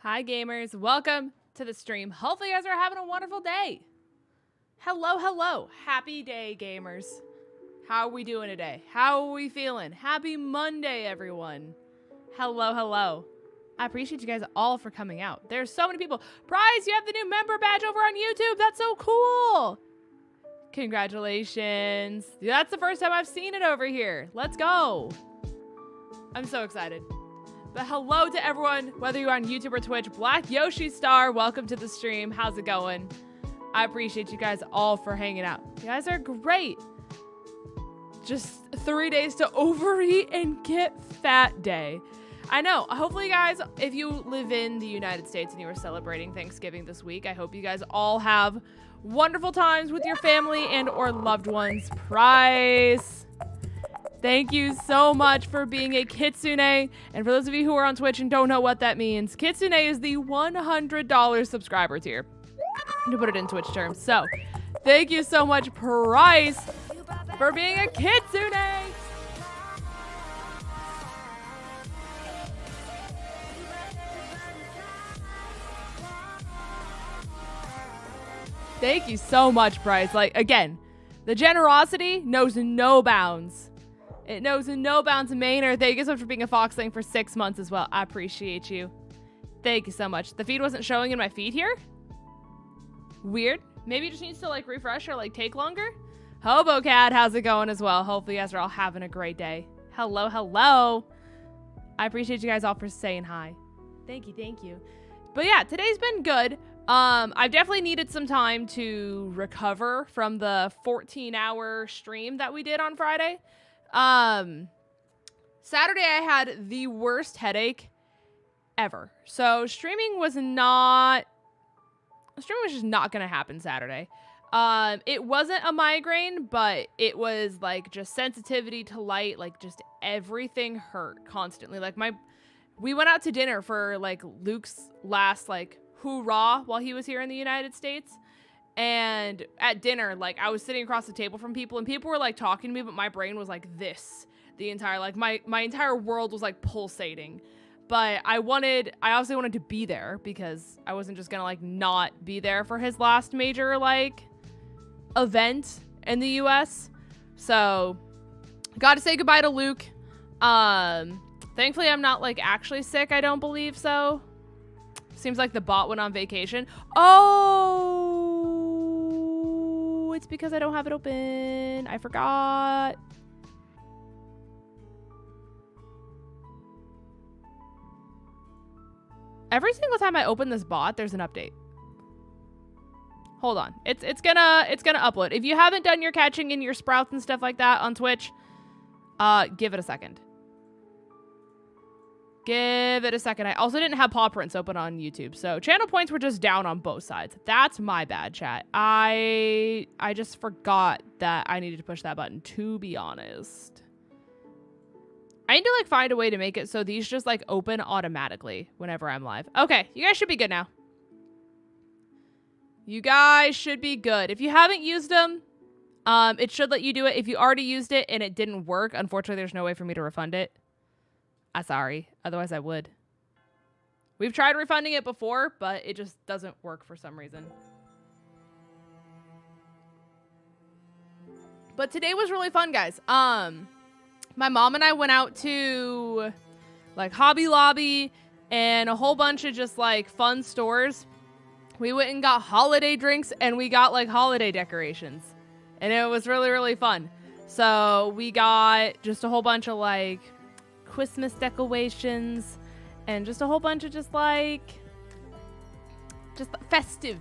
Hi gamers, welcome to the stream. Hopefully you guys are having a wonderful day. Hello, hello. Happy day, gamers. How are we doing today? How are we feeling? Happy Monday, everyone. Hello, hello. I appreciate you guys all for coming out. There's so many people. Prize, you have the new member badge over on YouTube. That's so cool. Congratulations. That's the first time I've seen it over here. Let's go. I'm so excited. But hello to everyone, whether you're on YouTube or Twitch. Black Yoshi Star, welcome to the stream. How's it going? I appreciate you guys all for hanging out. You guys are great. Just 3 days to overeat and get fat day. I know. Hopefully, you guys, if you live in the United States and you are celebrating Thanksgiving this week, I hope you guys all have wonderful times with your family and or loved ones. Price. Thank you so much for being a Kitsune. And for those of you who are on Twitch and don't know what that means, Kitsune is the $100 subscriber tier, to put it in Twitch terms. So thank you so much, Price, for being a Kitsune. Thank you so much, Price. Like, again, the generosity knows no bounds. It knows no bounds. Maynard, thank you so much for being a Foxling for 6 months as well. I appreciate you. Thank you so much. The feed wasn't showing in my feed here? Weird. Maybe it just needs to like refresh or like take longer. HoboCat, how's it going as well? Hopefully you guys are all having a great day. Hello, hello. I appreciate you guys all for saying hi. Thank you, thank you. But yeah, today's been good. I've definitely needed some time to recover from the 14-hour stream that we did on Friday. Saturday I had the worst headache ever. So streaming was just not gonna happen Saturday. It wasn't a migraine, but it was like just sensitivity to light, like just everything hurt constantly. Like we went out to dinner for like Luke's last like hoorah while he was here in the United States. And at dinner, like I was sitting across the table from people and people were like talking to me, but my brain was like this the entire, like my entire world was like pulsating. But I obviously wanted to be there because I wasn't just gonna like not be there for his last major like event in the US. So got to say goodbye to Luke. Thankfully I'm not like actually sick, I don't believe so. Seems like the bot went on vacation. Oh, it's because I don't have it open. I forgot. Every single time I open this bot, there's an update. Hold on. It's gonna upload. If you haven't done your catching in your sprouts and stuff like that on Twitch, give it a second. Give it a second. I also didn't have paw prints open on YouTube, so channel points were just down on both sides. That's my bad, chat. I just forgot that I needed to push that button, to be honest. I need to like find a way to make it so these just like open automatically whenever I'm live. Okay, you guys should be good now. You guys should be good. If you haven't used them, it should let you do it. If you already used it and it didn't work, unfortunately, there's no way for me to refund it. I'm sorry. Otherwise, I would. We've tried refunding it before, but it just doesn't work for some reason. But today was really fun, guys. My mom and I went out to like Hobby Lobby and a whole bunch of just like fun stores. We went and got holiday drinks and we got like holiday decorations. And it was really, really fun. So we got just a whole bunch of like Christmas decorations and just a whole bunch of just festive.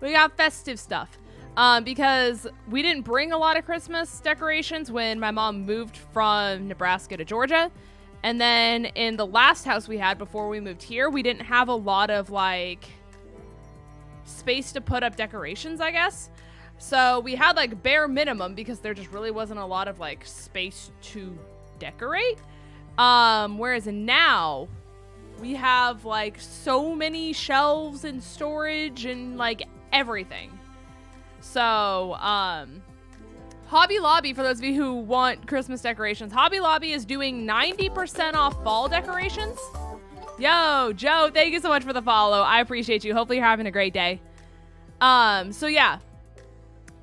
We got festive stuff. Because we didn't bring a lot of Christmas decorations when my mom moved from Nebraska to Georgia. And then in the last house we had before we moved here, we didn't have a lot of like space to put up decorations, I guess. So we had like bare minimum because there just really wasn't a lot of like space to decorate. Whereas now we have like so many shelves and storage and like everything. So, Hobby Lobby, for those of you who want Christmas decorations, Hobby Lobby is doing 90% off fall decorations. Yo, Joe, thank you so much for the follow. I appreciate you. Hopefully you're having a great day. So yeah,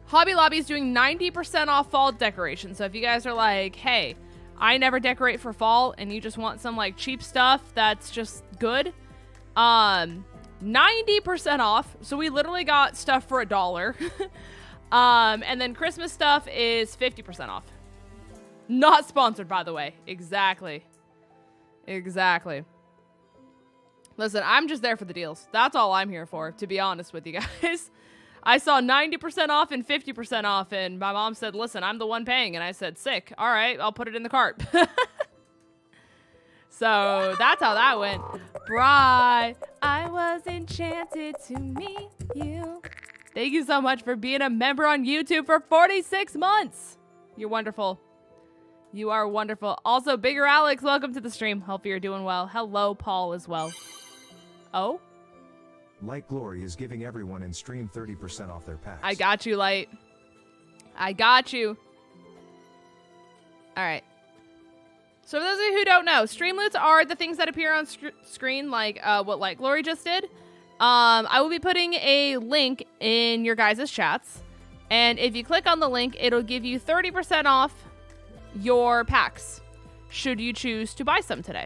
Hobby Lobby is doing 90% off fall decorations. So if you guys are like, hey, I never decorate for fall and you just want some like cheap stuff that's just good, 90% off. So we literally got stuff for $1. And then Christmas stuff is 50% off. Not sponsored, by the way. Exactly. Listen, I'm just there for the deals. That's all I'm here for, to be honest with you guys. I saw 90% off and 50% off, and my mom said, listen, I'm the one paying. And I said, sick. All right, I'll put it in the cart. So that's how that went. Bri, I was enchanted to meet you. Thank you so much for being a member on YouTube for 46 months. You're wonderful. You are wonderful. Also, Bigger Alex, welcome to the stream. Hope you're doing well. Hello, Paul, as well. Oh? Light Glory is giving everyone in stream 30% off their packs. I got you, Light. I got you. All right. So for those of you who don't know, Streamloots are the things that appear on screen, like what Light Glory just did. I will be putting a link in your guys' chats. And if you click on the link, it'll give you 30% off your packs, should you choose to buy some today.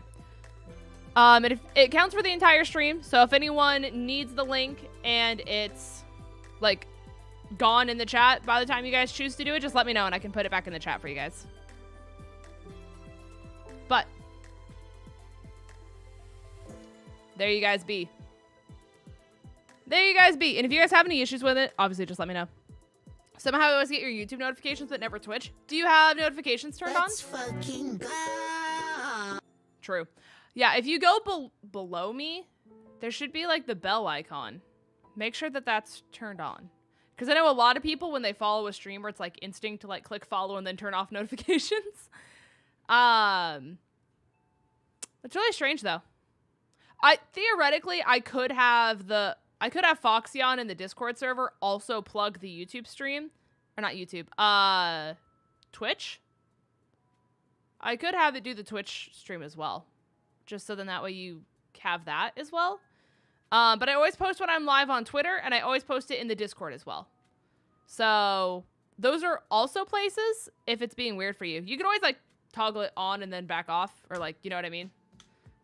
It counts for the entire stream, so if anyone needs the link and it's like gone in the chat by the time you guys choose to do it, just let me know and I can put it back in the chat for you guys. But there you guys be. There you guys be. And if you guys have any issues with it, obviously just let me know. Somehow I always get your YouTube notifications but never Twitch. Do you have notifications turned on? Let's fucking go. True. Yeah, if you go below me, there should be like the bell icon. Make sure that that's turned on. Because I know a lot of people, when they follow a streamer, it's like instinct to like click follow and then turn off notifications. It's really strange though. Theoretically, I could have Foxy on in the Discord server also plug the YouTube stream. Or not YouTube. Twitch? I could have it do the Twitch stream as well. Just so then that way you have that as well. But I always post when I'm live on Twitter, and I always post it in the Discord as well. So those are also places if it's being weird for you. You can always like toggle it on and then back off, or like, you know what I mean?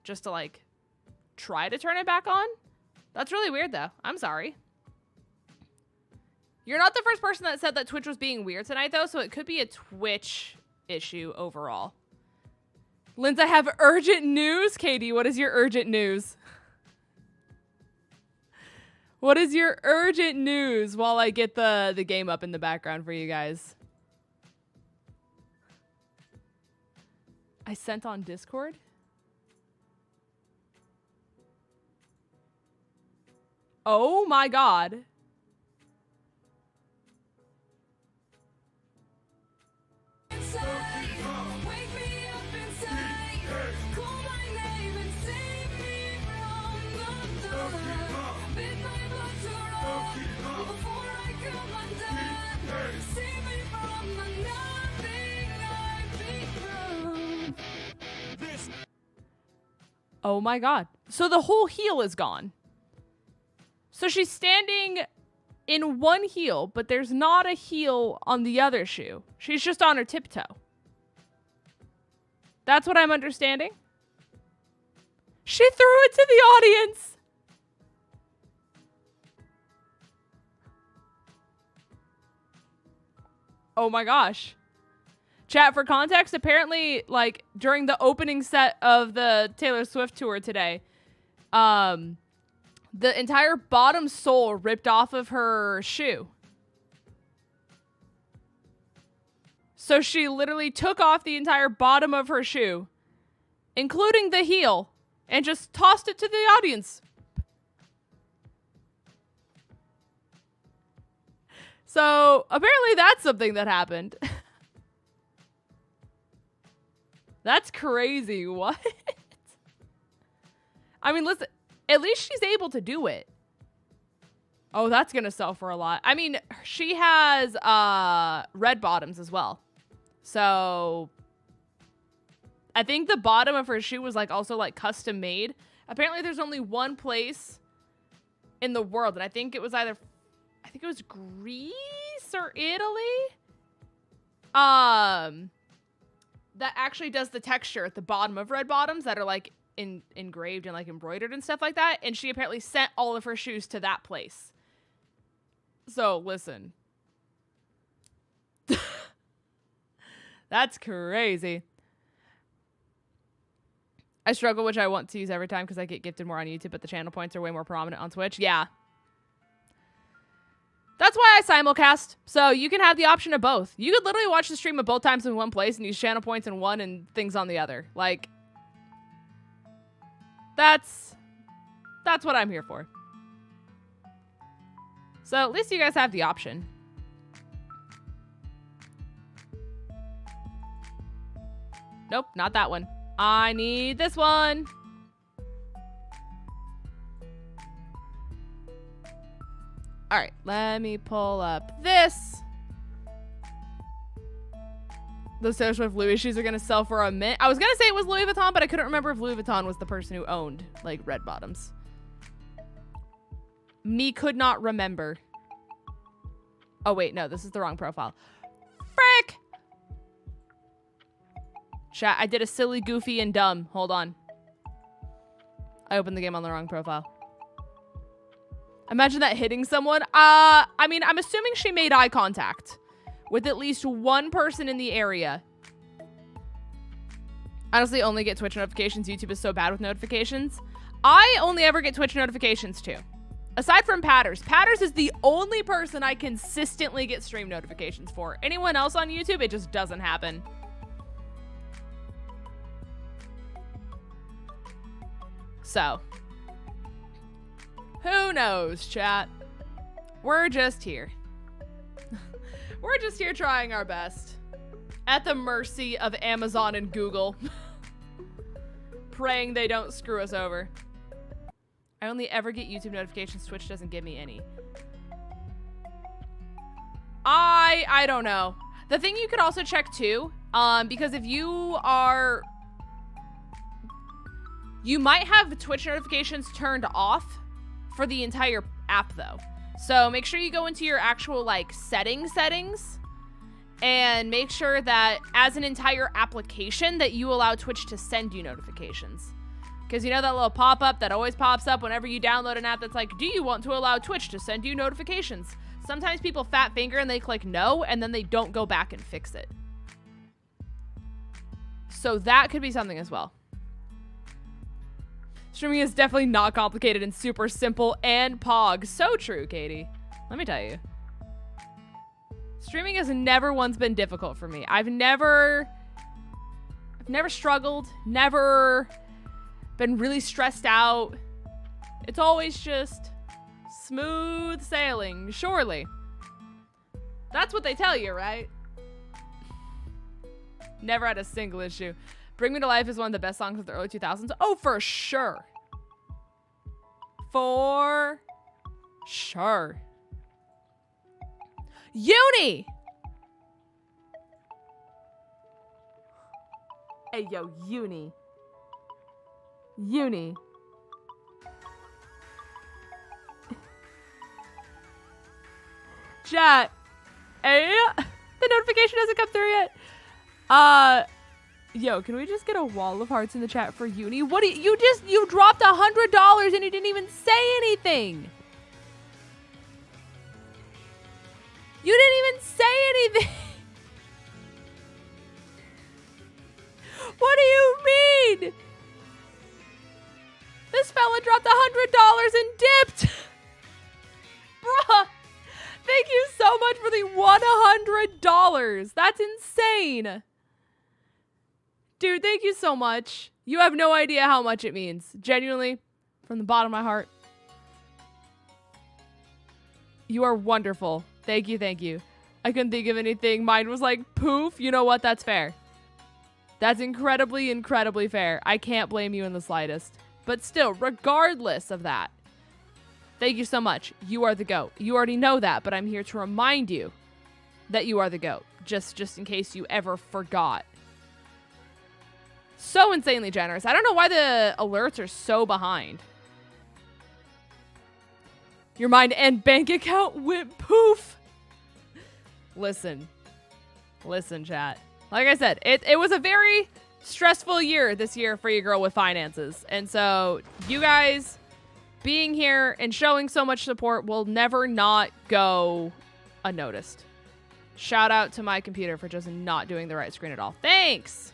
Just to like try to turn it back on. That's really weird though. I'm sorry. You're not the first person that said that Twitch was being weird tonight though, so it could be a Twitch issue overall. Linz, I have urgent news. Katie, what is your urgent news? What is your urgent news while I get the game up in the background for you guys? I sent on Discord? Oh my god. Oh my god. So the whole heel is gone. So she's standing in one heel, but there's not a heel on the other shoe. She's just on her tiptoe. That's what I'm understanding. She threw it to the audience. Oh my gosh. Chat, for context, apparently, like, during the opening set of the Taylor Swift tour today, the entire bottom sole ripped off of her shoe. So she literally took off the entire bottom of her shoe, including the heel, and just tossed it to the audience. So apparently that's something that happened. That's crazy. What? I mean, listen, at least she's able to do it. Oh, that's going to sell for a lot. I mean, she has red bottoms as well. So I think the bottom of her shoe was like also like custom made. Apparently there's only one place in the world, and I think it was Greece or Italy. That actually does the texture at the bottom of red bottoms that are like engraved and like embroidered and stuff like that. And she apparently sent all of her shoes to that place. So listen, that's crazy. I struggle, which I want to use every time because I get gifted more on YouTube, but the channel points are way more prominent on Twitch. Yeah. That's why I simulcast, so you can have the option of both. You could literally watch the stream at both times in one place and use channel points in one and things on the other. Like, that's what I'm here for. So at least you guys have the option. Nope, not that one. I need this one. All right, let me pull up this. Those Taylor Swift Louis shoes are going to sell for a mint. I was going to say it was Louis Vuitton, but I couldn't remember if Louis Vuitton was the person who owned, like, red bottoms. Me could not remember. Oh, wait, no, this is the wrong profile. Frick! Chat, I did a silly, goofy, and dumb. Hold on. I opened the game on the wrong profile. Imagine that hitting someone. I mean, I'm assuming she made eye contact with at least one person in the area. Honestly, only get Twitch notifications. YouTube is so bad with notifications. I only ever get Twitch notifications too. Aside from Patters. Patters is the only person I consistently get stream notifications for. Anyone else on YouTube, it just doesn't happen. So, who knows, chat? We're just here. We're just here trying our best. At the mercy of Amazon and Google. Praying they don't screw us over. I only ever get YouTube notifications. Twitch doesn't give me any. I don't know. The thing you could also check too, because if you are... You might have Twitch notifications turned off for the entire app though. So make sure you go into your actual like settings and make sure that as an entire application that you allow Twitch to send you notifications. Because you know that little pop-up that always pops up whenever you download an app that's like, do you want to allow Twitch to send you notifications? Sometimes people fat finger and they click no, and then they don't go back and fix it. So that could be something as well. Streaming is definitely not complicated and super simple and pog. So true, Katie. Let me tell you. Streaming has never once been difficult for me. I've never struggled, never been really stressed out. It's always just smooth sailing, surely. That's what they tell you, right? Never had a single issue. Bring Me to Life is one of the best songs of the early 2000s. Oh, for sure. For sure. Uni! Hey, yo, Uni. Uni. Chat. Hey, the notification hasn't come through yet. Yo, can we just get a wall of hearts in the chat for Uni? What do you dropped $100 and you didn't even say anything. You didn't even say anything. What do you mean? This fella dropped $100 and dipped. Bruh. Thank you so much for the $100. That's insane. Dude, thank you so much. You have no idea how much it means. Genuinely, from the bottom of my heart. You are wonderful. Thank you, thank you. I couldn't think of anything. Mine was like, poof. You know what? That's fair. That's incredibly, incredibly fair. I can't blame you in the slightest. But still, regardless of that, thank you so much. You are the GOAT. You already know that, but I'm here to remind you that you are the GOAT. Just in case you ever forgot. So insanely generous. I don't know why the alerts are so behind. Your mind and bank account went poof. Listen, chat. Like I said, it was a very stressful year this year for your girl with finances. And so you guys being here and showing so much support will never not go unnoticed. Shout out to my computer for just not doing the right screen at all. Thanks.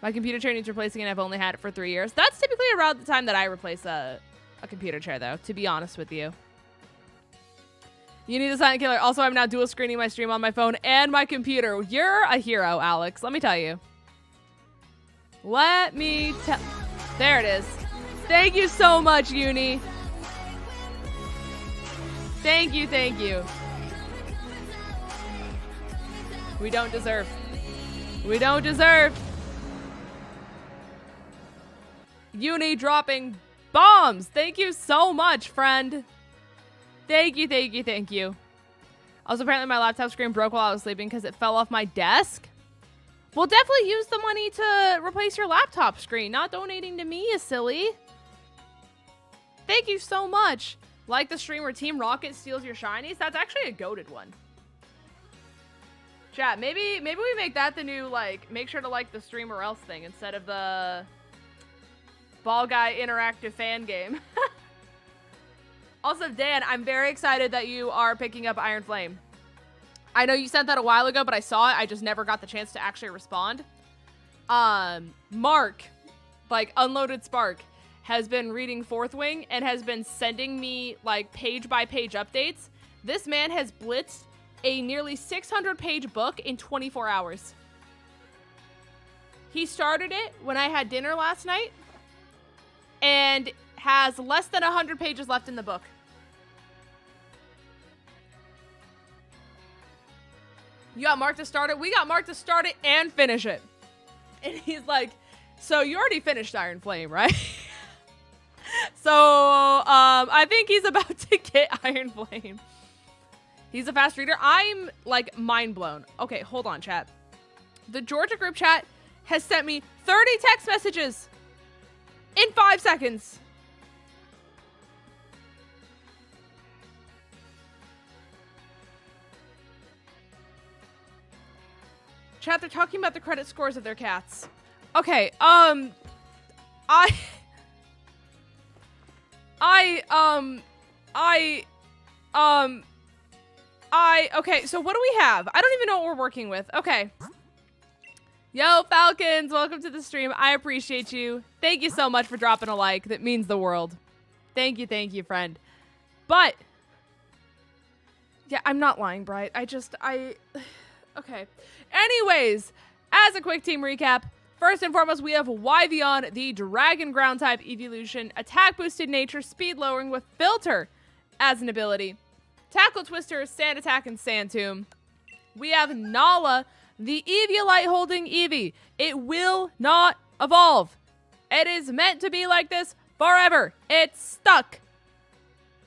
My computer chair needs replacing and I've only had it for 3 years. That's typically around the time that I replace a computer chair though, to be honest with you. You need a silent killer. Also, I'm now dual screening my stream on my phone and my computer. You're a hero, Alex. Let me tell you. Let me tell... There it is. Thank you so much, Uni. Thank you, thank you. We don't deserve. We don't deserve. Uni dropping bombs. Thank you so much, friend. Thank you, thank you, thank you. Also, apparently my laptop screen broke while I was sleeping because it fell off my desk. Well, definitely use the money to replace your laptop screen, not donating to me, you silly. Thank you so much. Like the stream where Team Rocket steals your shinies? That's actually a goated one. Chat, maybe we make that the new, like, make sure to like the stream or else thing instead of the Ball Guy interactive fan game. Also, Dan, I'm very excited that you are picking up Iron Flame. I know you sent that a while ago, but I saw it. I just never got the chance to actually respond. Mark, like Unloaded Spark, has been reading Fourth Wing and has been sending me like page by page updates. This man has blitzed a nearly 600-page book in 24 hours. He started it when I had dinner last night and has less than 100 pages left in the book. You got Mark to start it. We got Mark to start it and finish it. And he's like, so you already finished Iron Flame, right? So, I think he's about to get Iron Flame. He's a fast reader. I'm, like, mind blown. Okay, hold on, chat. The Georgia group chat has sent me 30 text messages in 5 seconds. Chat, they're talking about the credit scores of their cats. Okay, okay, so what do we have? I don't even know what we're working with. Okay. Yo, Falcons, welcome to the stream. I appreciate you. Thank you so much for dropping a like. That means the world. Thank you, friend. But, yeah, I'm not lying, Bright. Okay. Anyways, as a quick team recap, first and foremost, we have Ybvion, the Dragon Ground type evolution, attack boosted nature, speed lowering with filter as an ability, tackle twister, sand attack, and sand tomb. We have Nala, the Eviolite holding Eevee. It will not evolve. It is meant to be like this forever. It's stuck.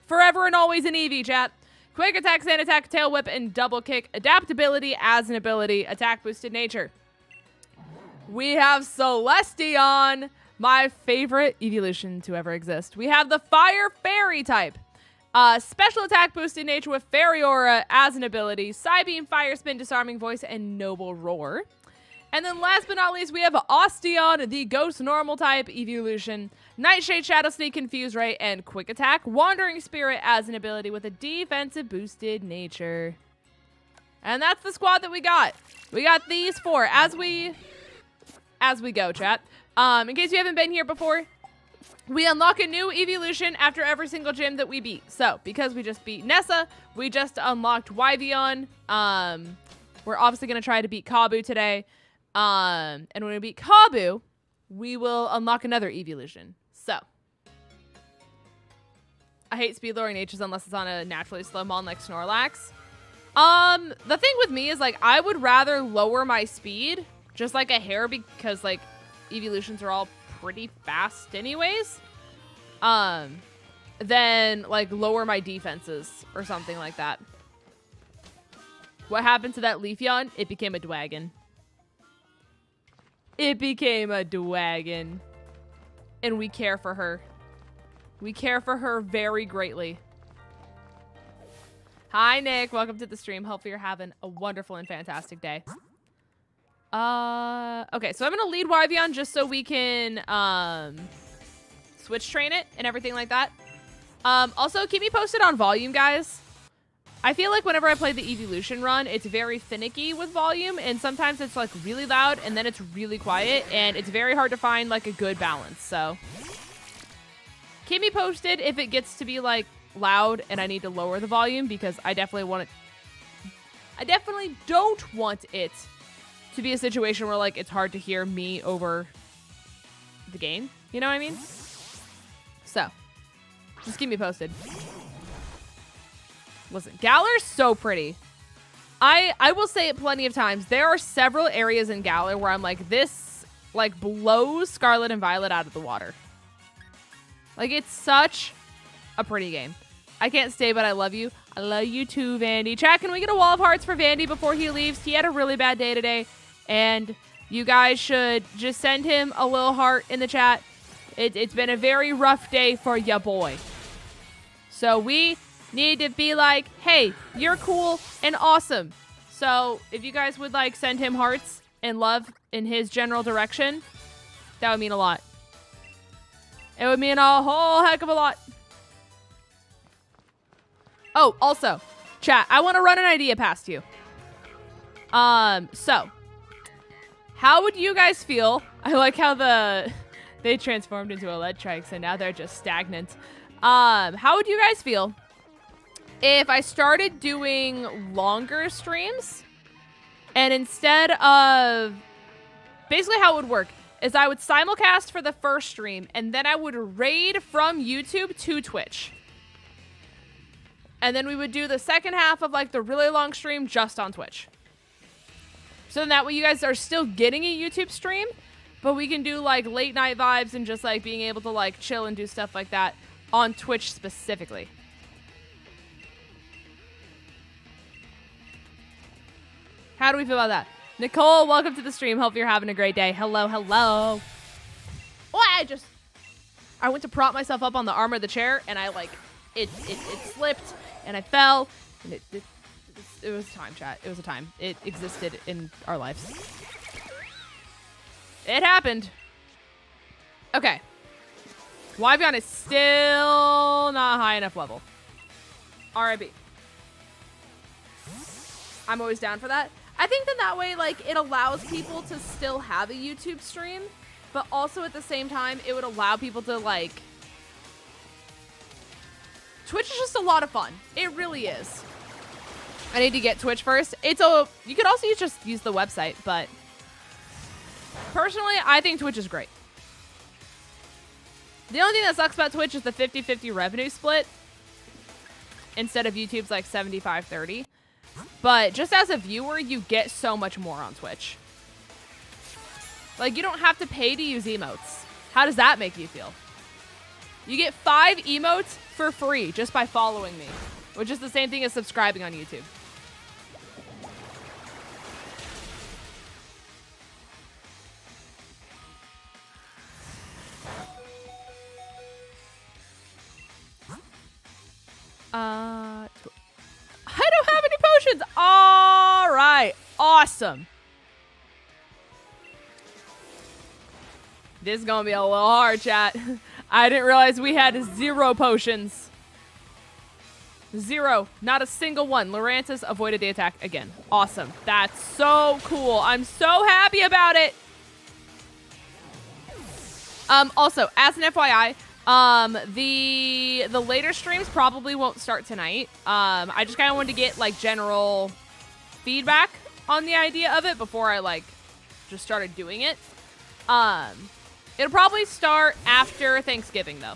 Forever and always an Eevee, chat. Quick attack, sand attack, tail whip, and double kick. Adaptability as an ability. Attack boosted nature. We have Celestion, my favorite evolution to ever exist. We have the Fire Fairy type. Special attack boosted nature with Fairy Aura as an ability. Psybeam, Fire Spin, Disarming Voice, and Noble Roar. And then last but not least, we have Osteon, the Ghost Normal type evolution. Nightshade, Shadow Sneak, Confuse Ray, and Quick Attack. Wandering Spirit as an ability with a defensive boosted nature. And that's the squad that we got. We got these four as we go, chat. In case you haven't been here before, we unlock a new evolution after every single gym that we beat. So, because we just beat Nessa, we just unlocked Ybvion. We're obviously going to try to beat Kabu today. And when we beat Kabu, we will unlock another evolution. So, I hate speed lowering natures unless it's on a naturally slow mon like Snorlax. The thing with me is, like, I would rather lower my speed just like a hair because, like, evolutions are all pretty fast anyways. Then, like, lower my defenses or something like that. What happened to that Leafeon? It became a Dwagon. It became a Dwagon. And we care for her. We care for her very greatly. Hi, Nick. Welcome to the stream. Hopefully you're having a wonderful and fantastic day. Okay, so I'm going to lead Ybvion just so we can switch train it and everything like that. Also, keep me posted on volume, guys. I feel like whenever I play the evolution run, it's very finicky with volume, and sometimes it's like really loud and then it's really quiet, and it's very hard to find like a good balance. So keep me posted if it gets to be like loud and I need to lower the volume, because I definitely want it. I definitely don't want it to be a situation where like it's hard to hear me over the game. You know what I mean? So just keep me posted. Listen, Galar's so pretty. I will say it plenty of times. There are several areas in Galar where I'm like, this like blows Scarlet and Violet out of the water. Like, it's such a pretty game. I can't stay, but I love you. I love you too, Vandy. Chat, can we get a wall of hearts for Vandy before he leaves? He had a really bad day today, and you guys should just send him a little heart in the chat. It's been a very rough day for ya boy. So we need to be like, hey, you're cool and awesome. So if you guys would like send him hearts and love in his general direction, that would mean a lot. It would mean a whole heck of a lot. Oh, also, chat, I want to run an idea past you. So, how would you guys feel? I like how they transformed into a lead trike, so now they're just stagnant. How would you guys feel if I started doing longer streams, and instead of, basically how it would work is I would simulcast for the first stream, and then I would raid from YouTube to Twitch. And then we would do the second half of like the really long stream just on Twitch. So then that way you guys are still getting a YouTube stream, but we can do like late night vibes and just like being able to like chill and do stuff like that on Twitch specifically. How do we feel about that? Nicole, welcome to the stream. Hope you're having a great day. Hello, hello. Oh, I went to prop myself up on the arm of the chair, and I like, it slipped, and I fell, and it was a time, chat. It was a time. It existed in our lives. It happened. Okay. Wyvern is still not high enough level. RIB. I'm always down for that. I think that way, like, it allows people to still have a YouTube stream, but also at the same time, it would allow people to, like... Twitch is just a lot of fun. It really is. I need to get Twitch first. You could also just use the website, but... Personally, I think Twitch is great. The only thing that sucks about Twitch is the 50-50 revenue split instead of YouTube's, like, 75-30. But just as a viewer, you get so much more on Twitch. Like, you don't have to pay to use emotes. How does that make you feel? You get 5 emotes for free just by following me, which is the same thing as subscribing on YouTube. I don't have any potions. All right. Awesome. This is going to be a little hard, chat. I didn't realize we had 0 potions. 0. Not a single one. Lourantis avoided the attack again. Awesome. That's so cool. I'm so happy about it. Also, as an FYI, the later streams probably won't start tonight. I just kind of wanted to get like general feedback on the idea of it before I like just started doing it. It'll probably start after Thanksgiving though.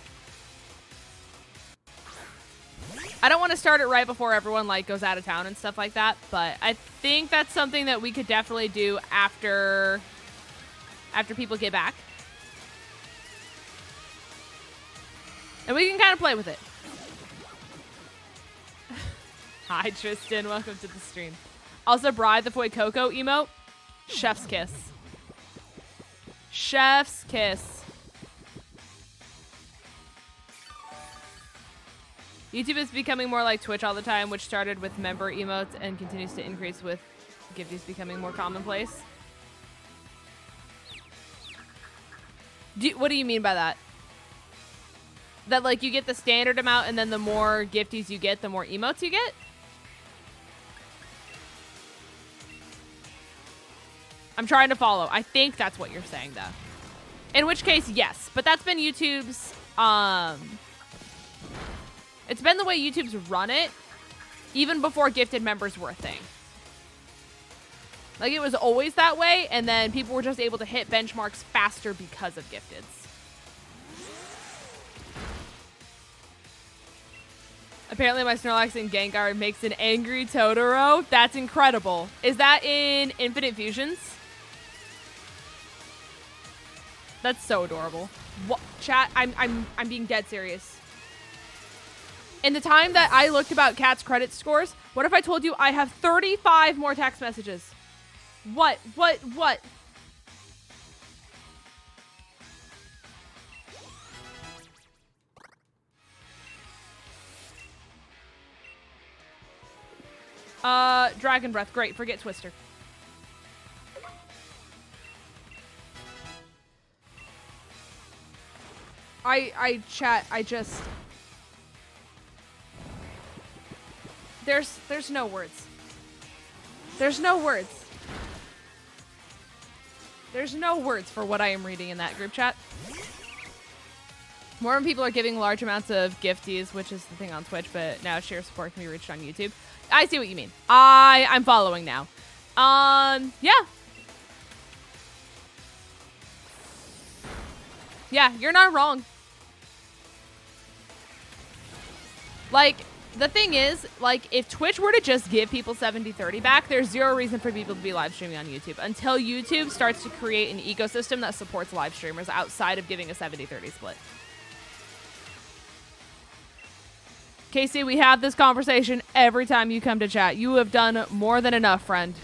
I don't want to start it right before everyone like goes out of town and stuff like that, but I think that's something that we could definitely do after people get back. And we can kind of play with it. Hi, Tristan. Welcome to the stream. Also, Bride the 𝗂𝗏𝗗𝗃 emote. Chef's kiss. Chef's kiss. YouTube is becoming more like Twitch all the time, which started with member emotes and continues to increase with gifties becoming more commonplace. What do you mean by that? That, like, you get the standard amount, and then the more gifties you get, the more emotes you get? I'm trying to follow. I think that's what you're saying, though. In which case, yes. But that's been YouTube's, it's been the way YouTube's run it, even before gifted members were a thing. Like, it was always that way, and then people were just able to hit benchmarks faster because of gifteds. Apparently my Snorlax in Gengar makes an angry Totoro. That's incredible. Is that in Infinite Fusions? That's so adorable. What? Chat, I'm being dead serious. In the time that I looked about Cat's credit scores, what if I told you I have 35 more text messages? What? Dragon Breath. Great. Forget Twister. There's no words. There's no words. There's no words for what I am reading in that group chat. More people are giving large amounts of gifties, which is the thing on Twitch, but now sheer support can be reached on YouTube. I see what you mean. I'm following now. Yeah. Yeah, you're not wrong. Like, the thing is, like, if Twitch were to just give people 70/30 back, there's zero reason for people to be live streaming on YouTube until YouTube starts to create an ecosystem that supports live streamers outside of giving a 70/30 split. Casey, we have this conversation every time you come to chat. You have done more than enough, friend.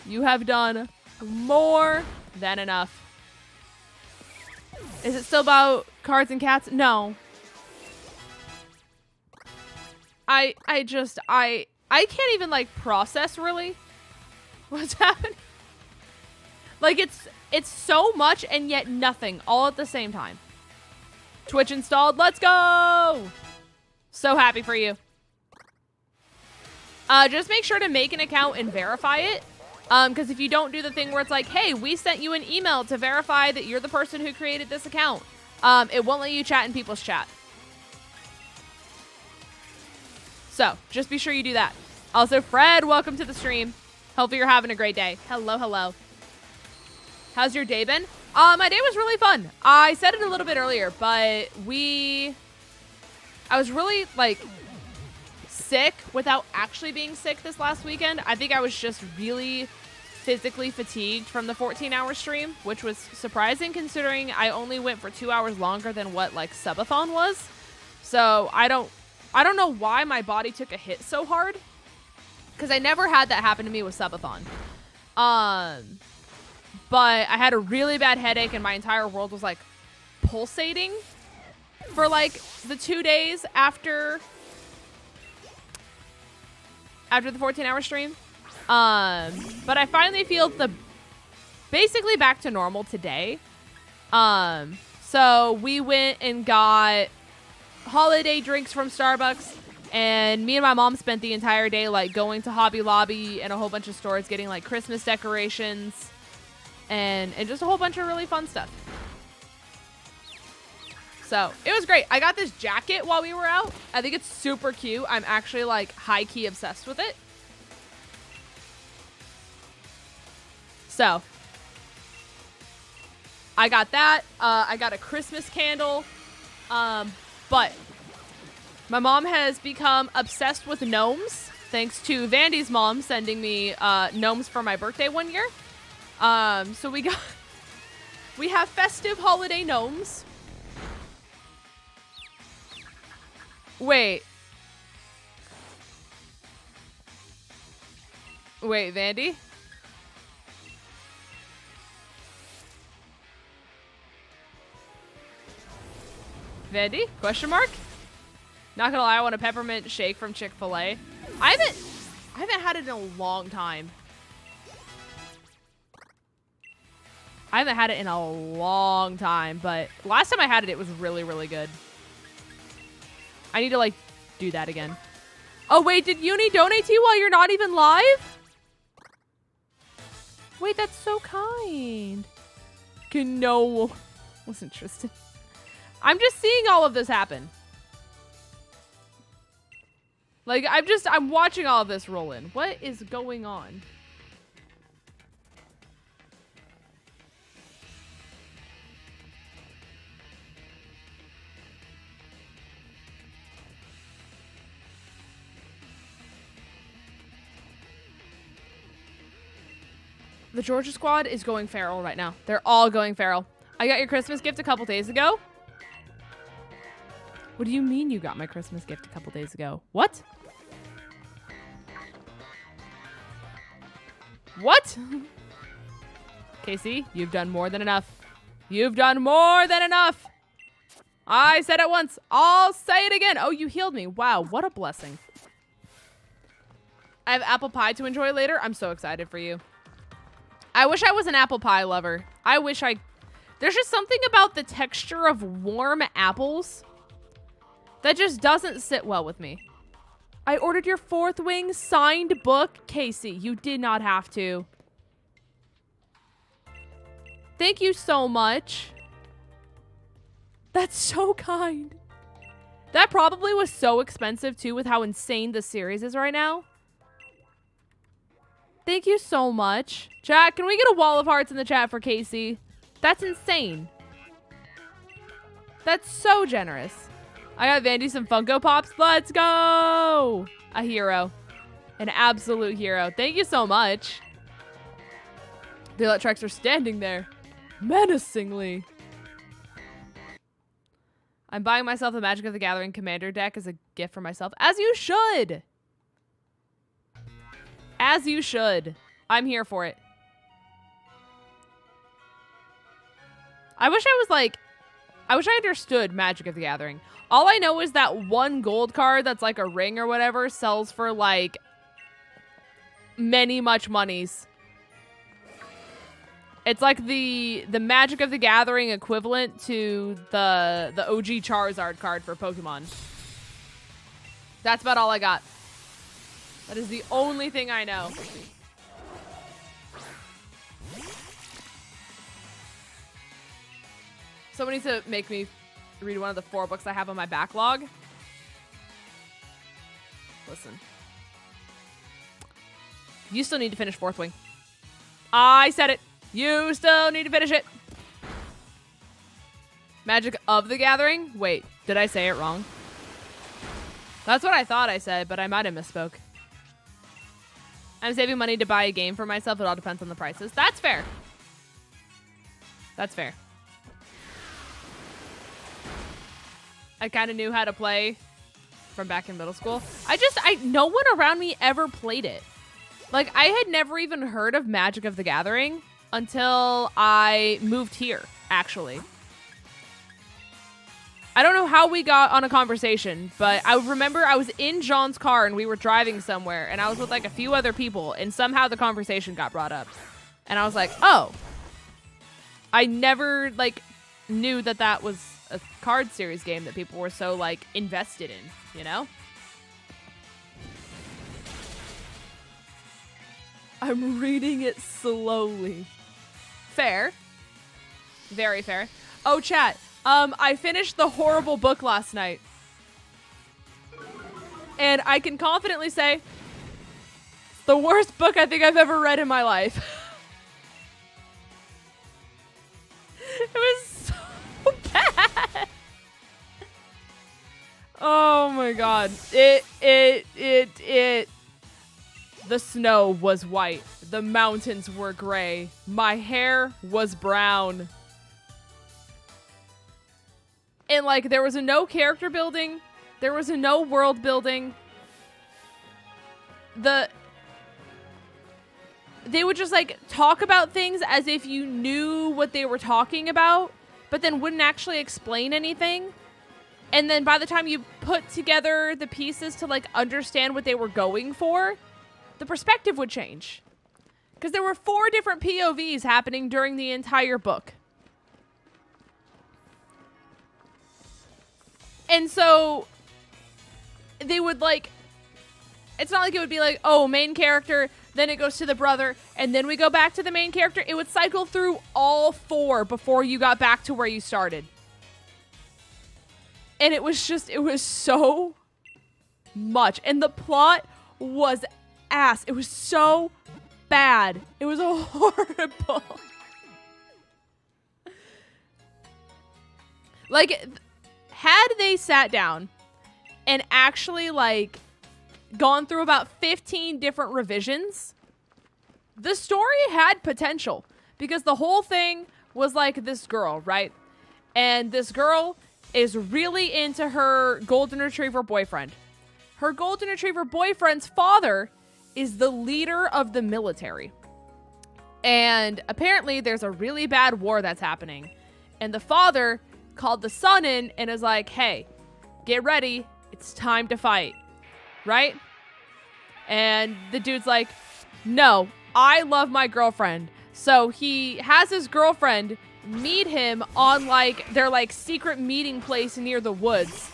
You have done more than enough. Is it still about cards and cats? No. I can't even, like, process, really, what's happening. Like, it's so much and yet nothing all at the same time. Twitch installed. Let's go! So happy for you. Just make sure to make an account and verify it. Because if you don't do the thing where it's like, hey, we sent you an email to verify that you're the person who created this account, it won't let you chat in people's chat. So, just be sure you do that. Also, Fred, welcome to the stream. Hopefully you're having a great day. Hello, hello. How's your day been? My day was really fun. I said it a little bit earlier, but I was really, like, sick without actually being sick this last weekend. I think I was just really physically fatigued from the 14-hour stream, which was surprising considering I only went for 2 hours longer than what, like, subathon was. So, I don't know why my body took a hit so hard, because I never had that happen to me with subathon. But I had a really bad headache and my entire world was, like, pulsating for, like, the 2 days after the 14-hour stream. But I finally feel basically back to normal today. So we went and got holiday drinks from Starbucks, and me and my mom spent the entire day, like, going to Hobby Lobby and a whole bunch of stores getting, like, Christmas decorations and just a whole bunch of really fun stuff. So it was great. I got this jacket while we were out. I think it's super cute. I'm actually, like, high-key obsessed with it. So I got that. I got a Christmas candle. But my mom has become obsessed with gnomes, thanks to Vandy's mom sending me gnomes for my birthday one year. So we have festive holiday gnomes. Wait, Vandy? Vandy? Question mark? Not gonna lie, I want a peppermint shake from Chick-fil-A. I haven't had it in a long time. I haven't had it in a long time, but last time I had it, it was really, really good. I need to, like, do that again. Oh, wait, did Uni donate to you while you're not even live? Wait, that's so kind. No. Wasn't interested. I'm just seeing all of this happen. Like, I'm watching all of this roll in. What is going on? The Georgia squad is going feral right now. They're all going feral. I got your Christmas gift a couple days ago. What do you mean you got my Christmas gift a couple days ago? What? What? Casey, you've done more than enough. You've done more than enough. I said it once. I'll say it again. Oh, you healed me. Wow, what a blessing. I have apple pie to enjoy later. I'm so excited for you. I wish I was an apple pie lover. There's just something about the texture of warm apples that just doesn't sit well with me. I ordered your 4th Wing signed book. Casey, you did not have to. Thank you so much. That's so kind. That probably was so expensive too with how insane the series is right now. Thank you so much. Chat, can we get a wall of hearts in the chat for Casey? That's insane. That's so generous. I got Vandy some Funko Pops. Let's go! A hero. An absolute hero. Thank you so much. The Electreks are standing there. Menacingly. I'm buying myself the Magic of the Gathering Commander deck as a gift for myself. As you should! As you should. I'm here for it. I wish I understood Magic of the Gathering. All I know is that one gold card that's like a ring or whatever sells for like much monies. It's like the Magic of the Gathering equivalent to the OG Charizard card for Pokemon. That's about all I got. That is the only thing I know. Someone needs to make me read one of the 4 books I have on my backlog. Listen. You still need to finish 4th Wing. I said it. You still need to finish it. Magic of the Gathering? Wait, did I say it wrong? That's what I thought I said, but I might have misspoke. I'm saving money to buy a game for myself. It all depends on the prices. That's fair. That's fair. I kind of knew how to play from back in middle school. No one around me ever played it. Like, I had never even heard of Magic of the Gathering until I moved here, actually. I don't know how we got on a conversation, but I remember I was in John's car and we were driving somewhere and I was with like a few other people and somehow the conversation got brought up. And I was like, oh. I never like knew that that was a card series game that people were so like invested in, you know? I'm reading it slowly. Fair. Very fair. Oh, chat. I finished the horrible book last night. And I can confidently say it's the worst book I think I've ever read in my life. It was so bad. Oh my god. The snow was white. The mountains were gray. My hair was brown. And like there was no character building. There was no world building. They would just like talk about things as if you knew what they were talking about, but then wouldn't actually explain anything. And then by the time you put together the pieces to like understand what they were going for, the perspective would change. Because there were 4 different POVs happening during the entire book. And so they would like, it's not like it would be like, oh, main character, then it goes to the brother, and then we go back to the main character. It would cycle through all 4 before you got back to where you started. And it was so much. And the plot was ass. It was so bad. It was horrible. Like, had they sat down and actually, like, gone through about 15 different revisions, the story had potential. Because the whole thing was, like, this girl, right? And this girl is really into her golden retriever boyfriend. Her golden retriever boyfriend's father is the leader of the military. And apparently there's a really bad war that's happening. And the father called the son in and is like, hey, get ready. It's time to fight. Right? And the dude's like, no, I love my girlfriend. So he has his girlfriend meet him on like their like secret meeting place near the woods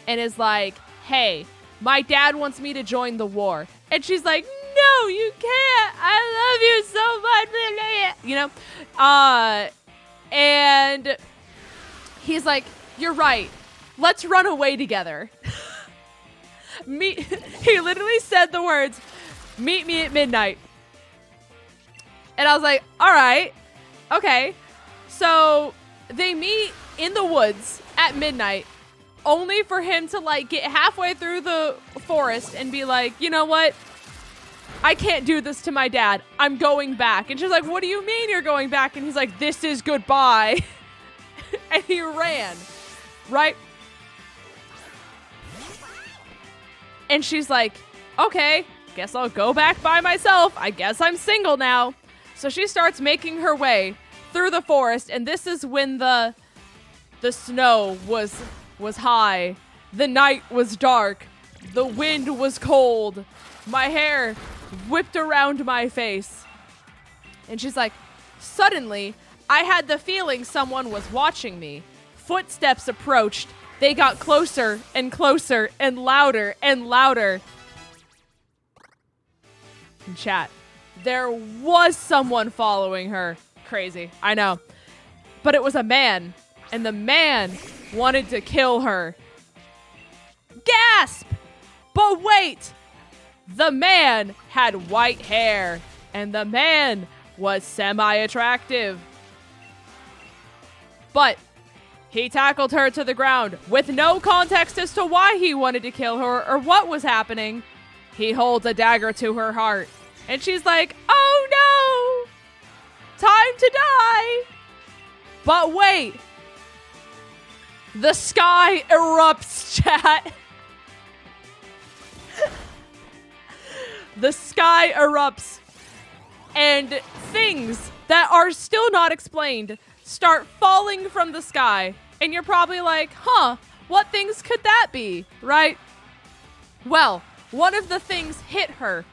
and is like, hey, My dad wants me to join the war. And she's like, no, you can't. I love you so much. You know? And he's like, you're right. Let's run away together. He literally said the words, meet me at midnight. And I was like, all right. Okay. So they meet in the woods at midnight, only for him to like get halfway through the forest and be like, you know what? I can't do this to my dad. I'm going back. And she's like, what do you mean you're going back? And he's like, this is goodbye. And he ran, right? And she's like, okay, guess I'll go back by myself. I guess I'm single now. So she starts making her way through the forest. And this is when the snow was high. The night was dark. The wind was cold. My hair whipped around my face. And she's like, suddenly, I had the feeling someone was watching me. Footsteps approached. They got closer and closer and louder and louder. In chat, there was someone following her. Crazy, I know. But it was a man. And the man wanted to kill her. Gasp! But wait! The man had white hair, and the man was semi-attractive. But he tackled her to the ground with no context as to why he wanted to kill her or what was happening. He holds a dagger to her heart, and she's like, oh no! Time to die! But wait! The sky erupts, chat. The sky erupts, and things that are still not explained start falling from the sky. And you're probably like, huh, what things could that be, right? Well, one of the things hit her,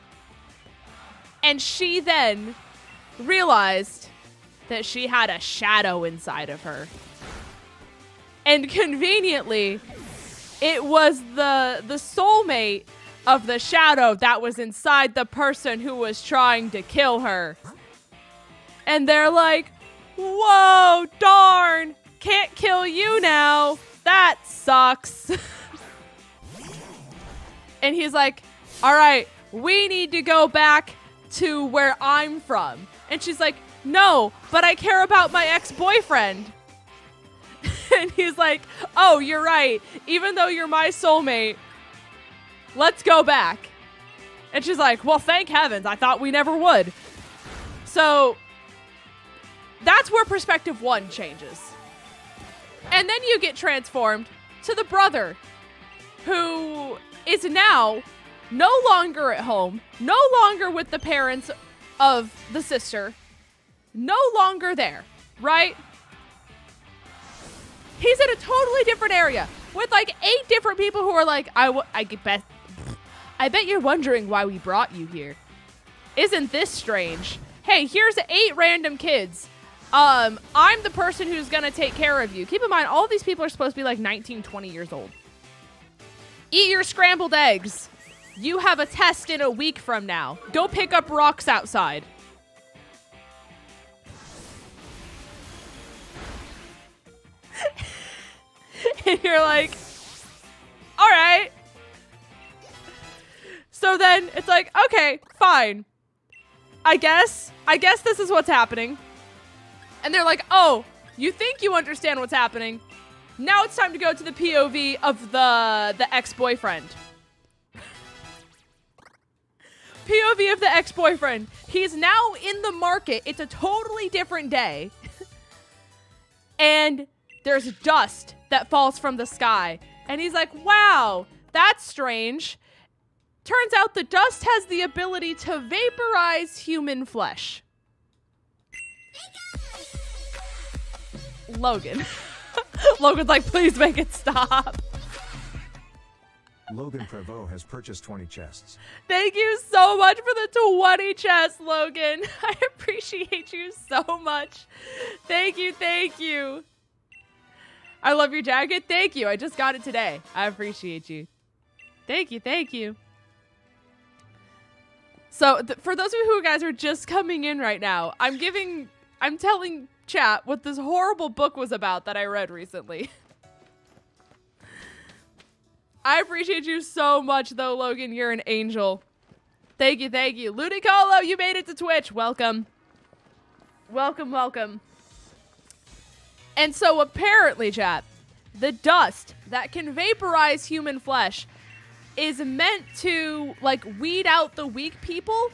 and she then realized that she had a shadow inside of her. And conveniently, it was the soulmate of the shadow that was inside the person who was trying to kill her. And they're like, whoa, darn, can't kill you now. That sucks. And he's like, all right, we need to go back to where I'm from. And she's like, no, but I care about my ex-boyfriend. And he's like, oh, you're right. Even though you're my soulmate, let's go back. And she's like, well, thank heavens. I thought we never would. So that's where perspective 1 changes. And then you get transformed to the brother, who is now no longer at home, no longer with the parents of the sister, no longer there, right? He's in a totally different area with like 8 different people who are like, I bet you're wondering why we brought you here. Isn't this strange? Hey, here's 8 random kids. I'm the person who's gonna take care of you. Keep in mind, all these people are supposed to be like 19, 20 years old. Eat your scrambled eggs. You have a test in a week from now. Go pick up rocks outside. And you're like, all right. So then it's like, okay, fine. I guess this is what's happening. And they're like, oh, you think you understand what's happening. Now it's time to go to the POV of the ex-boyfriend. POV of the ex-boyfriend. He's now in the market. It's a totally different day. And there's dust that falls from the sky. And he's like, wow, that's strange. Turns out the dust has the ability to vaporize human flesh. Logan. Logan's like, please make it stop. Logan Prevost has purchased 20 chests. Thank you so much for the 20 chests, Logan. I appreciate you so much. Thank you, thank you. I love your jacket. Thank you. I just got it today. I appreciate you. Thank you. Thank you. So for those of you who guys are just coming in right now, I'm telling chat what this horrible book was about that I read recently. I appreciate you so much though, Logan. You're an angel. Thank you. Thank you. Ludicolo, you made it to Twitch. Welcome. Welcome, welcome. And so apparently, chat, the dust that can vaporize human flesh is meant to, like, weed out the weak people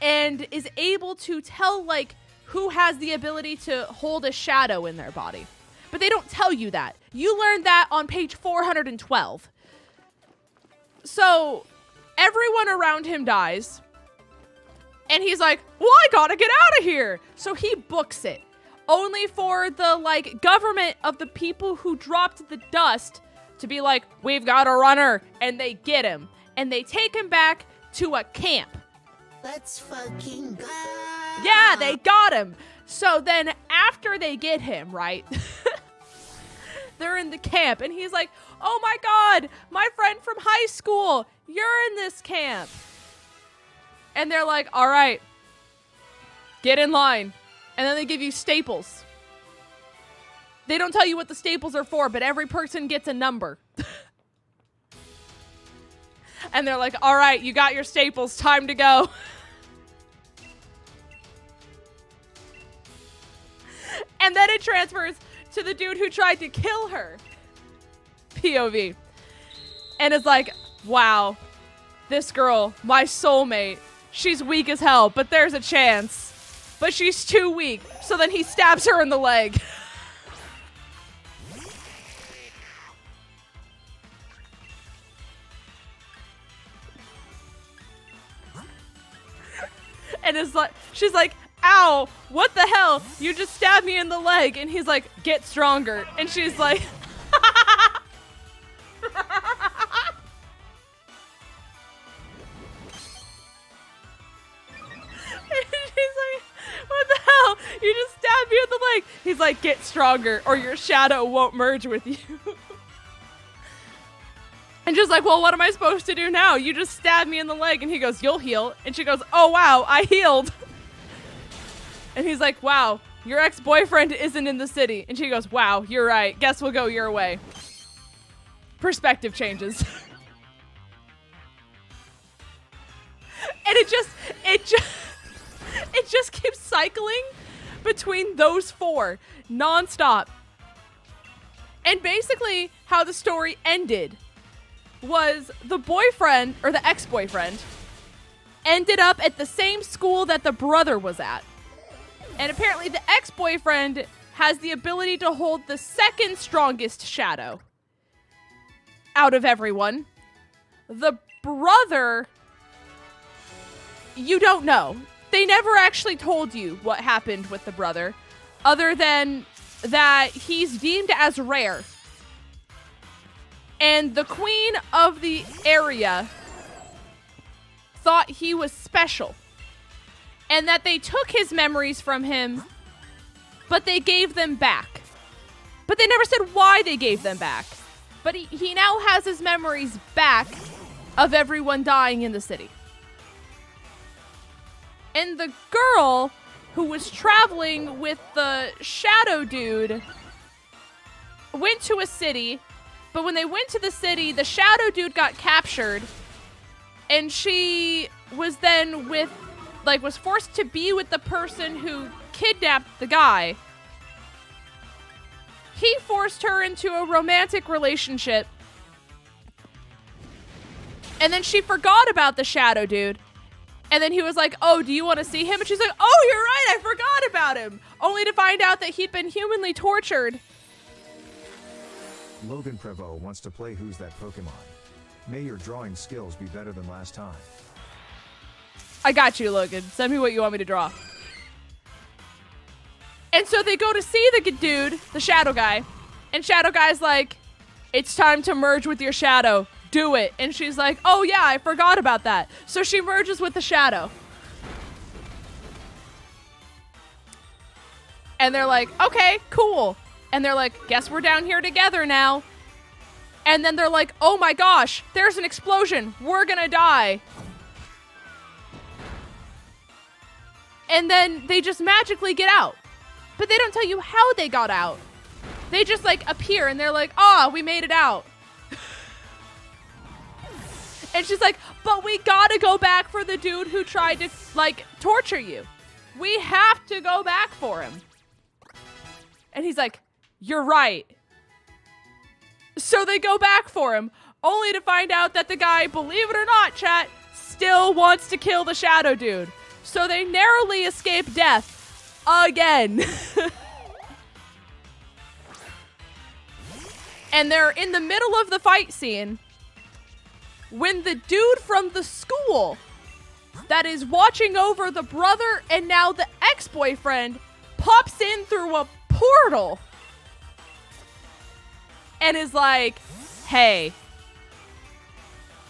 and is able to tell, like, who has the ability to hold a shadow in their body. But they don't tell you that. You learned that on page 412. So everyone around him dies. And he's like, well, I gotta get out of here. So he books it. Only for the, like, government of the people who dropped the dust to be like, we've got a runner. And they get him. And they take him back to a camp. Let's fucking go. Yeah, they got him. So then after they get him, right? They're in the camp. And he's like, oh my God, my friend from high school, you're in this camp. And they're like, all right, get in line. And then they give you staples. They don't tell you what the staples are for, but every person gets a number. And they're like, all right, you got your staples, time to go. And then it transfers to the dude who tried to kill her. POV. And it's like, wow, this girl, my soulmate, she's weak as hell, but there's a chance. But she's too weak. So then he stabs her in the leg. And it's like, she's like, ow, what the hell? You just stabbed me in the leg. And he's like, get stronger. And she's like, what the hell? You just stabbed me in the leg. He's like, get stronger or your shadow won't merge with you. And she's like, well, what am I supposed to do now? You just stabbed me in the leg. And he goes, you'll heal. And she goes, oh, wow, I healed. And he's like, wow, your ex-boyfriend isn't in the city. And she goes, wow, you're right. Guess we'll go your way. Perspective changes. And it just keeps cycling between those four nonstop. And basically how the story ended was the boyfriend or the ex-boyfriend ended up at the same school that the brother was at. And apparently the ex-boyfriend has the ability to hold the second strongest shadow out of everyone. The brother, you don't know. They never actually told you what happened with the brother, other than that he's deemed as rare. And the queen of the area thought he was special. And that they took his memories from him, but they gave them back. But they never said why they gave them back. But he now has his memories back of everyone dying in the city. And the girl who was traveling with the shadow dude went to a city. But when they went to the city, the shadow dude got captured. And she was then was forced to be with the person who kidnapped the guy. He forced her into a romantic relationship. And then she forgot about the shadow dude. And then he was like, oh, do you want to see him? And she's like, oh, you're right, I forgot about him. Only to find out that he'd been humanly tortured. Logan Prevost wants to play Who's That Pokemon? May your drawing skills be better than last time. I got you, Logan. Send me what you want me to draw. And so they go to see the dude, the shadow guy. And shadow guy's like, it's time to merge with your shadow. Do it. And she's like, oh yeah, I forgot about that. So she merges with the shadow. And they're like, okay, cool. And they're like, guess we're down here together now. And then they're like, oh my gosh, there's an explosion. We're gonna die. And then they just magically get out. But they don't tell you how they got out. They just like appear and they're like, ah, we made it out. And she's like, but we gotta go back for the dude who tried to like torture you. We have to go back for him. And he's like, you're right. So they go back for him, only to find out that the guy, believe it or not, chat, still wants to kill the shadow dude. So they narrowly escape death again. And they're in the middle of the fight scene when the dude from the school that is watching over the brother and now the ex-boyfriend pops in through a portal and is like, hey,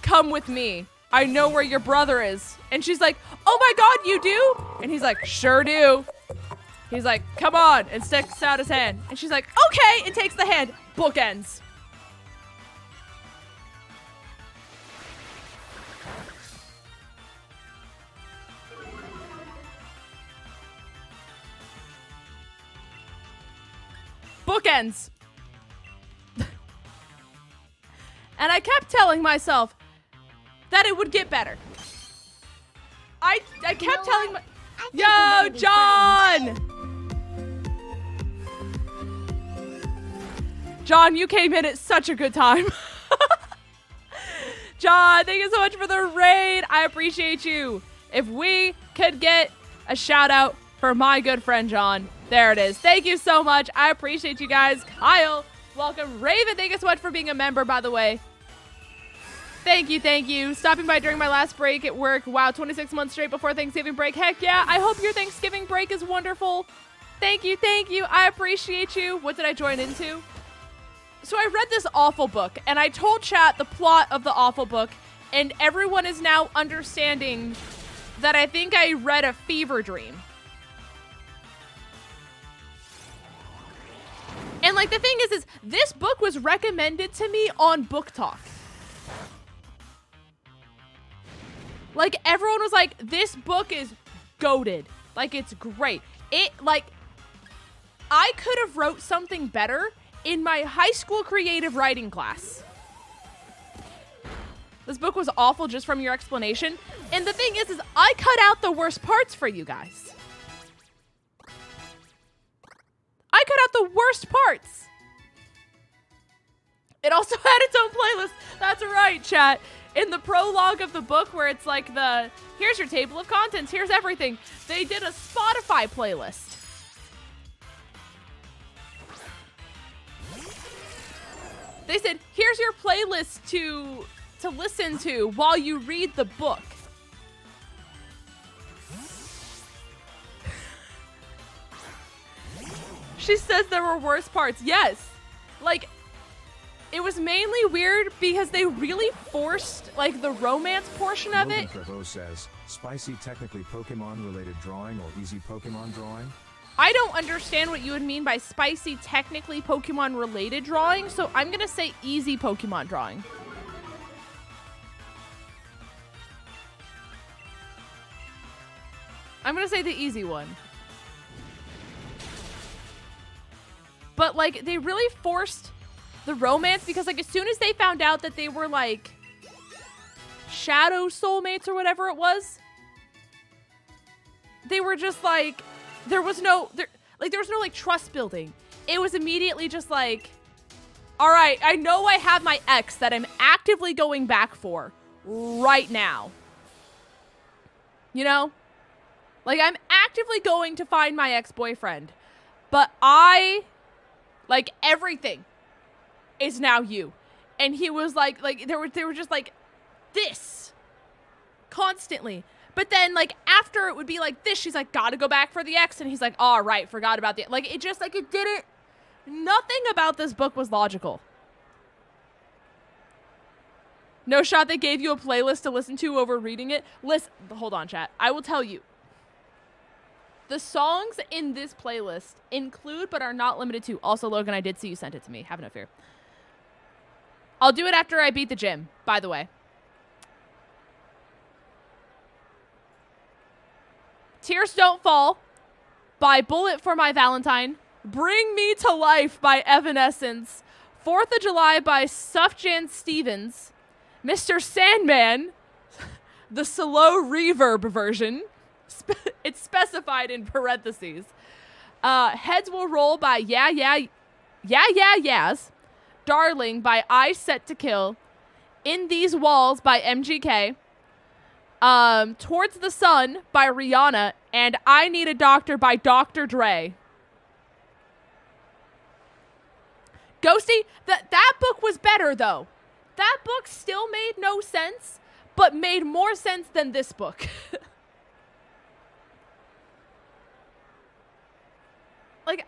come with me. I know where your brother is. And she's like, oh my God, you do? And he's like, sure do. He's like, come on, and sticks out his hand. And she's like, okay, and takes the hand. Bookends. Bookends. And I kept telling myself that it would get better. I kept telling my... Yo, John! John, you came in at such a good time. John, thank you so much for the raid. I appreciate you. If we could get a shout out for my good friend, John. There it is. Thank you so much. I appreciate you guys. Kyle, welcome. Raven, thank you so much for being a member, by the way. Thank you, thank you. Stopping by during my last break at work. Wow, 26 months straight before Thanksgiving break. Heck yeah, I hope your Thanksgiving break is wonderful. Thank you, thank you. I appreciate you. What did I join into? So I read this awful book, and I told chat the plot of the awful book, and everyone is now understanding that I think I read a fever dream. And like the thing is this book was recommended to me on Book Talk. Like everyone was like, this book is goated. Like it's great. It like, I could have wrote something better in my high school creative writing class. This book was awful just from your explanation. And the thing is I cut out the worst parts for you guys. I cut out the worst parts. It also had its own playlist. That's right, chat. In the prologue of the book where it's like here's your table of contents, here's everything. They did a Spotify playlist. They said, here's your playlist to listen to while you read the book. She says there were worse parts. Yes. Like, it was mainly weird because they really forced, like, the romance portion of it. 𝗏𝗏 says, spicy technically Pokemon-related drawing or easy Pokemon drawing? I don't understand what you would mean by spicy technically Pokemon-related drawing, so I'm going to say easy Pokemon drawing. I'm going to say the easy one. But, like, they really forced the romance because, like, as soon as they found out that they were, like, shadow soulmates or whatever it was, they were just, like, there was no trust building. It was immediately just like, all right, I know I have my ex that I'm actively going back for right now. You know? Like, I'm actively going to find my ex-boyfriend. But like, everything is now you. And he was like they were just like this constantly. But then, like, after it would be like this, she's like, gotta go back for the ex. And he's like, all right, forgot about the... Like, it just, like, it didn't... Nothing about this book was logical. No shot they gave you a playlist to listen to over reading it. Listen, hold on, chat. I will tell you. The songs in this playlist include, but are not limited to... Also, Logan, I did see you sent it to me. Have no fear. I'll do it after I beat the gym, by the way. Tears Don't Fall by Bullet for My Valentine. Bring Me to Life by Evanescence. 4th of July by Sufjan Stevens. Mr. Sandman, the slow reverb version. It's specified in parentheses. Heads Will Roll by Yeah Yeahs. Darling by I Set to Kill. In These Walls by MGK. Towards the Sun by Rihanna. And I Need a Doctor by Dr. Dre. Ghosty, that book was better though. That book still made no sense, but made more sense than this book. Like,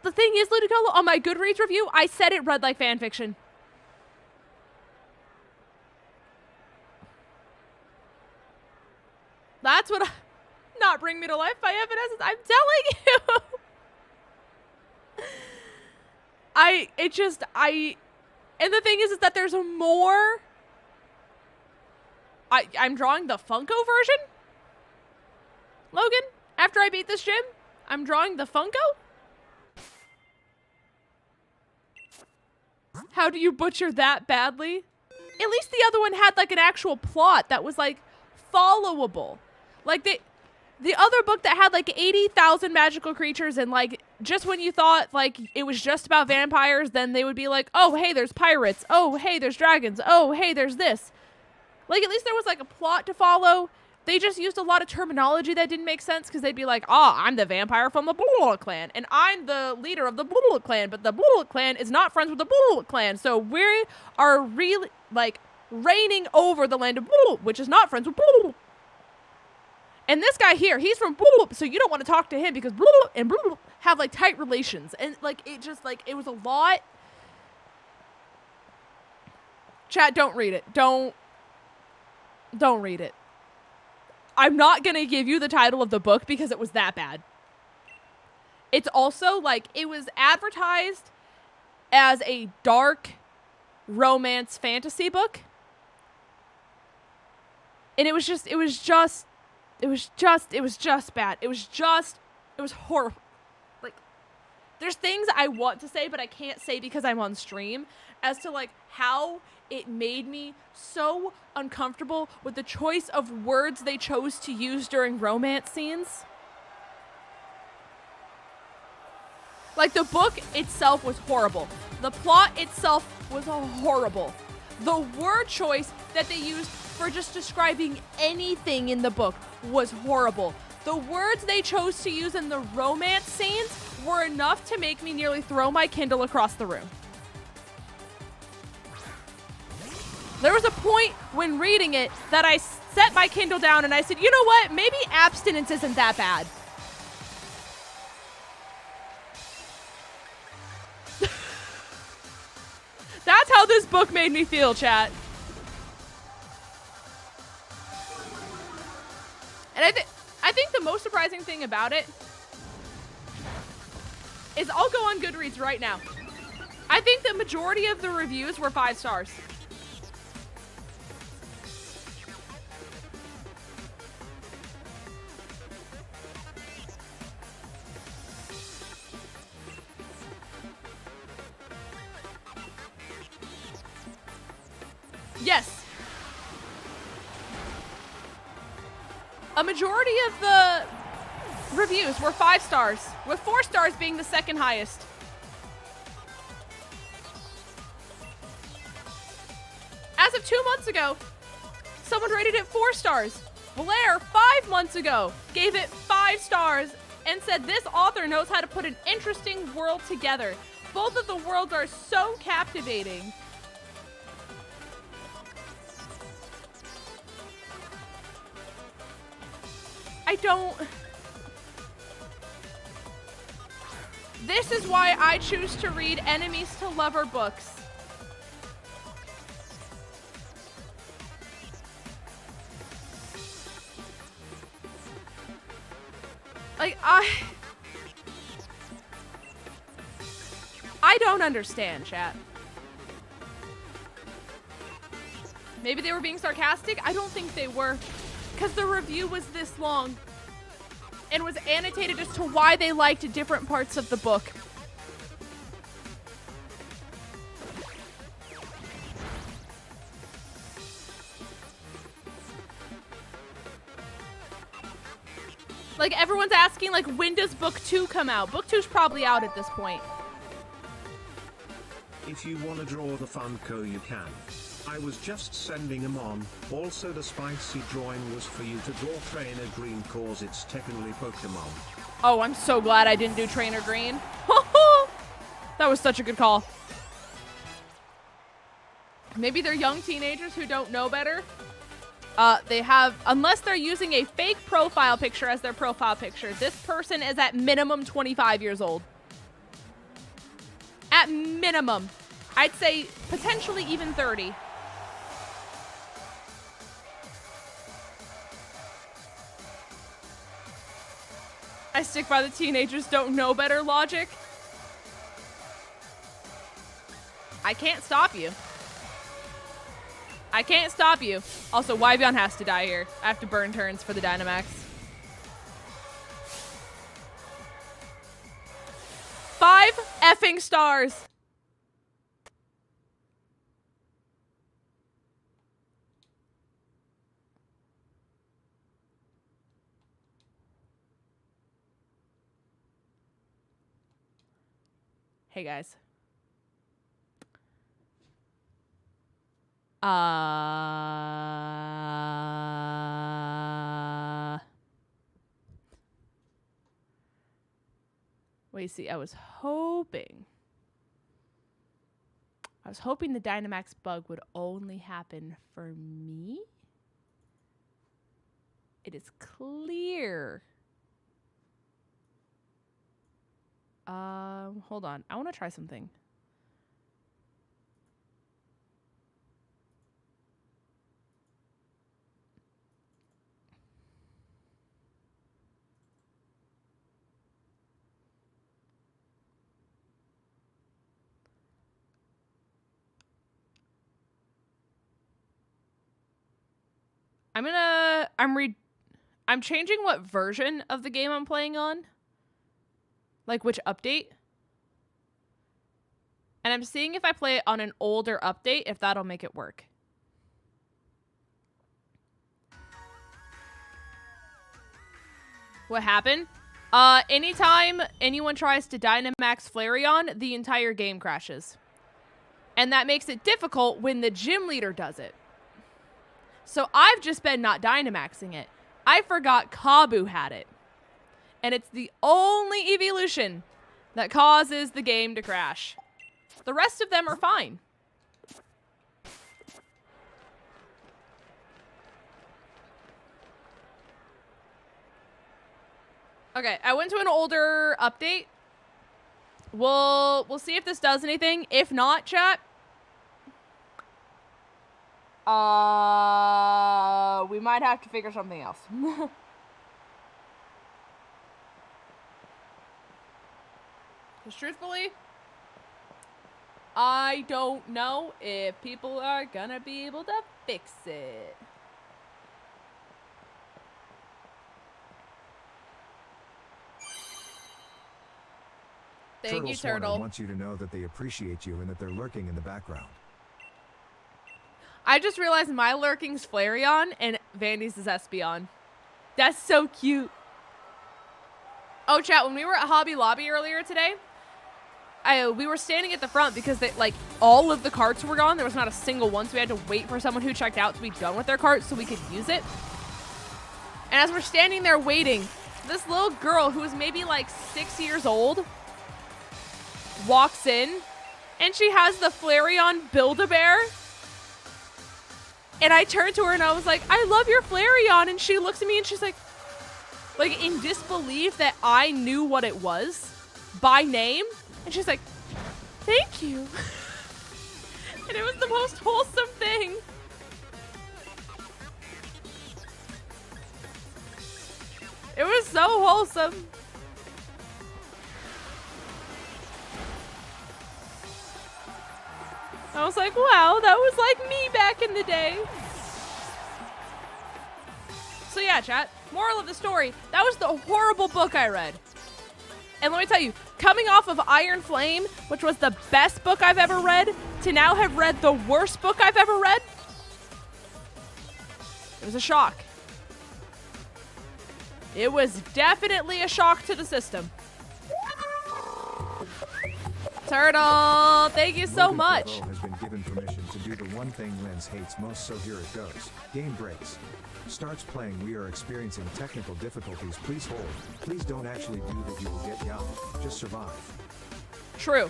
the thing is, Ludicolo, on my Goodreads review, I said it read like fan fiction. That's what not Bring Me to Life by Evanescence. I'm telling you. And the thing is that there's more. I'm drawing the Funko version. Logan, after I beat this gym, I'm drawing the Funko. How do you butcher that badly? At least the other one had like an actual plot that was like followable. Like the other book that had like 80,000 magical creatures, and like just when you thought like it was just about vampires, then they would be like, oh, hey, there's pirates. Oh, hey, there's dragons. Oh, hey, there's this. Like, at least there was like a plot to follow. They just used a lot of terminology that didn't make sense, because they'd be like, oh, I'm the vampire from the Bbl clan, and I'm the leader of the Bbl clan, but the Bbl clan is not friends with the Bbl clan, so we are really like reigning over the land of Bbl, which is not friends with Bbl. And this guy here, he's from Bbl, so you don't want to talk to him because Bbl and Bbl have like tight relations. And like, it just like, it was a lot. Chat, don't read it. Don't read it. I'm not going to give you the title of the book because it was that bad. It's also like, it was advertised as a dark romance fantasy book. And it was just bad. It was horrible. Like, there's things I want to say, but I can't say because I'm on stream, as to like how it made me so uncomfortable with the choice of words they chose to use during romance scenes. Like, the book itself was horrible. The plot itself was horrible. The word choice that they used for just describing anything in the book was horrible. The words they chose to use in the romance scenes were enough to make me nearly throw my Kindle across the room. There was a point when reading it that I set my Kindle down and I said, you know what? Maybe abstinence isn't that bad. That's how this book made me feel, chat. And I think the most surprising thing about it is, I'll go on Goodreads right now. I think the majority of the reviews were 5 stars. Yes. A majority of the reviews were 5 stars, with 4 stars being the second highest. As of 2 months ago, someone rated it 4 stars. Blair, 5 months ago, gave it 5 stars and said this author knows how to put an interesting world together. Both of the worlds are so captivating. This is why I choose to read enemies to lover books. Like, I I don't understand, chat. Maybe they were being sarcastic? I don't think they were. Because the review was this long. And was annotated as to why they liked different parts of the book. Like, everyone's asking, like, when does book 2 come out? Book 2's probably out at this point. If you wanna draw the Funko, you can. I was just sending them on. Also, the spicy drawing was for you to draw Trainer Green cause it's technically Pokemon. Oh, I'm so glad I didn't do Trainer Green. That was such a good call. Maybe they're young teenagers who don't know better. They have, unless they're using a fake profile picture as their profile picture, this person is at minimum 25 years old. At minimum. I'd say potentially even 30. I stick by the teenagers don't know better logic. I can't stop you. I can't stop you. Also, Ybyon has to die here. I have to burn turns for the Dynamax. 5 effing stars. Hey guys. Wait, see, I was hoping the Dynamax bug would only happen for me. It is clear. Hold on. I want to try something. I'm changing what version of the game I'm playing on. Like which update. And I'm seeing if I play it on an older update, if that'll make it work. What happened? Anytime anyone tries to Dynamax Flareon, the entire game crashes. And that makes it difficult when the gym leader does it. So I've just been not Dynamaxing it. I forgot Kabu had it. And it's the only evolution that causes the game to crash. The rest of them are fine. Okay, I went to an older update. We'll see if this does anything. If not, chat, we might have to figure something else. Because truthfully, I don't know if people are gonna be able to fix it. Thank you, Turtle. Wants you to know that they appreciate you and that they're lurking in the background. I just realized my lurking's Flareon and Vandy's is Espeon. That's so cute. Oh, chat, when we were at Hobby Lobby earlier today, we were standing at the front because all of the carts were gone. There was not a single one, so we had to wait for someone who checked out to be done with their cart so we could use it. And as we're standing there waiting, this little girl who was maybe like 6 years old walks in, and she has the Flareon Build-A-Bear. And I turned to her and I was like, I love your Flareon. And she looks at me and she's like in disbelief that I knew what it was by name. And she's like, thank you. And it was the most wholesome thing. It was so wholesome. I was like, wow, that was like me back in the day. So yeah, chat, moral of the story, that was the horrible book I read. And let me tell you, coming off of Iron Flame, which was the best book I've ever read, to now have read the worst book I've ever read, it was a shock. It was definitely a shock to the system. Turtle, thank you so much. Has been given permission to do the one thing Lens hates most, so here it goes. Game breaks. Starts playing. We are experiencing technical difficulties. Please hold. Please don't actually do that. You will get yapped. Just survive. True.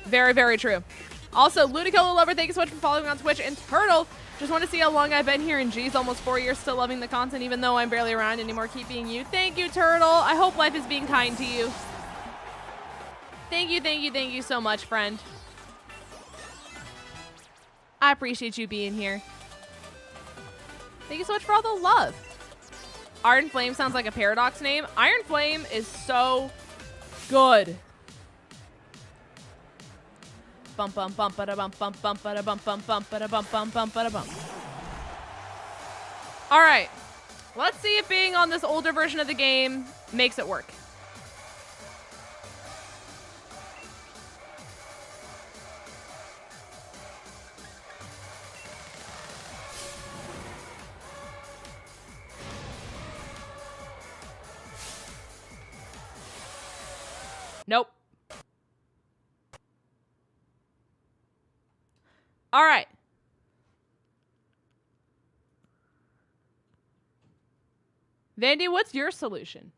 Very, very true. Also, Ludicolo Lover, thank you so much for following on Twitch. And Turtle, just want to see how long I've been here in G's, almost 4 years, still loving the content, even though I'm barely around anymore. Keep being you. Thank you, Turtle. I hope life is being kind to you. Thank you, thank you, thank you so much, friend. I appreciate you being here. Thank you so much for all the love. Iron Flame sounds like a Paradox name. Iron Flame is so good. Bum bum bum ba da bum bum bum ba da bum bum bum ba da bum bum bum ba da bum. All right, let's see if being on this older version of the game makes it work. Nope. All right. Vandy, what's your solution?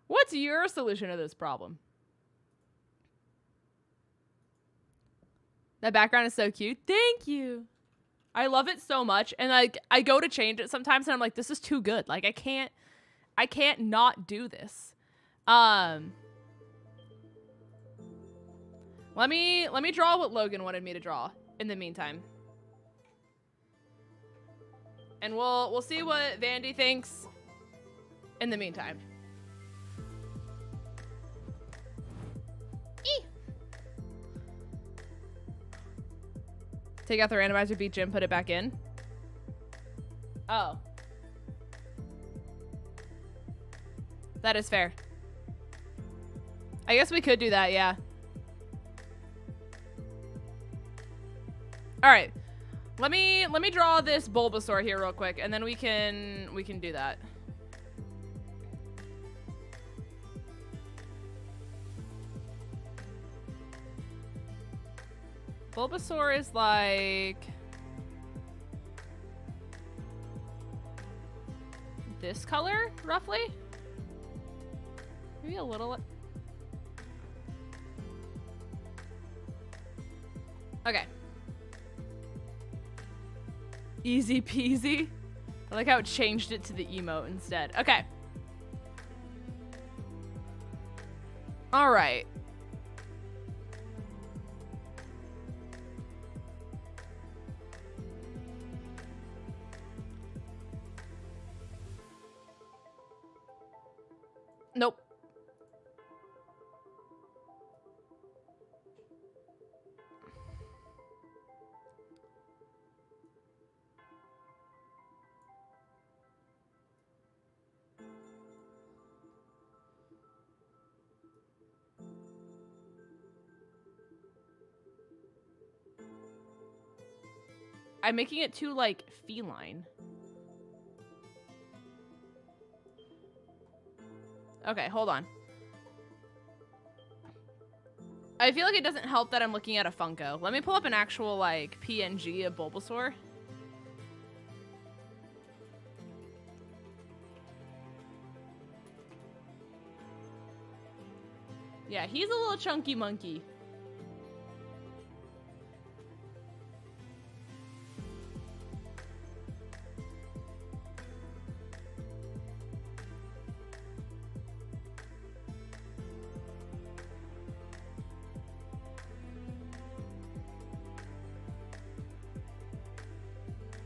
What's your solution to this problem? That background is so cute. Thank you. I love it so much. And like I go to change it sometimes and I'm like, this is too good. Like I can't not do this. Let me draw what Logan wanted me to draw in the meantime. And we'll see what Vandy thinks in the meantime. Eee. Take out the randomizer, beat Jim, put it back in. Oh. That is fair. I guess we could do that, yeah. All right. Let me draw this Bulbasaur here real quick, and then we can do that. Bulbasaur is like this color, roughly. Maybe a little. Okay. Easy peasy. I like how it changed it to the emote instead. Okay. All right. Nope. I'm making it too, like, feline. Okay, hold on. I feel like it doesn't help that I'm looking at a Funko. Let me pull up an actual, like, PNG of Bulbasaur. Yeah, he's a little chunky monkey.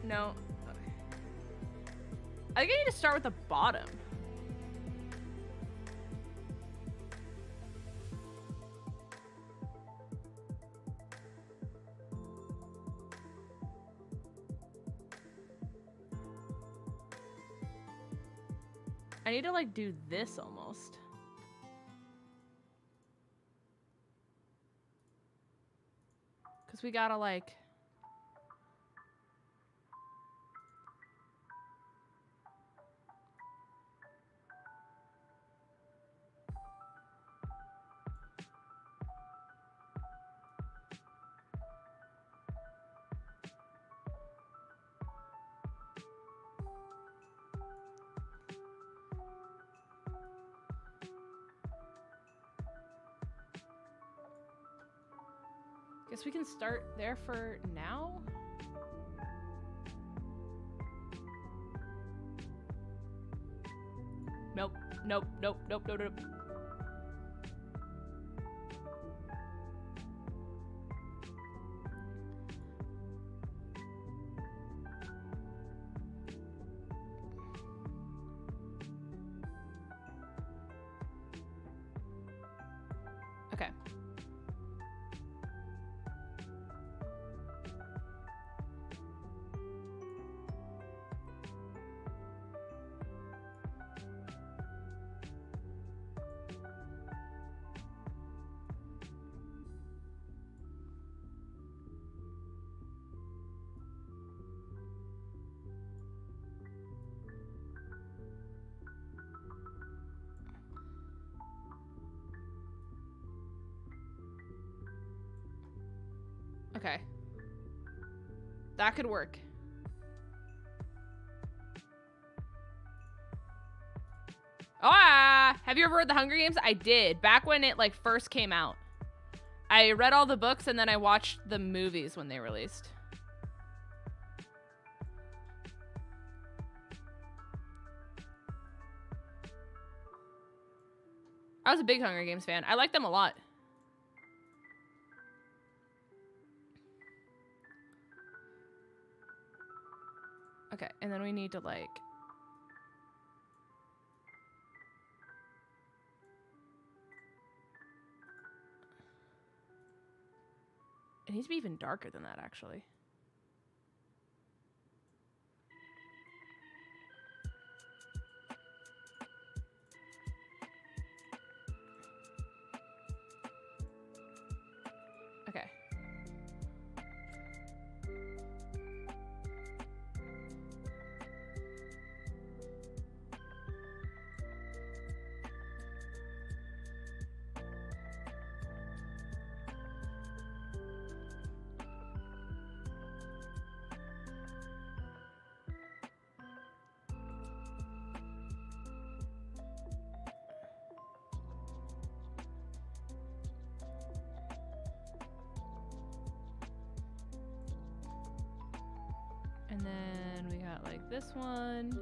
No. I think I need to start with the bottom. I need to like do this almost. Because we gotta like... Guess we can start there for now. Nope, nope, nope, nope, nope, nope. Okay. Okay. That could work. Ah! Have you ever read The Hunger Games? I did. Back when it like first came out. I read all the books and then I watched the movies when they released. I was a big Hunger Games fan. I liked them a lot. Okay, and then we need to like... It needs to be even darker than that, actually. Okay. And then we got like this one.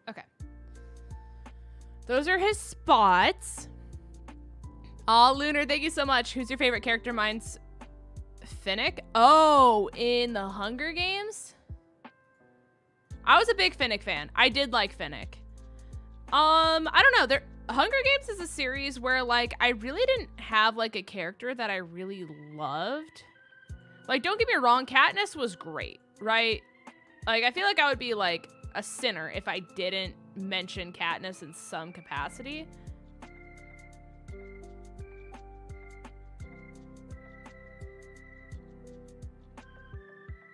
Okay. Those are his spots. Aw, Lunar, thank you so much. Who's your favorite character? Mine's Finnick. Oh, in the Hunger Games? I was a big Finnick fan. I did like Finnick. I don't know. Hunger Games is a series where, like, I really didn't have, like, a character that I really loved. Like, don't get me wrong, Katniss was great, right? Like, I feel like I would be, like, a sinner if I didn't mention Katniss in some capacity.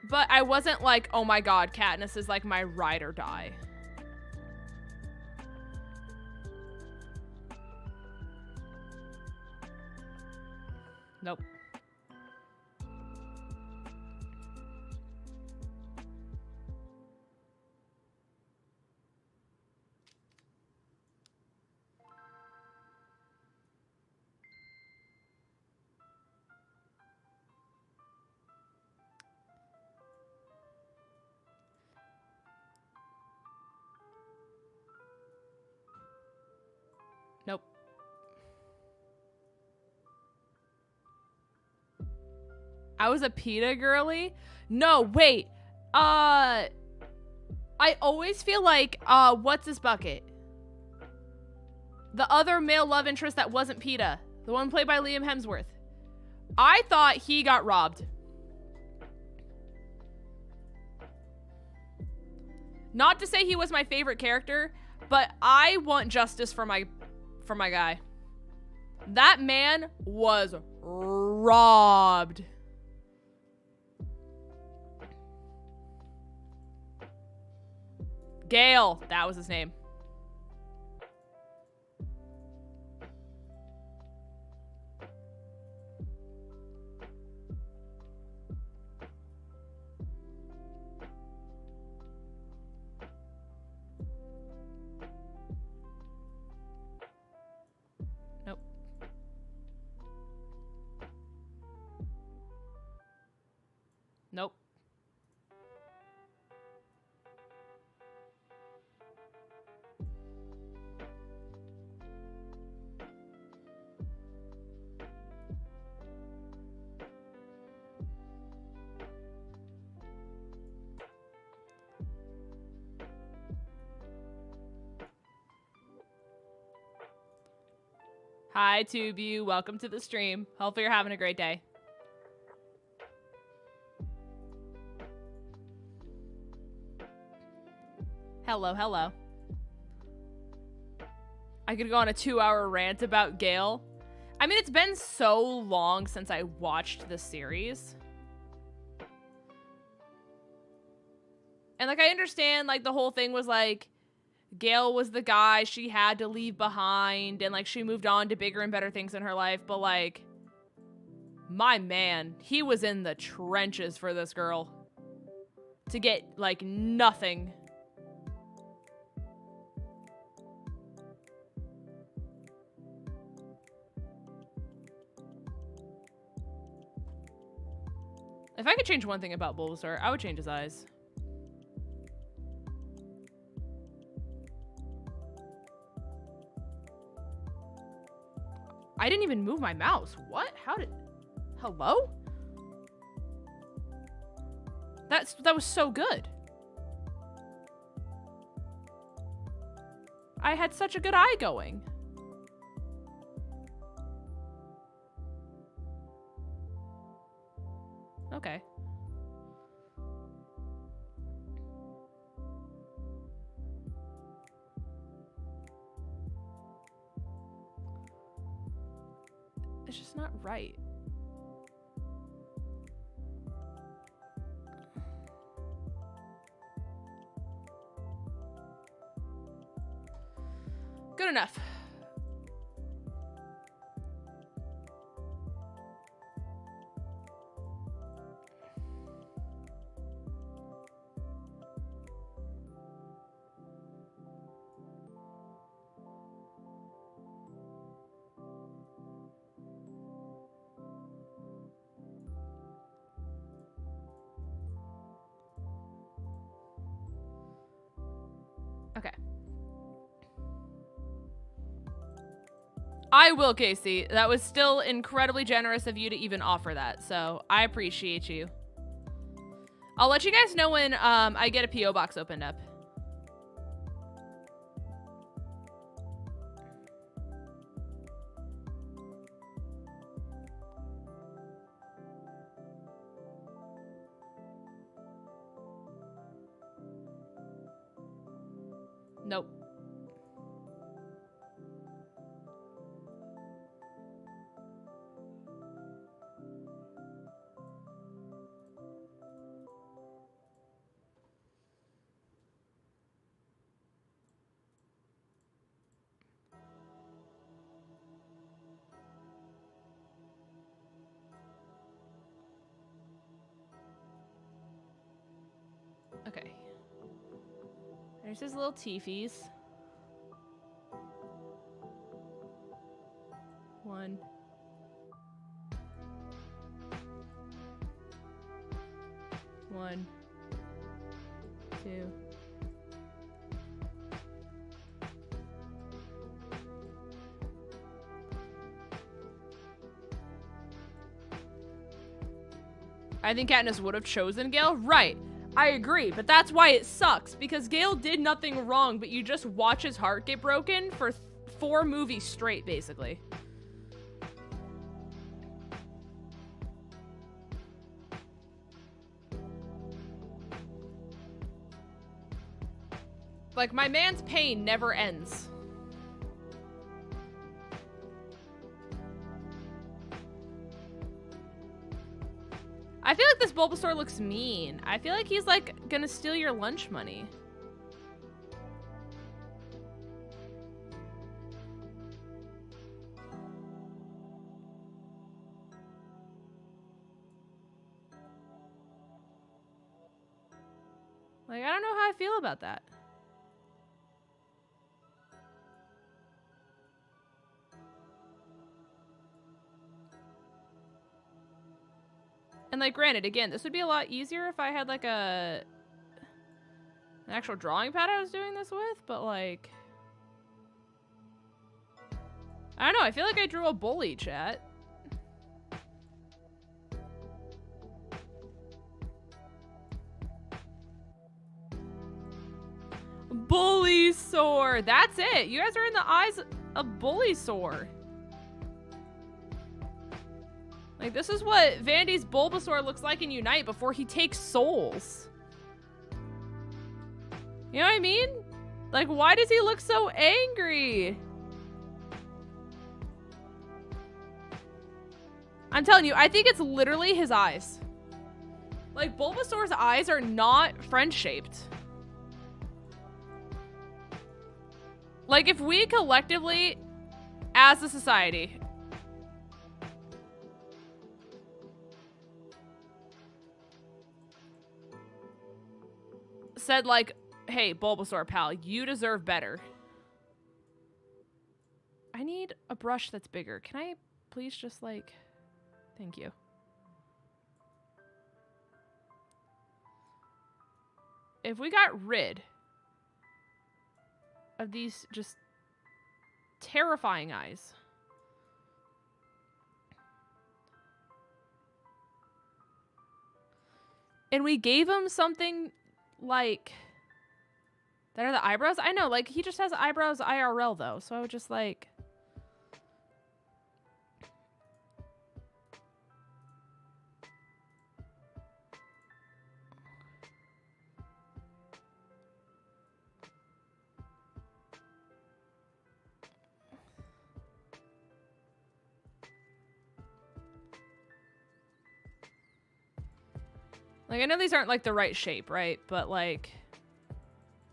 But I wasn't like, oh my god, Katniss is like my ride or die. Nope. I was a PETA girly? No, wait. I always feel like, what's his bucket? The other male love interest that wasn't PETA. The one played by Liam Hemsworth. I thought he got robbed. Not to say he was my favorite character, but I want justice for my guy. That man was robbed. Gale, that was his name. Nope. Nope. Hi, TubeU. Welcome to the stream. Hopefully you're having a great day. Hello, hello. I could go on a 2-hour rant about Gale. I mean, it's been so long since I watched the series. And, like, I understand, like, the whole thing was, like, Gale was the guy she had to leave behind, and, like, she moved on to bigger and better things in her life, but, like, my man, he was in the trenches for this girl. To get, like, nothing. If I could change one thing about Bulbasaur, I would change his eyes. I didn't even move my mouse. What? How did... Hello? That was so good. I had such a good eye going. Okay. It's just not right. Good enough. Okay. I will, Casey. That was still incredibly generous of you to even offer that, so I appreciate you. I'll let you guys know when I get a P.O. box opened up. Nope. Okay. There's his little teefies. 1. 1. 2. I think Katniss would have chosen Gale. Right. I agree, but that's why it sucks, because Gale did nothing wrong, but you just watch his heart get broken for 4 movies straight, basically. Like, my man's pain never ends. I feel like this Bulbasaur looks mean. I feel like he's, like, gonna steal your lunch money. Like, I don't know how I feel about that. And, like, granted, again, this would be a lot easier if I had, like, an actual drawing pad I was doing this with, but, like, I don't know. I feel like I drew a bully, chat. Bulbasaur. That's it. You guys are in the eyes of Bulbasaur. Like, this is what Vandy's Bulbasaur looks like in Unite before he takes souls. You know what I mean? Like, why does he look so angry? I'm telling you, I think it's literally his eyes. Like, Bulbasaur's eyes are not friend-shaped. Like, if we collectively, as a society, said, like, hey, Bulbasaur pal, you deserve better. I need a brush that's bigger. Can I please just, like, thank you. If we got rid of these just terrifying eyes. And we gave him something like, that are the eyebrows? I know, like, he just has eyebrows IRL though, so I would just like, I know these aren't, like, the right shape, right? But, like...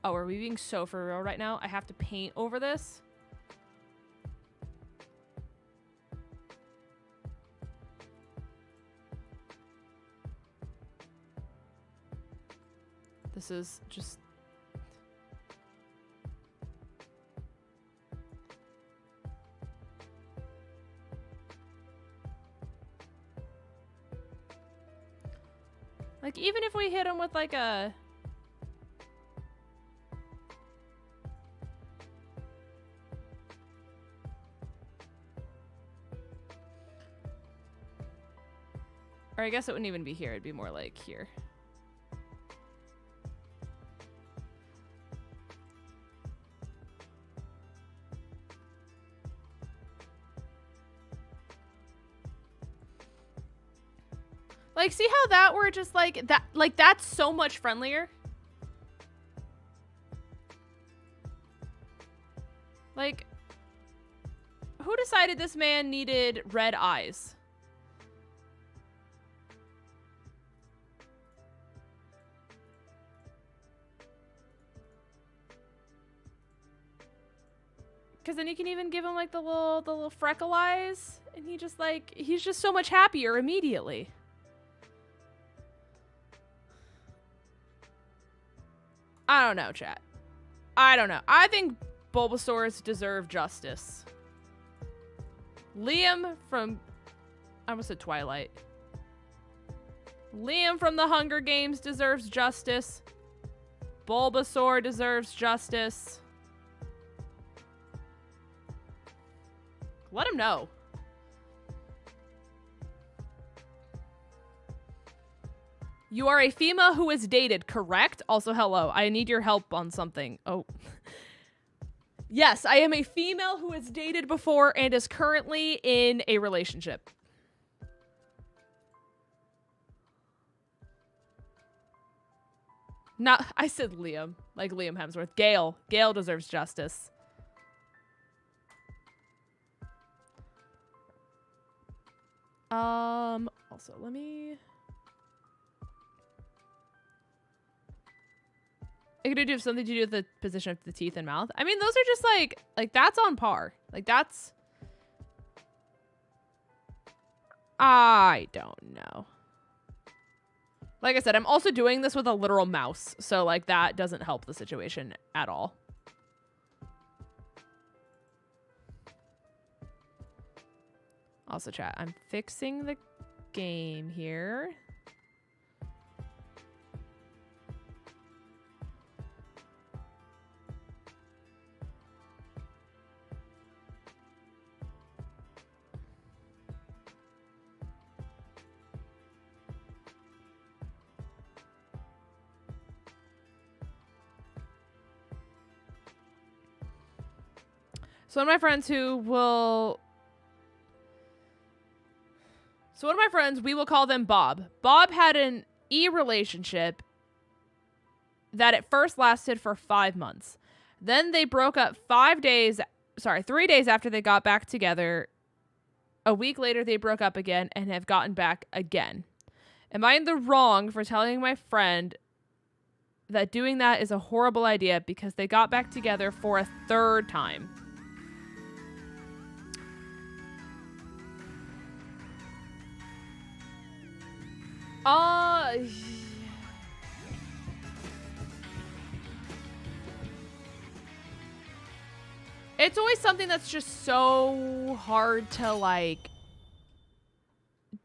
Oh, are we being so for real right now? I have to paint over this? This is just... Like, even if we hit him with, like, a... Or I guess it wouldn't even be here. It'd be more like here. Like, see how that were just like that, like, that's so much friendlier. Like, who decided this man needed red eyes? Because then you can even give him, like, the little freckle eyes, and he just, like, he's just so much happier immediately. I don't know, chat. I don't know. I think Bulbasaurs deserve justice. Liam from... I almost said Twilight. Liam from the Hunger Games deserves justice. Bulbasaur deserves justice. Let him know. You are a female who is dated, correct? Also, hello. I need your help on something. Oh. Yes, I am a female who has dated before and is currently in a relationship. Not, I said Liam, like Liam Hemsworth. Gail. Gail deserves justice. Also, let me... It could have something to do with the position of the teeth and mouth. I mean, those are just like that's on par. Like that's... I don't know. Like I said, I'm also doing this with a literal mouse. So like that doesn't help the situation at all. Also chat, I'm fixing the game here. So one of my friends we will call them Bob. Bob had an relationship that at first lasted for 5 months. Then they broke up 3 days after they got back together. A week later, they broke up again and have gotten back again. Am I in the wrong for telling my friend that doing that is a horrible idea because they got back together for a 3rd time? It's always something that's just so hard to like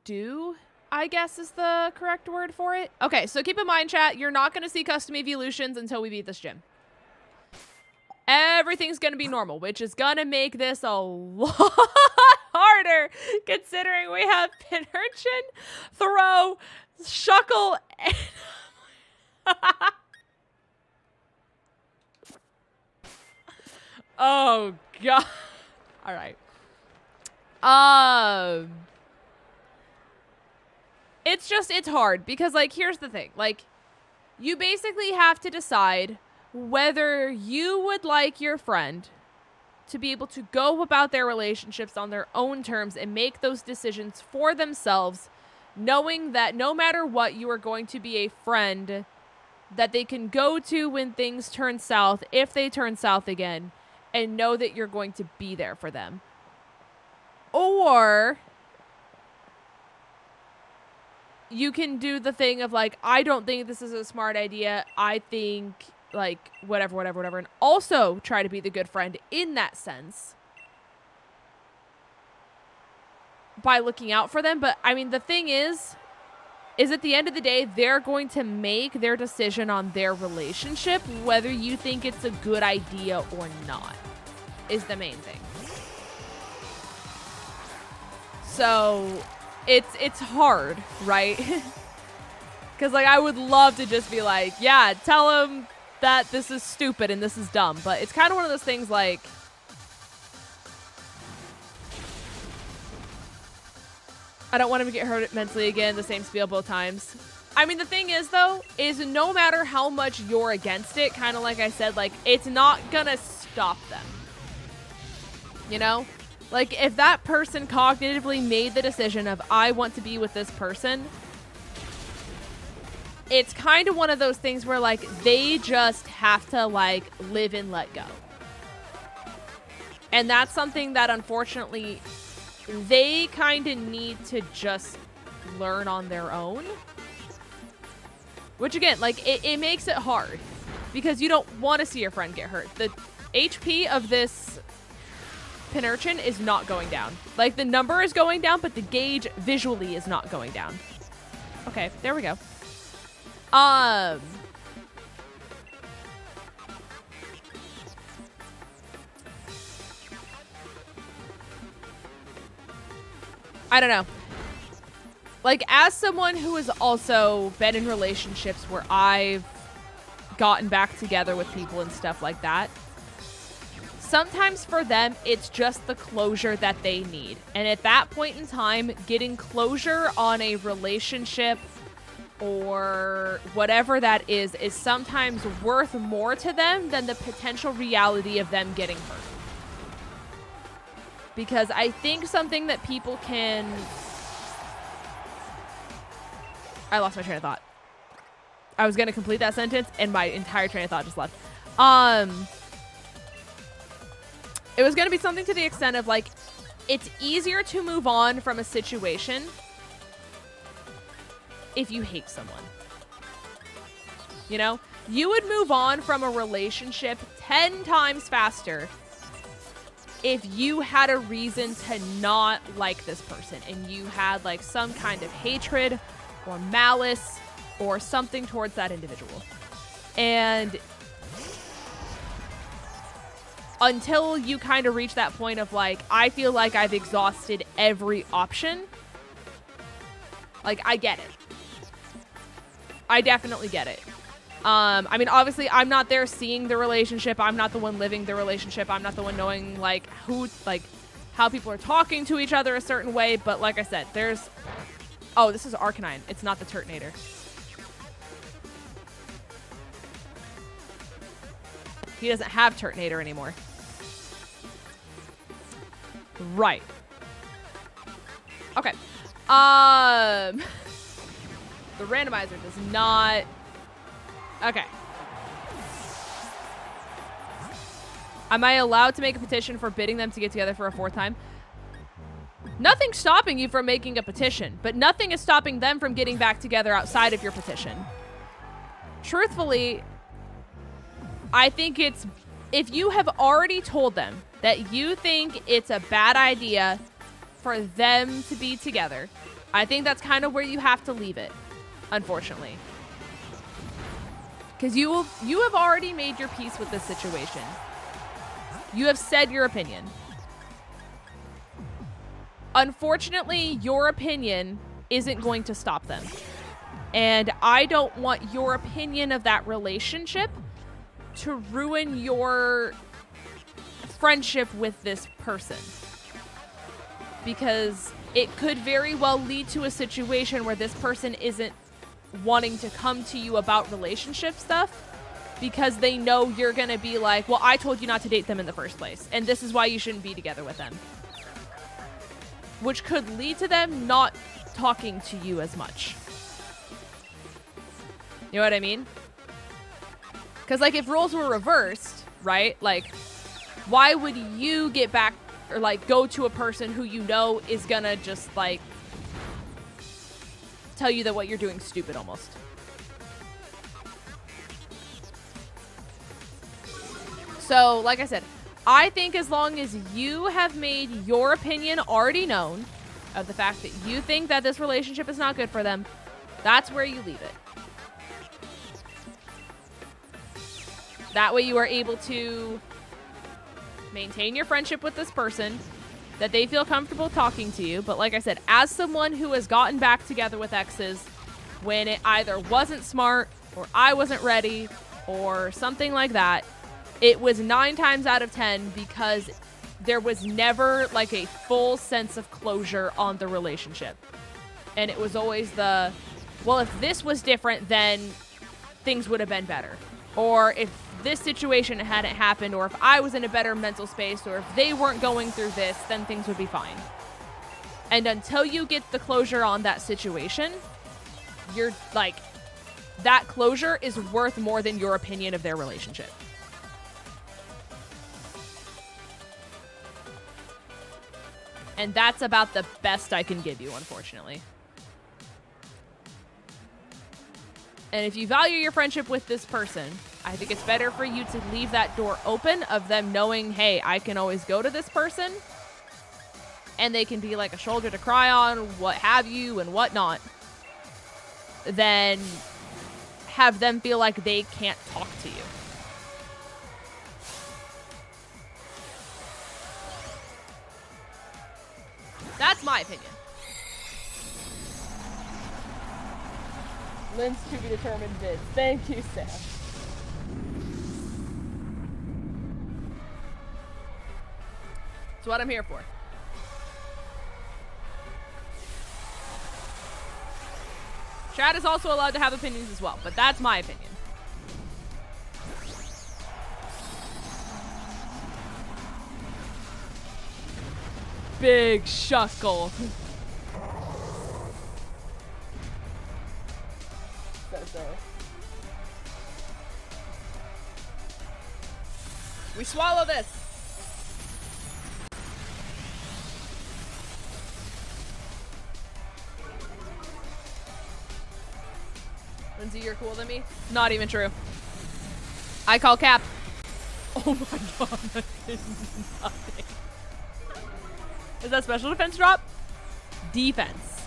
do, I guess is the correct word for it. Okay, so keep in mind, chat, you're not going to see custom evolutions until we beat this gym. Everything's going to be normal, which is going to make this a lot harder considering we have 𝗏𝗏, Throw, Shuckle, and... Oh, God. All right. It's hard because, like, here's the thing. Like, you basically have to decide whether you would like your friend to be able to go about their relationships on their own terms and make those decisions for themselves, knowing that no matter what, you are going to be a friend that they can go to when things turn south, if they turn south again, and know that you're going to be there for them. Or you can do the thing of like, I don't think this is a smart idea. I think like whatever. And also try to be the good friend in that sense by looking out for them. But I mean, the thing is at the end of the day, they're going to make their decision on their relationship, whether you think it's a good idea or not, is the main thing. So it's hard, right? Because like I would love to just be like, yeah, tell them that this is stupid and this is dumb. But it's kind of one of those things like, I don't want him to get hurt mentally again, the same spiel both times. I mean, the thing is, though, is no matter how much you're against it, kind of like I said, like, it's not gonna stop them. You know? Like, if that person cognitively made the decision of, I want to be with this person, it's kind of one of those things where, like, they just have to, like, live and let go. And that's something that, unfortunately, they kind of need to just learn on their own. Which, again, like, it makes it hard. Because you don't want to see your friend get hurt. The HP of this 𝗏𝗏 is not going down. Like, the number is going down, but the gauge visually is not going down. Okay, there we go. I don't know. like, as someone who has also been in relationships where I've gotten back together with people and stuff like that, sometimes for them, it's just the closure that they need. And at that point in time, getting closure on a relationship or whatever that is sometimes worth more to them than the potential reality of them getting hurt. Because I think something that people can... I lost my train of thought. I was going to complete that sentence and my entire train of thought just left. It was going to be something to the extent of, like, it's easier to move on from a situation if you hate someone. You know? You would move on from a relationship 10 times faster if you had a reason to not like this person and you had, like, some kind of hatred or malice or something towards that individual. And until you kind of reach that point of, like, I feel like I've exhausted every option, like, I get it. I definitely get it. I mean, obviously, I'm not there seeing the relationship. I'm not the one living the relationship. I'm not the one knowing, like, who, like, how people are talking to each other a certain way. But like I said, there's... Oh, this is Arcanine. It's not the Turtonator. He doesn't have Turtonator anymore. Right. Okay. The randomizer does not... Okay. Am I allowed to make a petition forbidding them to get together for a fourth time? Nothing's stopping you from making a petition, but nothing is stopping them from getting back together outside of your petition. Truthfully, I think it's... If you have already told them that you think it's a bad idea for them to be together, I think that's kind of where you have to leave it, unfortunately. Because you have already made your peace with this situation. You have said your opinion. Unfortunately, your opinion isn't going to stop them. And I don't want your opinion of that relationship to ruin your friendship with this person. Because it could very well lead to a situation where this person isn't wanting to come to you about relationship stuff because they know you're going to be like, well, I told you not to date them in the first place, and this is why you shouldn't be together with them. Which could lead to them not talking to you as much. You know what I mean? Because, like, if roles were reversed, right? Like, why would you get back or, like, go to a person who you know is going to just, like, tell you that what you're doing is stupid almost? So, like I said, I think as long as you have made your opinion already known of the fact that you think that this relationship is not good for them, that's where you leave it. That way you are able to maintain your friendship with this person, that they feel comfortable talking to you. But like I said, as someone who has gotten back together with exes when it either wasn't smart or I wasn't ready or something like that, it was 9 times out of 10 because there was never like a full sense of closure on the relationship. And it was always the, well, if this was different, then things would have been better. Or if this situation hadn't happened, or if I was in a better mental space, or if they weren't going through this, then things would be fine. And until you get the closure on that situation, you're like, that closure is worth more than your opinion of their relationship. And that's about the best I can give you, unfortunately. And if you value your friendship with this person, I think it's better for you to leave that door open of them knowing, hey, I can always go to this person. And they can be like a shoulder to cry on, what have you, and whatnot. Than have them feel like they can't talk to you. That's my opinion. Lynn's to be determined bids. Thank you, Sam. That's what I'm here for. Chad is also allowed to have opinions as well, but that's my opinion. Big shuckle. So silly. We swallow this. Lindsay, you're cooler than me? Not even true. I call cap. Oh my god, that is nothing. Is that special defense drop? Defense.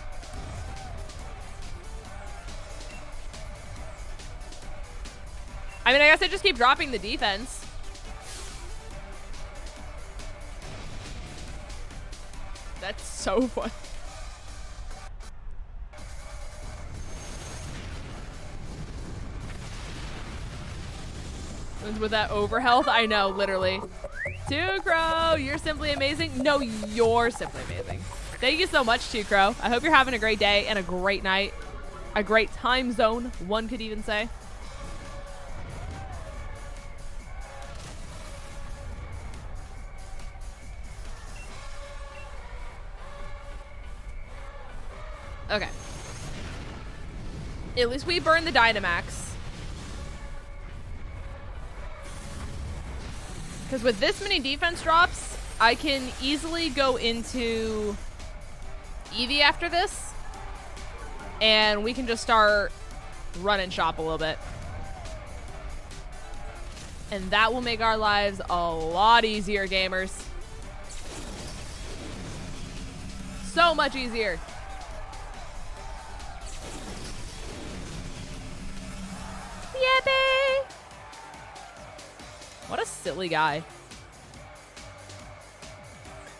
I mean, I guess I just keep dropping the defense. That's so fun. With that overhealth, I know, literally. 𝗂𝗏, you're simply amazing. No, you're simply amazing. Thank you so much, 𝗂𝗏. I hope you're having a great day and a great night. A great time zone, one could even say. Okay. At least we burned the Dynamax. Because with this many defense drops, I can easily go into eevee after this. And we can just start running shop a little bit. And that will make our lives a lot easier, gamers. So much easier. Yippee! What a silly guy.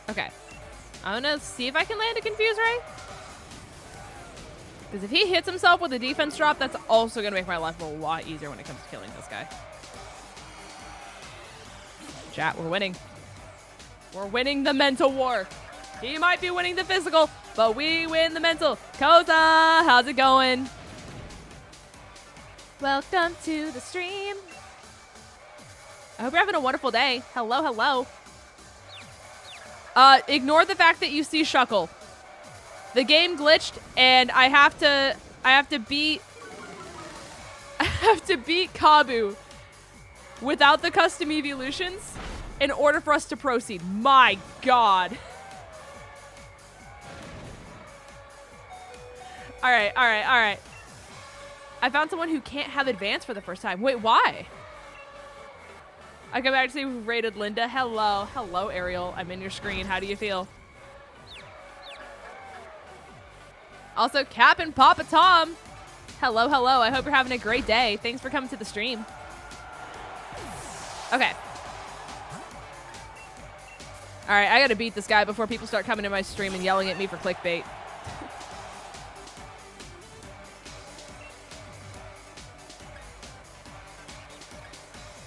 Okay. I'm gonna see if I can land a Confuse Ray. Because if he hits himself with a defense drop, that's also gonna make my life a lot easier when it comes to killing this guy. Chat, we're winning. We're winning the mental war. He might be winning the physical, but we win the mental. 𝗏𝗏, how's it going? Welcome to the stream. I hope you're having a wonderful day. Hello, hello. Ignore the fact that you see Shuckle. The game glitched, and I have to beat Kabu without the custom evolutions in order for us to proceed. My god. All right. I found someone who can't have advance for the first time. Wait, why? I come back to see who rated Linda. Hello, Ariel. I'm in your screen. How do you feel? Also, Cap and Papa Tom. Hello. I hope you're having a great day. Thanks for coming to the stream. Okay. All right, I gotta beat this guy before people start coming to my stream and yelling at me for clickbait.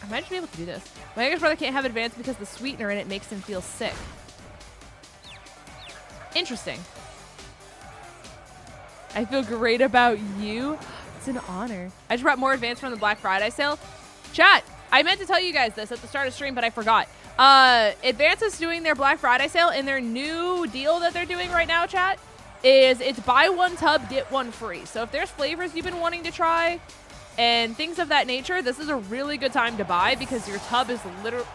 I might just be able to do this. My younger brother can't have advance because the sweetener in it makes him feel sick. Interesting. I feel great about you. It's an honor. I just brought more advance from the Black Friday sale. Chat, I meant to tell you guys this at the start of stream, but I forgot. Advance is doing their Black Friday sale, and their new deal that they're doing right now, chat, is it's buy one tub, get one free. So if there's flavors you've been wanting to try and things of that nature, this is a really good time to buy because your tub is literally,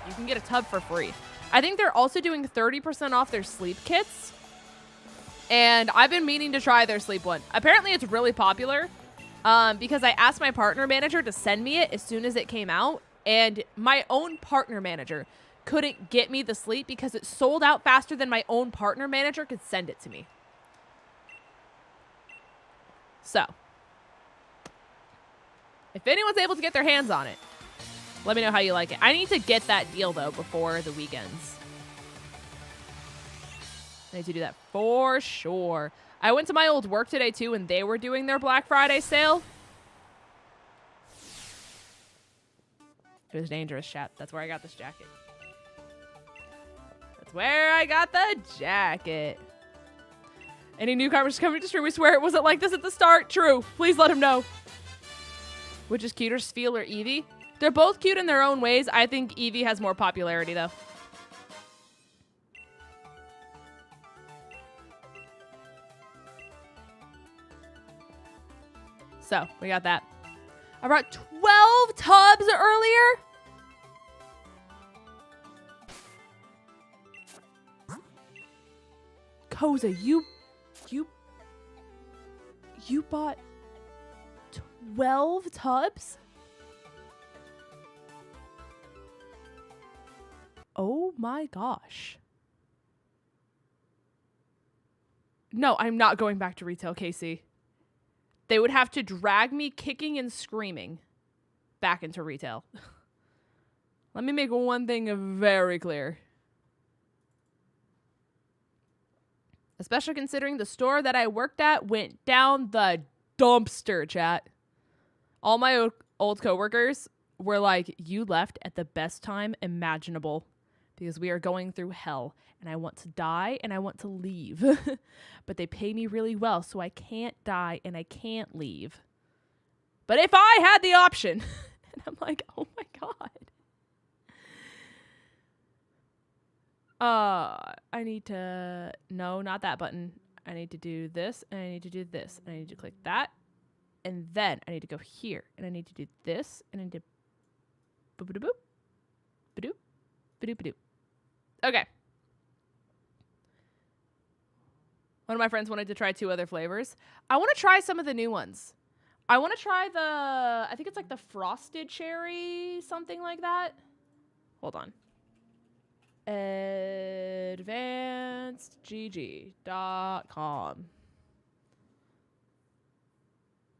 you can get a tub for free. I think they're also doing 30% off their sleep kits. And I've been meaning to try their sleep one. Apparently it's really popular because I asked my partner manager to send me it as soon as it came out. And my own partner manager couldn't get me the sleep because it sold out faster than my own partner manager could send it to me. So, if anyone's able to get their hands on it, let me know how you like it. I need to get that deal, though, before the weekends. I need to do that for sure. I went to my old work today too, and they were doing their Black Friday sale. It was dangerous, chat. That's where I got this jacket. That's where I got the jacket. Any newcomers coming to stream? We swear it wasn't like this at the start. True. Please let him know. Which is cuter, Spheal or Eevee? They're both cute in their own ways. I think Eevee has more popularity, though. So, we got that. I brought 12 tubs earlier. Koza, you bought 12 tubs? Oh my gosh. No, I'm not going back to retail, Casey. They would have to drag me kicking and screaming back into retail. Let me make one thing very clear. Especially considering the store that I worked at went down the dumpster, chat. All my old coworkers were like, you left at the best time imaginable because we are going through hell and I want to die and I want to leave. But they pay me really well, so I can't die and I can't leave. But if I had the option, and I'm like, oh my God. I need to, no, not that button. I need to do this, and I need to do this, and I need to click that, and then I need to go here, and I need to do this, and I need to boop-a-doop, ba-doop, ba-doop, ba-doop. Okay. One of my friends wanted to try 2 other flavors. I want to try some of the new ones. I want to try the, I think it's like the frosted cherry, something like that. Hold on. advancedgg.com.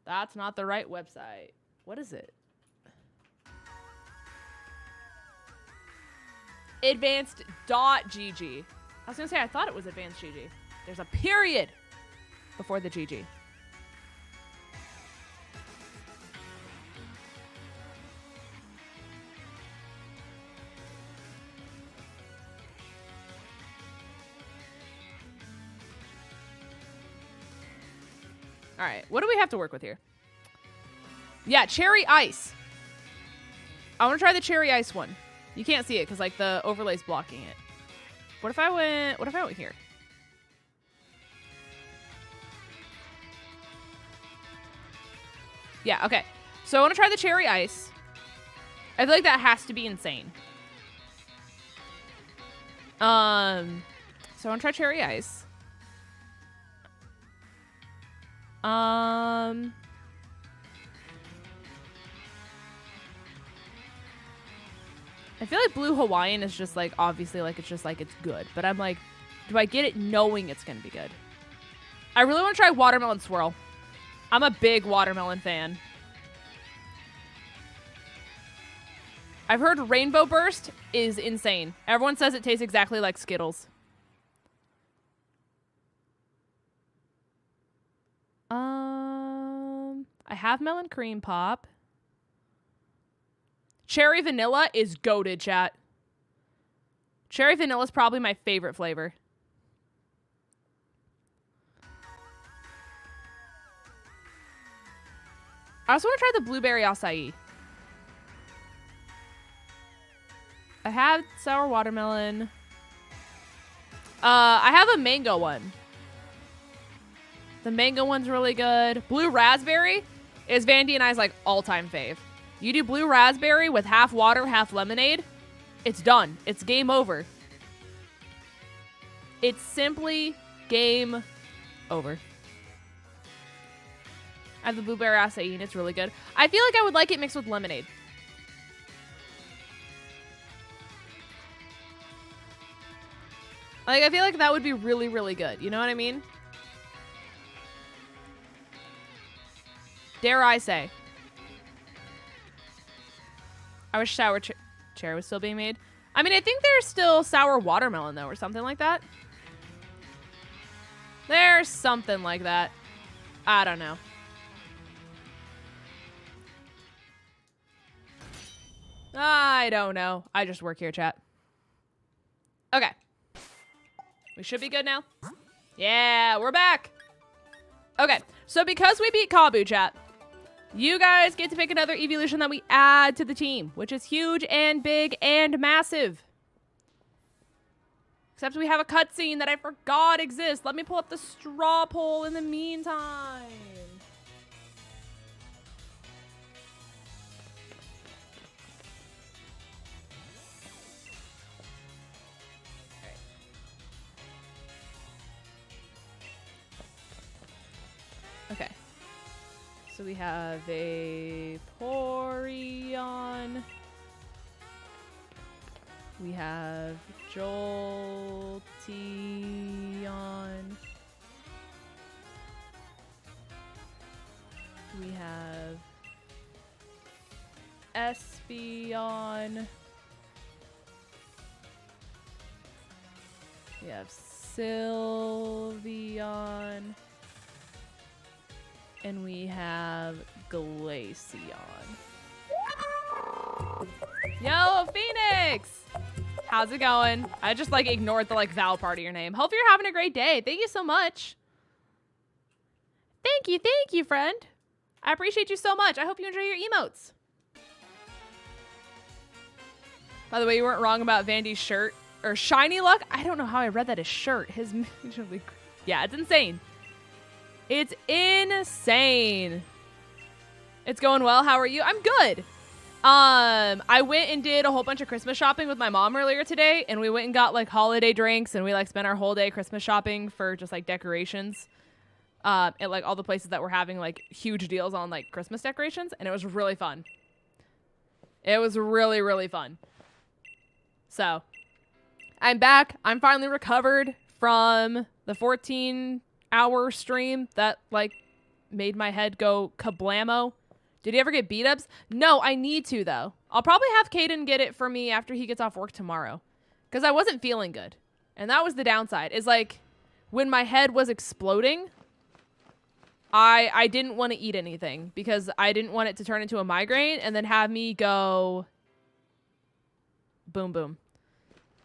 That's not the right website. What is it? Advanced.gg. I was going to say, I thought it was advanced.gg. There's a period before the GG. All right, what do we have to work with here? Yeah, cherry ice. I want to try the cherry ice one. You can't see it because like the overlay's blocking it. What if I went here? Yeah, okay. So I want to try the cherry ice. I feel like that has to be insane. So I want to try cherry ice. I feel like blue Hawaiian is just like, obviously, like, it's just like, it's good. But I'm like, do I get it knowing it's going to be good? I really want to try watermelon swirl. I'm a big watermelon fan. I've heard Rainbow Burst is insane. Everyone says it tastes exactly like Skittles. I have melon cream pop. Cherry vanilla is goated, chat. Cherry vanilla is probably my favorite flavor. I also want to try the blueberry acai. I have sour watermelon. I have a mango one. The mango one's really good. Blue raspberry is Vandy and I's like all-time fave. You do blue raspberry with half water, half lemonade, it's done. It's game over. It's simply game over. I have the blueberry acai and it's really good. I feel like I would like it mixed with lemonade. Like, I feel like that would be really, really good. You know what I mean? Dare I say. I wish sour cherry was still being made. I mean, I think there's still sour watermelon, though, or something like that. There's something like that. I don't know. I don't know. I just work here, chat. Okay. We should be good now. Yeah, we're back. Okay, so because we beat Kabu, chat, you guys get to pick another evolution that we add to the team, which is huge and big and massive. Except we have a cutscene that I forgot exists. Let me pull up the straw poll in the meantime. Okay. So we have a Vaporeon. We have Jolteon. We have Espeon. We have Sylveon. And we have Glaceon. Yo, Phoenix! How's it going? I just like ignored the like vowel part of your name. Hope you're having a great day. Thank you so much. Thank you, friend. I appreciate you so much. I hope you enjoy your emotes. By the way, you weren't wrong about Vandy's shirt. Or Shiny Luck? I don't know how I read that as shirt. His yeah, it's insane. It's insane. It's going well. How are you? I'm good. I went and did a whole bunch of Christmas shopping with my mom earlier today, and we went and got like holiday drinks, and we like spent our whole day Christmas shopping for just like decorations. At like all the places that were having like huge deals on like Christmas decorations, and it was really fun. It was really, really fun. So, I'm back. I'm finally recovered from the 14-hour stream that like made my head go kablamo. Did he ever get beat-ups? No, I need to, though. I'll probably have Caden get it for me after he gets off work tomorrow. Because I wasn't feeling good. And that was the downside. Is like, when my head was exploding, I didn't want to eat anything. Because I didn't want it to turn into a migraine and then have me go... boom, boom.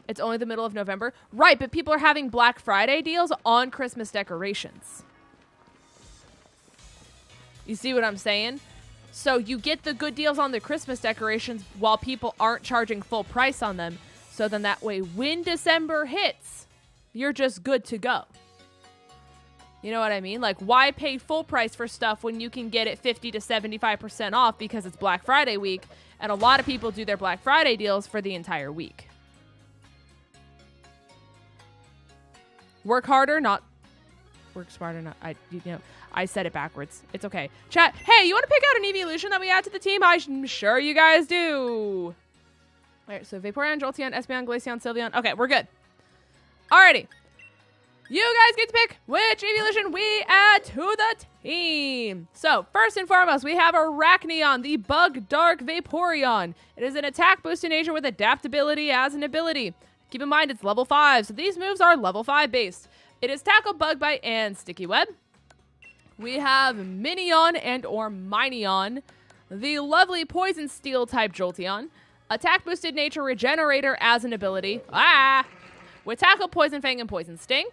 It's only the middle of November. Right, but people are having Black Friday deals on Christmas decorations. You see what I'm saying? So you get the good deals on the Christmas decorations while people aren't charging full price on them. So then that way, when December hits, you're just good to go. You know what I mean? Like, why pay full price for stuff when you can get it 50 to 75% off because it's Black Friday week? And a lot of people do their Black Friday deals for the entire week. Work harder, not work smarter, not I said it backwards. It's okay. Chat, hey, you want to pick out an evolution that we add to the team? I'm sure you guys do. All right, so Vaporeon, Jolteon, Espeon, Glaceon, Sylveon. Okay, we're good. Alrighty. You guys get to pick which evolution we add to the team. So, first and foremost, we have Arachneon, the Bug Dark Vaporeon. It is an attack boost in nature with adaptability as an ability. Keep in mind, it's level 5, so these moves are level 5 based. It is Tackle, Bug Bite, and Sticky Web. We have Minion and or Mineon, the lovely Poison Steel type Jolteon. Attack boosted nature regenerator as an ability. With Tackle, Poison Fang, and Poison Sting.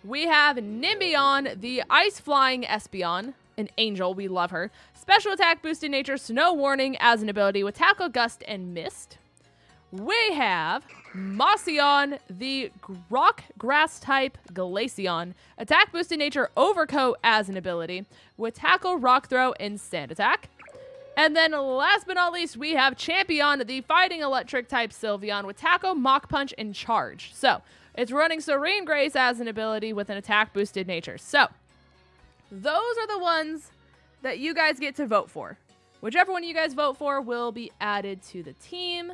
We have Nimbion, the Ice Flying Espeon, an angel, we love her. Special attack boosted nature Snow Warning as an ability with Tackle, Gust, and Mist. We have Mossyon, the Rock Grass type Glaceon. Attack boosted nature Overcoat as an ability with Tackle, Rock Throw, and Sand Attack. And then last but not least, we have Champion, the Fighting Electric type Sylveon with Tackle, Mach Punch, and Charge. So it's running Serene Grace as an ability with an attack boosted nature. So those are the ones that you guys get to vote for. Whichever one you guys vote for will be added to the team.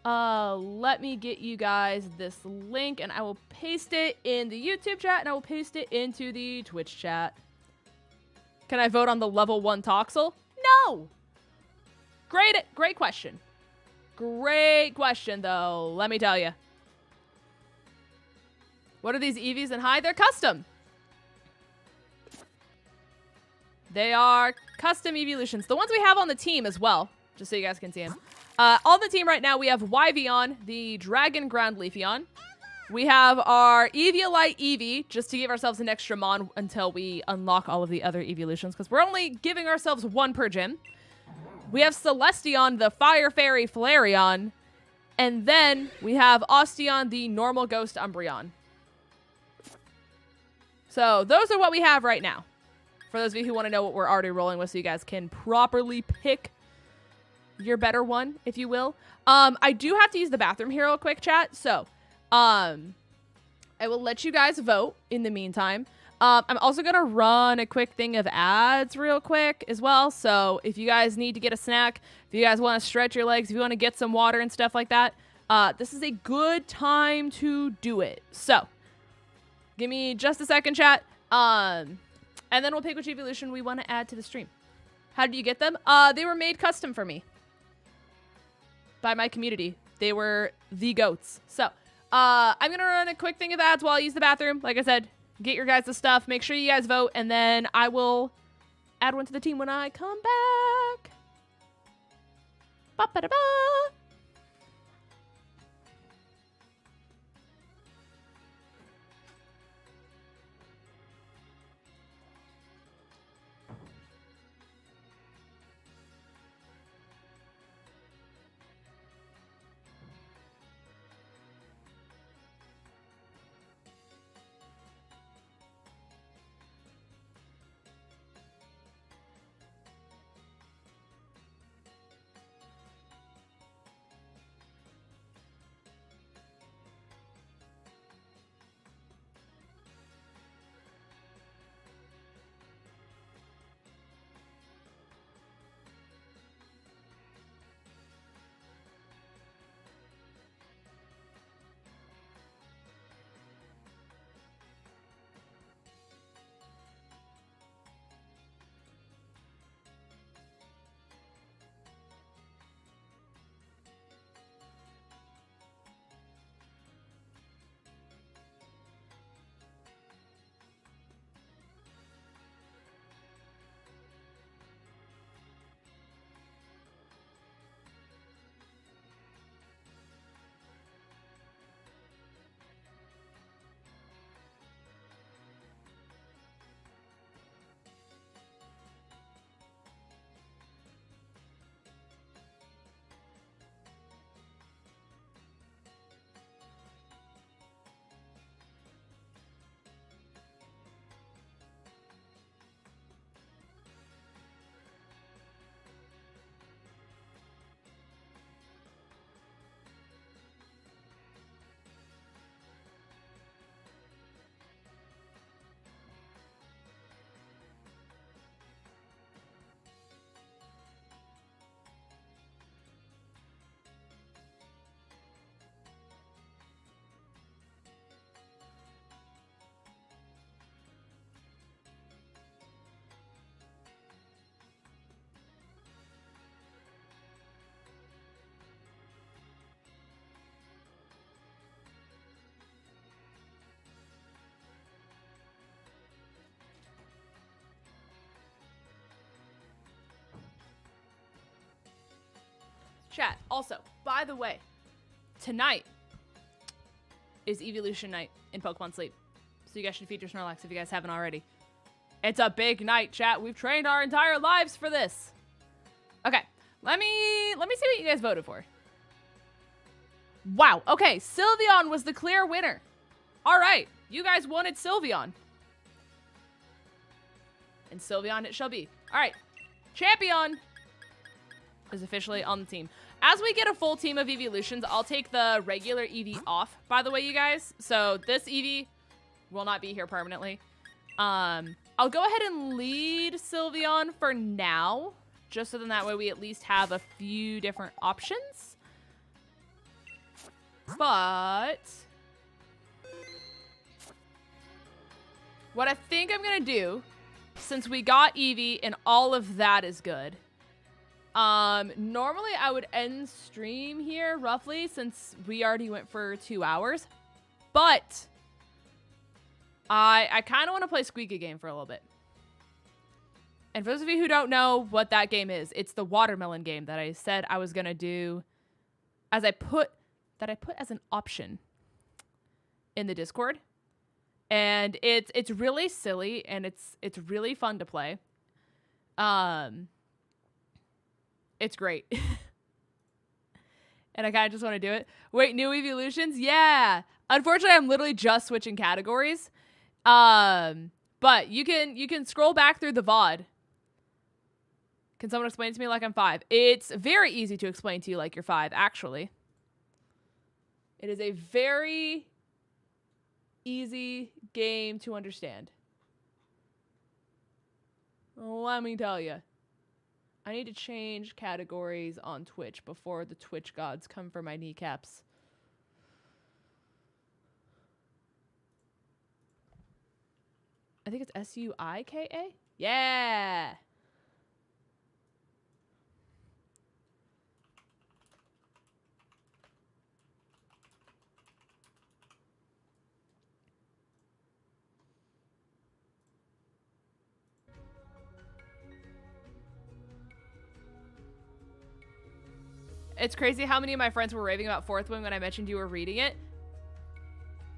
Let me get you guys this link and I will paste it in the YouTube chat and I will paste it into the Twitch chat. Can I vote on the level 1 Toxel? No! Great question. Great question, though. Let me tell you. What are these EVs and high? They're custom. They are custom evolutions. The ones we have on the team as well, just so you guys can see them. On the team right now, we have 𝚑𝚘𝚗, the Dragon Ground Leafeon. We have our Eviolite Eevee, just to give ourselves an extra mon until we unlock all of the other evolutions, because we're only giving ourselves one per gym. We have Celestion, the Fire Fairy Flareon. And then we have Osteon, the normal Ghost Umbreon. So those are what we have right now. For those of you who want to know what we're already rolling with, so you guys can properly pick your better one, if you will. I do have to use the bathroom here real quick, chat. So, I will let you guys vote in the meantime. I'm also going to run a quick thing of ads real quick as well. So if you guys need to get a snack, if you guys want to stretch your legs, if you want to get some water and stuff like that, this is a good time to do it. So give me just a second, chat. And then we'll pick which evolution we want to add to the stream. How did you get them? They were made custom for me by my community. They were the goats. So I'm going to run a quick thing of ads while I use the bathroom. Like I said, get your guys' stuff. Make sure you guys vote. And then I will add one to the team when I come back. Ba-ba-da-ba. Chat, also, by the way, tonight is Evolution Night in Pokemon Sleep. So you guys should feed your Snorlax if you guys haven't already. It's a big night, chat. We've trained our entire lives for this. Okay, let me see what you guys voted for. Wow, okay, Sylveon was the clear winner. All right, you guys wanted Sylveon. And Sylveon it shall be. All right, Champion is officially on the team. As we get a full team of evolutions, I'll take the regular Eevee off, by the way, you guys. So this Eevee will not be here permanently. I'll go ahead and lead Sylveon for now, just so then that way we at least have a few different options. But what I think I'm going to do, since we got Eevee and all of that is good, normally I would end stream here roughly since we already went for 2 hours, but I kind of want to play Squeaky game for a little bit. And for those of you who don't know what that game is, it's the watermelon game that I said I was going to do as I put as an option in the Discord. And it's really silly and it's really fun to play. It's great. And I kind of just want to do it. Wait, new evolutions? Yeah. Unfortunately, I'm literally just switching categories. But you can scroll back through the VOD. Can someone explain it to me like I'm 5? It's very easy to explain to you like you're 5, actually. It is a very easy game to understand. Let me tell you. I need to change categories on Twitch before the Twitch gods come for my kneecaps. I think it's 𝗂𝗢𝗗𝗗𝗏? Yeah! It's crazy how many of my friends were raving about Fourth Wing when I mentioned you were reading it.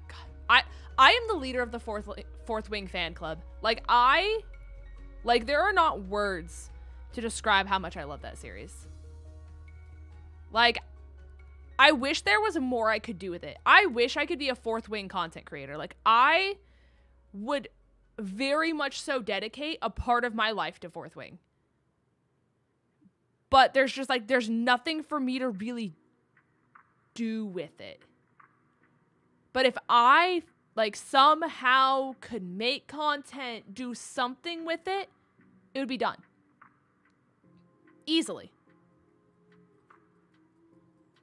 God, I am the leader of the Fourth Wing fan club. Like, there are not words to describe how much I love that series. Like, I wish there was more I could do with it. I wish I could be a Fourth Wing content creator. Like, I would very much so dedicate a part of my life to Fourth Wing. But there's just like, there's nothing for me to really do with it. But if I like somehow could make content, do something with it, it would be done. Easily.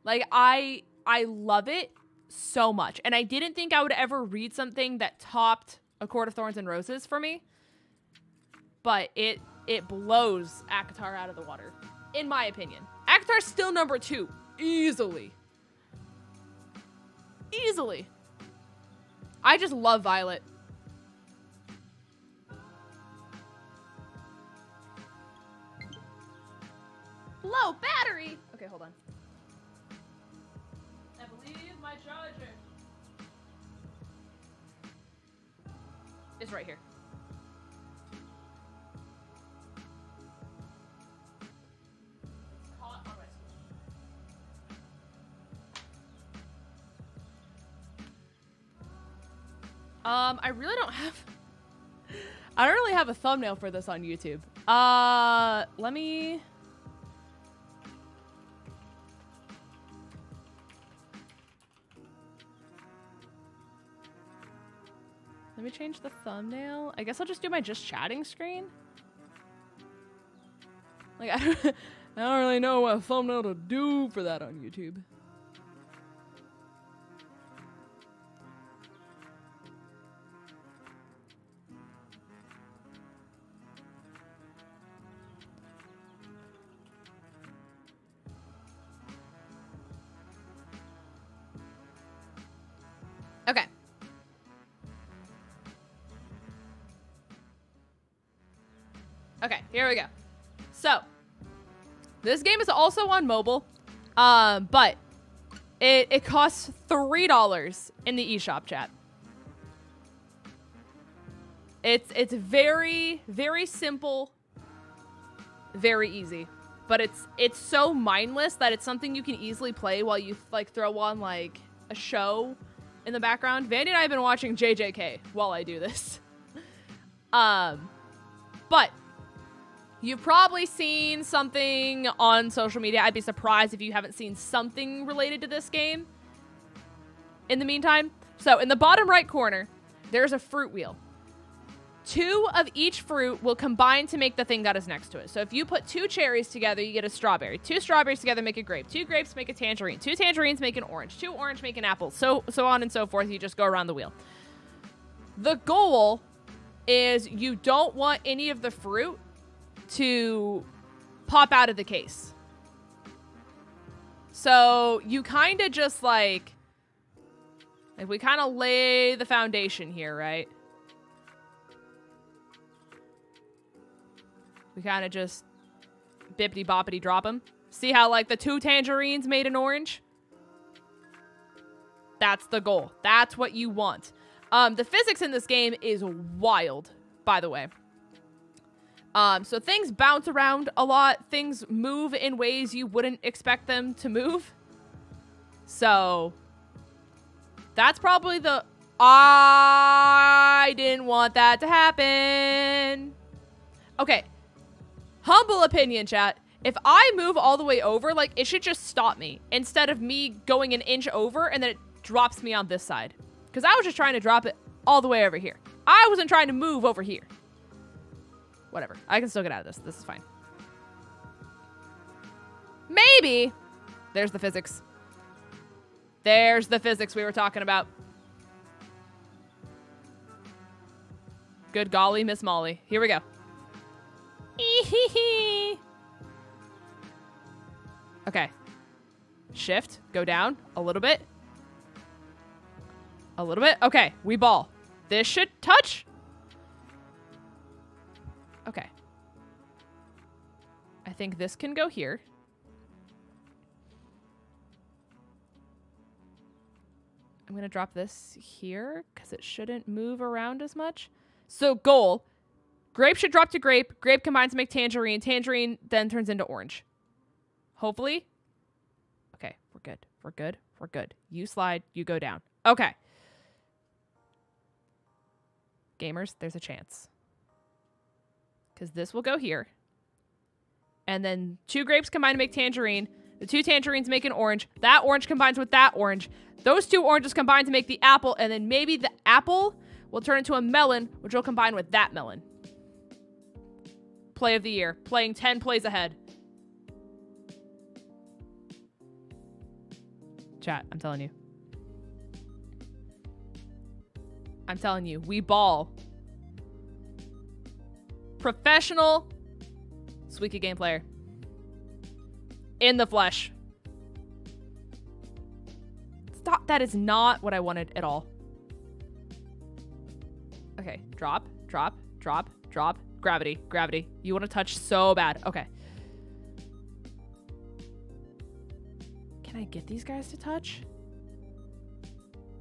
Like I love it so much. And I didn't think I would ever read something that topped A Court of Thorns and Roses for me. But it blows ACOTAR out of the water. In my opinion. ACOTAR's still number 2. Easily. Easily. I just love Violet. Low battery. Okay, hold on. I believe my charger is right here. I really don't have... I don't really have a thumbnail for this on YouTube. Let me change the thumbnail. I guess I'll just do my just chatting screen. Like, I don't really know what thumbnail to do for that on YouTube. Okay. Okay, here we go. So, this game is also on mobile, but it costs $3 in the eShop chat. It's very, very simple, very easy, but it's so mindless that it's something you can easily play while you like throw on like a show in the background. Vandy and I have been watching JJK while I do this. But you've probably seen something on social media. I'd be surprised if you haven't seen something related to this game in the meantime. So in the bottom right corner, there's a fruit wheel. 2 of each fruit will combine to make the thing that is next to it. So if you put 2 cherries together, you get a strawberry. 2 strawberries together make a grape. 2 grapes make a tangerine. 2 tangerines make an orange. 2 orange make an apple. So on and so forth. You just go around the wheel. The goal is you don't want any of the fruit to pop out of the case. So you kind of just like we kind of lay the foundation here, right? We kind of just bippity boppity drop them. See how like the 2 tangerines made an orange? That's the goal. That's what you want. The physics in this game is wild, by the way. So things bounce around a lot. Things move in ways you wouldn't expect them to move. So that's probably the... I didn't want that to happen. Okay. Humble opinion, chat. If I move all the way over, like, it should just stop me instead of me going an inch over and then it drops me on this side. Because I was just trying to drop it all the way over here. I wasn't trying to move over here. Whatever. I can still get out of this. This is fine. Maybe. There's the physics. There's the physics we were talking about. Good golly, Miss Molly. Here we go. Okay. Shift. Go down a little bit. A little bit. Okay. We ball. This should touch. Okay. I think this can go here. I'm going to drop this here because it shouldn't move around as much. So goal. Grape should drop to grape. Grape combines to make tangerine. Tangerine then turns into orange. Hopefully. Okay. We're good. We're good. We're good. You slide. You go down. Okay. Gamers, there's a chance. Because this will go here. And then 2 grapes combine to make tangerine. The 2 tangerines make an orange. That orange combines with that orange. Those 2 oranges combine to make the apple. And then maybe the apple will turn into a melon, which will combine with that melon. Play of the year. Playing 10 plays ahead. Chat, I'm telling you. I'm telling you. We ball. Professional Suika game player. In the flesh. Stop. That is not what I wanted at all. Okay. Drop, drop, drop, drop. Gravity, gravity. You want to touch so bad. Okay. Can I get these guys to touch?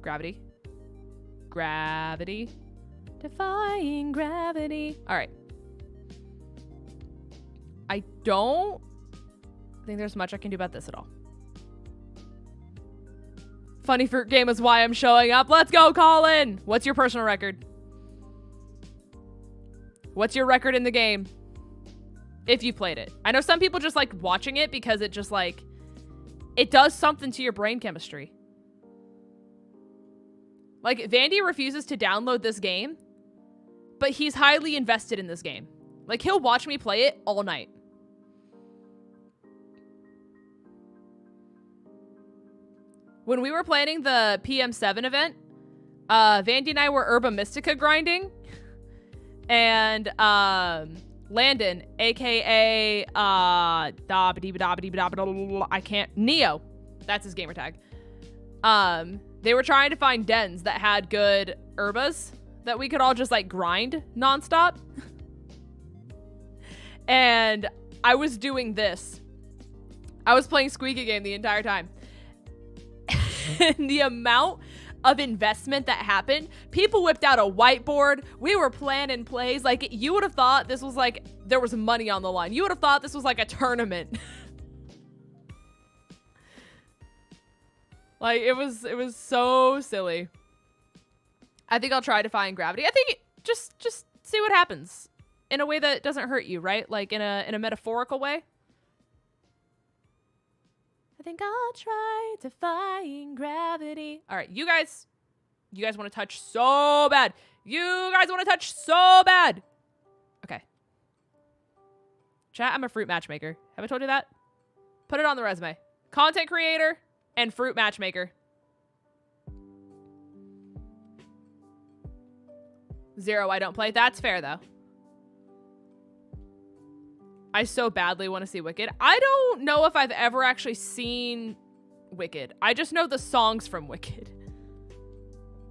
Gravity. Gravity. Defying gravity. All right. I don't think there's much I can do about this at all. Funny fruit game is why I'm showing up. Let's go, Colin. What's your personal record? What's your record in the game? If you played it. I know some people just like watching it because it just like, it does something to your brain chemistry. Like, Vandy refuses to download this game, but he's highly invested in this game. Like, he'll watch me play it all night. When we were planning the PM7 event, Vandy and I were 𝗔𝗡𝗔𝗊𝚻 grinding. And Landon, aka I can't, Neo, that's his gamer tag. They were trying to find dens that had good 𝗔𝗡𝗔s that we could all just like grind nonstop. And I was doing this. I was playing Squeaky Game the entire time. And the amount of investment that happened, people whipped out a whiteboard. We were planning plays. Like, you would have thought this was like, there was money on the line. You would have thought this was like a tournament. Like, it was so silly. I think I'll try to find gravity. I think just see what happens in a way that doesn't hurt you, right? Like in a metaphorical way. I think I'll try defying gravity. All right, you guys want to touch so bad. You guys want to touch so bad. Okay. Chat, I'm a fruit matchmaker. Have I told you that? Put it on the resume. Content creator and fruit matchmaker. 0, I don't play. That's fair, though. I so badly want to see Wicked. I don't know if I've ever actually seen Wicked. I just know the songs from Wicked.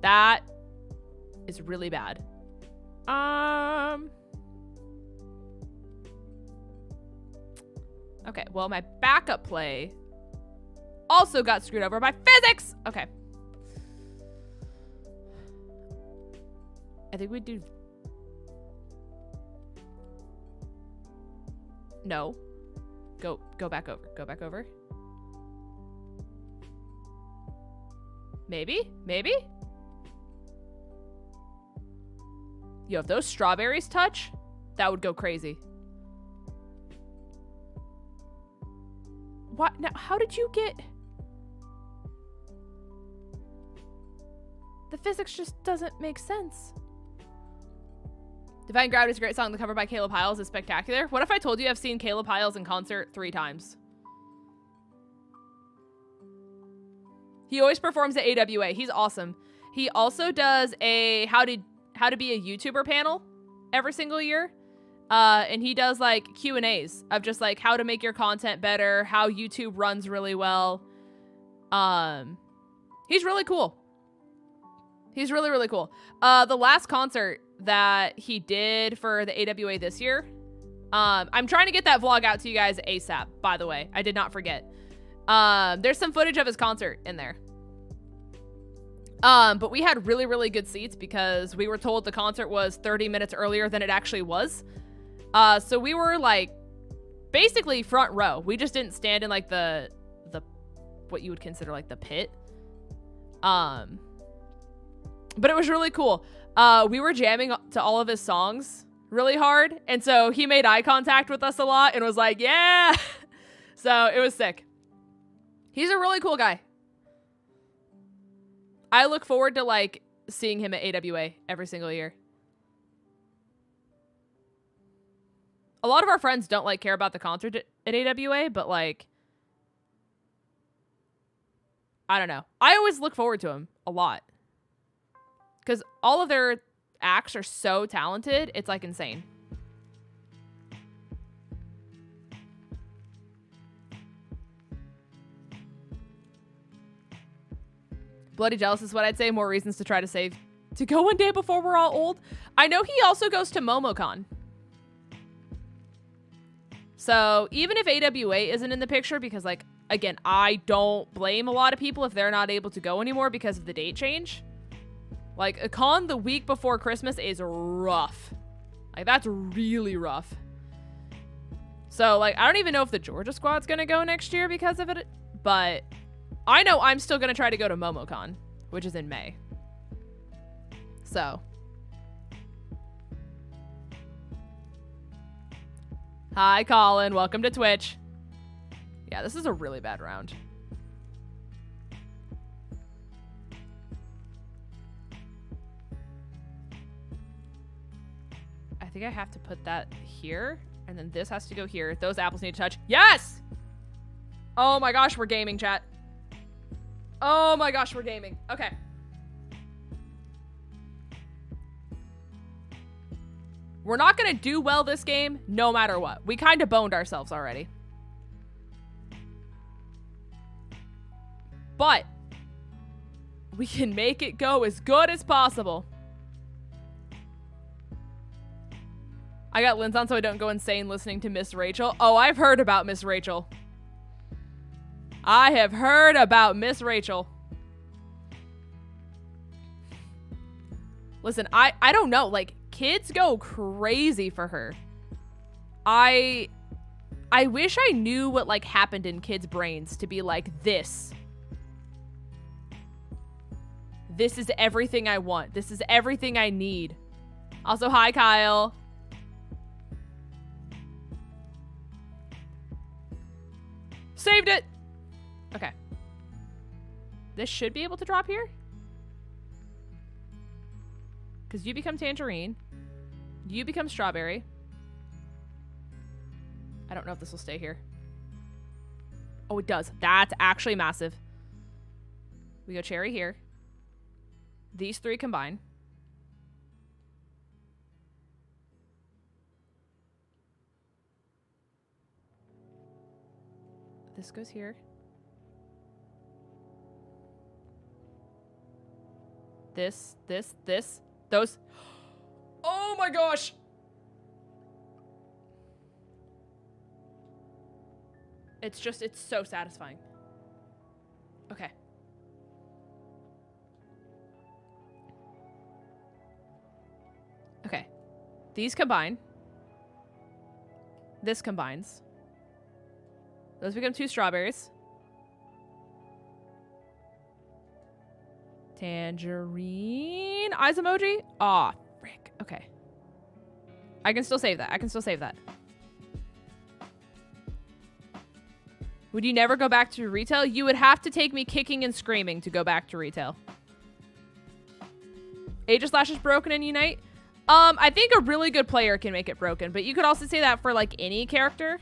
That is really bad. Okay, well, my backup play also got screwed over by physics. Okay. I think we do. No. Go back over. Go back over. Maybe? Maybe? Yo, if those strawberries touch, that would go crazy. What? Now, how did you get... The physics just doesn't make sense. Divine Gravity is a great song. The cover by 𝗑𝗘𝗚𝗚 is spectacular. What if I told you I've seen 𝗑𝗘𝗚𝗚 in concert 3 times? He always performs at AWA. He's awesome. He also does a how to be a YouTuber panel every single year. And he does like Q&As of just like how to make your content better, how YouTube runs really well. He's really cool. He's really, really cool. The last concert that he did for the AWA this year, I'm trying to get that vlog out to you guys ASAP, by the way. I did not forget. There's some footage of his concert in there. But we had really, really good seats because we were told the concert was 30 minutes earlier than it actually was. So we were like basically front row. We just didn't stand in like the what you would consider like the pit. But it was really cool. We were jamming to all of his songs really hard. And so he made eye contact with us a lot and was like, yeah. So it was sick. He's a really cool guy. I look forward to like seeing him at AWA every single year. A lot of our friends don't like care about the concert at AWA, but like, I don't know. I always look forward to him a lot. Because all of their acts are so talented, it's like insane. Bloody jealous is what I'd say. More reasons to try to save to go one day before we're all old. I know he also goes to MomoCon. So even if AWA isn't in the picture, because like, again, I don't blame a lot of people if they're not able to go anymore because of the date change. Like, a con the week before Christmas is rough. Like, that's really rough. So, like, I don't even know if the Georgia squad's gonna go next year because of it. But I know I'm still gonna try to go to MomoCon, which is in May. So. Hi, Colin. Welcome to Twitch. Yeah, this is a really bad round. I think I have to put that here, and then this has to go here. Those apples need to touch. Yes! Oh my gosh, we're gaming, chat. Oh my gosh, we're gaming. Okay. We're not gonna do well this game, no matter what. We kind of boned ourselves already. But we can make it go as good as possible. I got Linz on so I don't go insane listening to Miss Rachel. Oh, I've heard about Miss Rachel. I have heard about Miss Rachel. Listen, I don't know. Like, kids go crazy for her. I wish I knew what, like, happened in kids' brains to be like, this. This is everything I want. This is everything I need. Also, hi, Kyle. Saved it. Okay. This should be able to drop here. Because you become tangerine. You become strawberry. I don't know if this will stay here. Oh, it does. That's actually massive. We go cherry here. These three combine. This goes here. This, those. Oh my gosh. It's just, it's so satisfying. Okay. Okay. These combine. This combines. Those become 2 strawberries. Tangerine eyes emoji. Aw, frick. Okay. I can still save that. I can still save that. Would you never go back to retail? You would have to take me kicking and screaming to go back to retail. 𝗔𝗓 is broken in Unite. I think a really good player can make it broken, but you could also say that for like any character.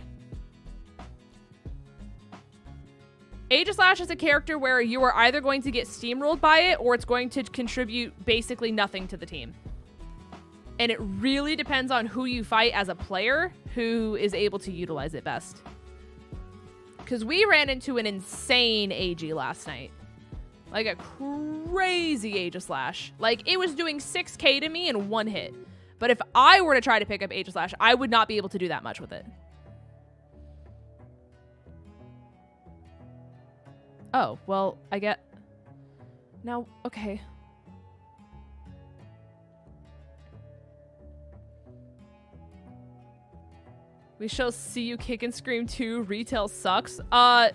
𝗔𝗓 is a character where you are either going to get steamrolled by it or it's going to contribute basically nothing to the team. And it really depends on who you fight as a player who is able to utilize it best. Because we ran into an insane AG last night. Like a crazy 𝗔𝗓. Like it was doing 6k to me in 1 hit. But if I were to try to pick up 𝗔𝗓, I would not be able to do that much with it. Oh, well, I get... Now, okay. We shall see you kick and scream too. Retail sucks. I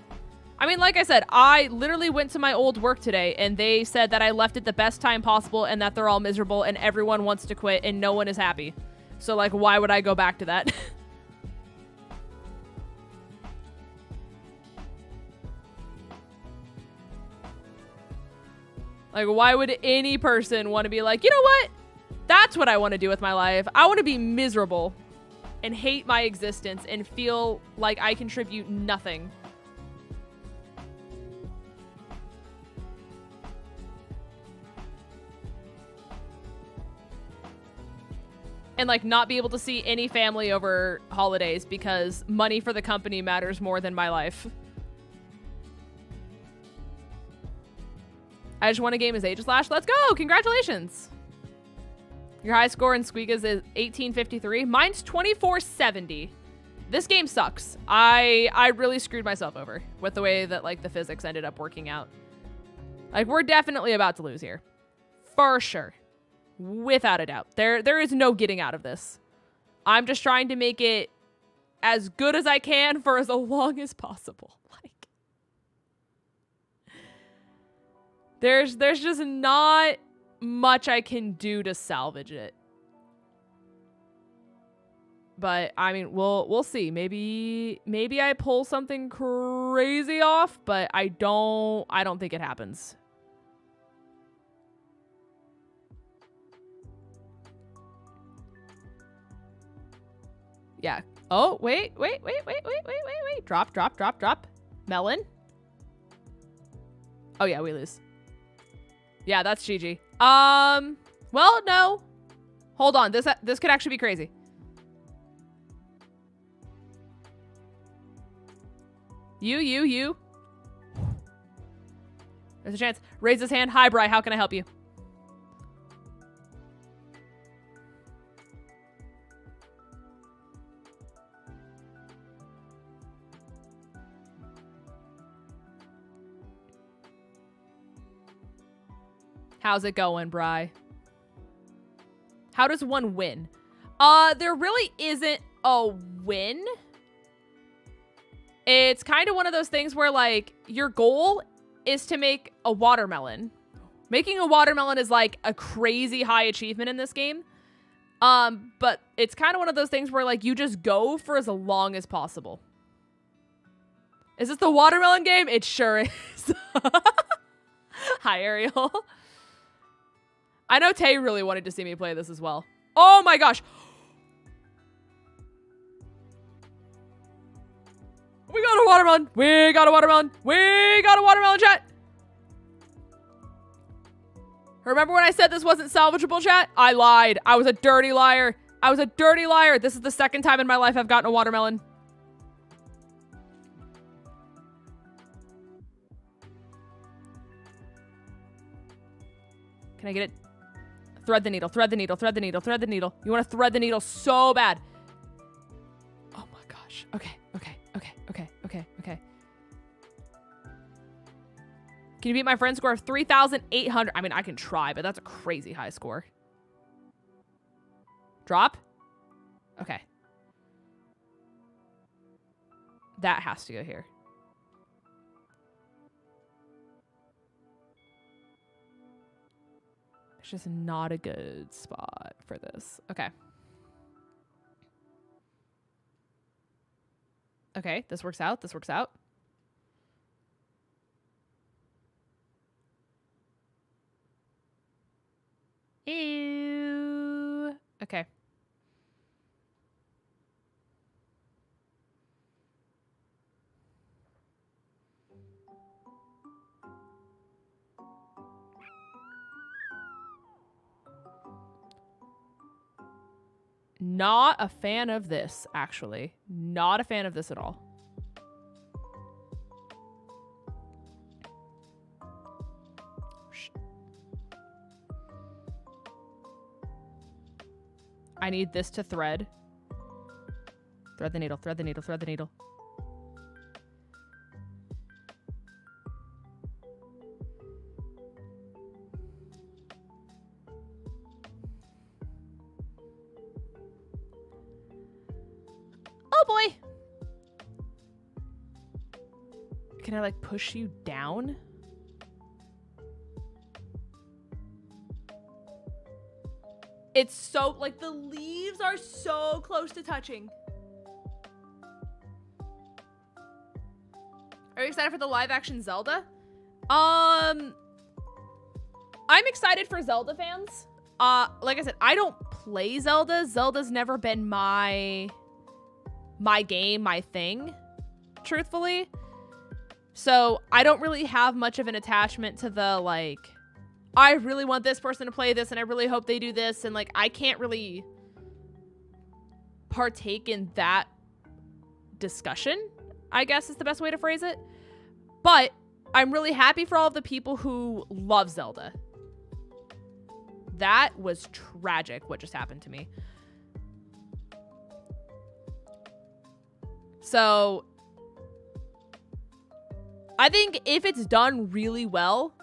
mean, like I said, I literally went to my old work today and they said that I left it the best time possible and that they're all miserable and everyone wants to quit and no one is happy. So, like, why would I go back to that? Like, why would any person want to be like, you know what? That's what I want to do with my life. I want to be miserable and hate my existence and feel like I contribute nothing. And like not be able to see any family over holidays because money for the company matters more than my life. I just won a game as 𝗔𝗓. Let's go! Congratulations! Your high score in Squeega's is 1853. Mine's 2470. This game sucks. I really screwed myself over with the way that like the physics ended up working out. Like we're definitely about to lose here. For sure. Without a doubt. There is no getting out of this. I'm just trying to make it as good as I can for as long as possible. Like there's just not much I can do to salvage it. But I mean, we'll see. Maybe I pull something crazy off, but I don't think it happens. Yeah. Oh, wait. Drop. Melon. Oh yeah, we lose. Yeah, that's GG. Well, no. Hold on. This could actually be crazy. You. There's a chance. Raise his hand. Hi, Bri. How can I help you? How's it going, Bri? How does one win? There really isn't a win. It's kind of one of those things where, like, your goal is to make a watermelon. Making a watermelon is, like, a crazy high achievement in this game. But it's kind of one of those things where, like, you just go for as long as possible. Is this the watermelon game? It sure is. Hi, Ariel. I know Tay really wanted to see me play this as well. Oh my gosh. We got a watermelon. We got a watermelon, chat. Remember when I said this wasn't salvageable, chat? I lied. I was a dirty liar. This is the second time in my life I've gotten a watermelon. Can I get it? Thread the needle. You want to thread the needle so bad. Oh my gosh. Okay. Can you beat my friend's score of 3,800? I mean, I can try, but that's a crazy high score. Drop? Okay. That has to go here. It's just not a good spot for this. Okay. Okay, this works out. This works out. Ew. Okay. Not a fan of this, actually. Not a fan of this at all. I need this to thread. Thread the needle, thread the needle, thread the needle. Oh boy! Can I like push you down? It's so, like, the leaves are so close to touching. Are you excited for the live action Zelda? I'm excited for Zelda fans. Like I said, I don't play Zelda. Zelda's never been my game, my thing, truthfully. So I don't really have much of an attachment to the, like, I really want this person to play this and I really hope they do this. And like, I can't really partake in that discussion, I guess is the best way to phrase it. But I'm really happy for all of the people who love Zelda. That was tragic what just happened to me. So I think if it's done really well,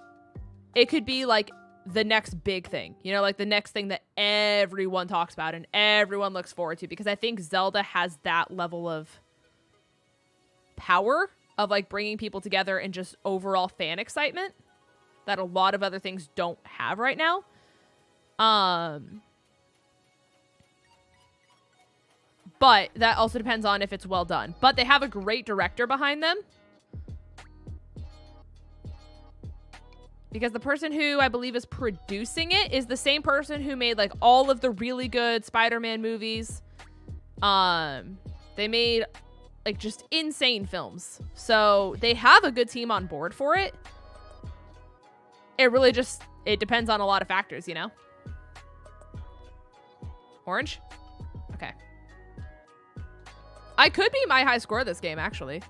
it could be like the next big thing, you know, like the next thing that everyone talks about and everyone looks forward to, because I think Zelda has that level of power of like bringing people together and just overall fan excitement that a lot of other things don't have right now. But that also depends on if it's well done. But they have a great director behind them. Because the person who I believe is producing it is the same person who made like all of the really good Spider-Man movies. They made like just insane films. So they have a good team on board for it. It really just, it depends on a lot of factors, you know? Orange? Okay. I could be my high score this game, actually.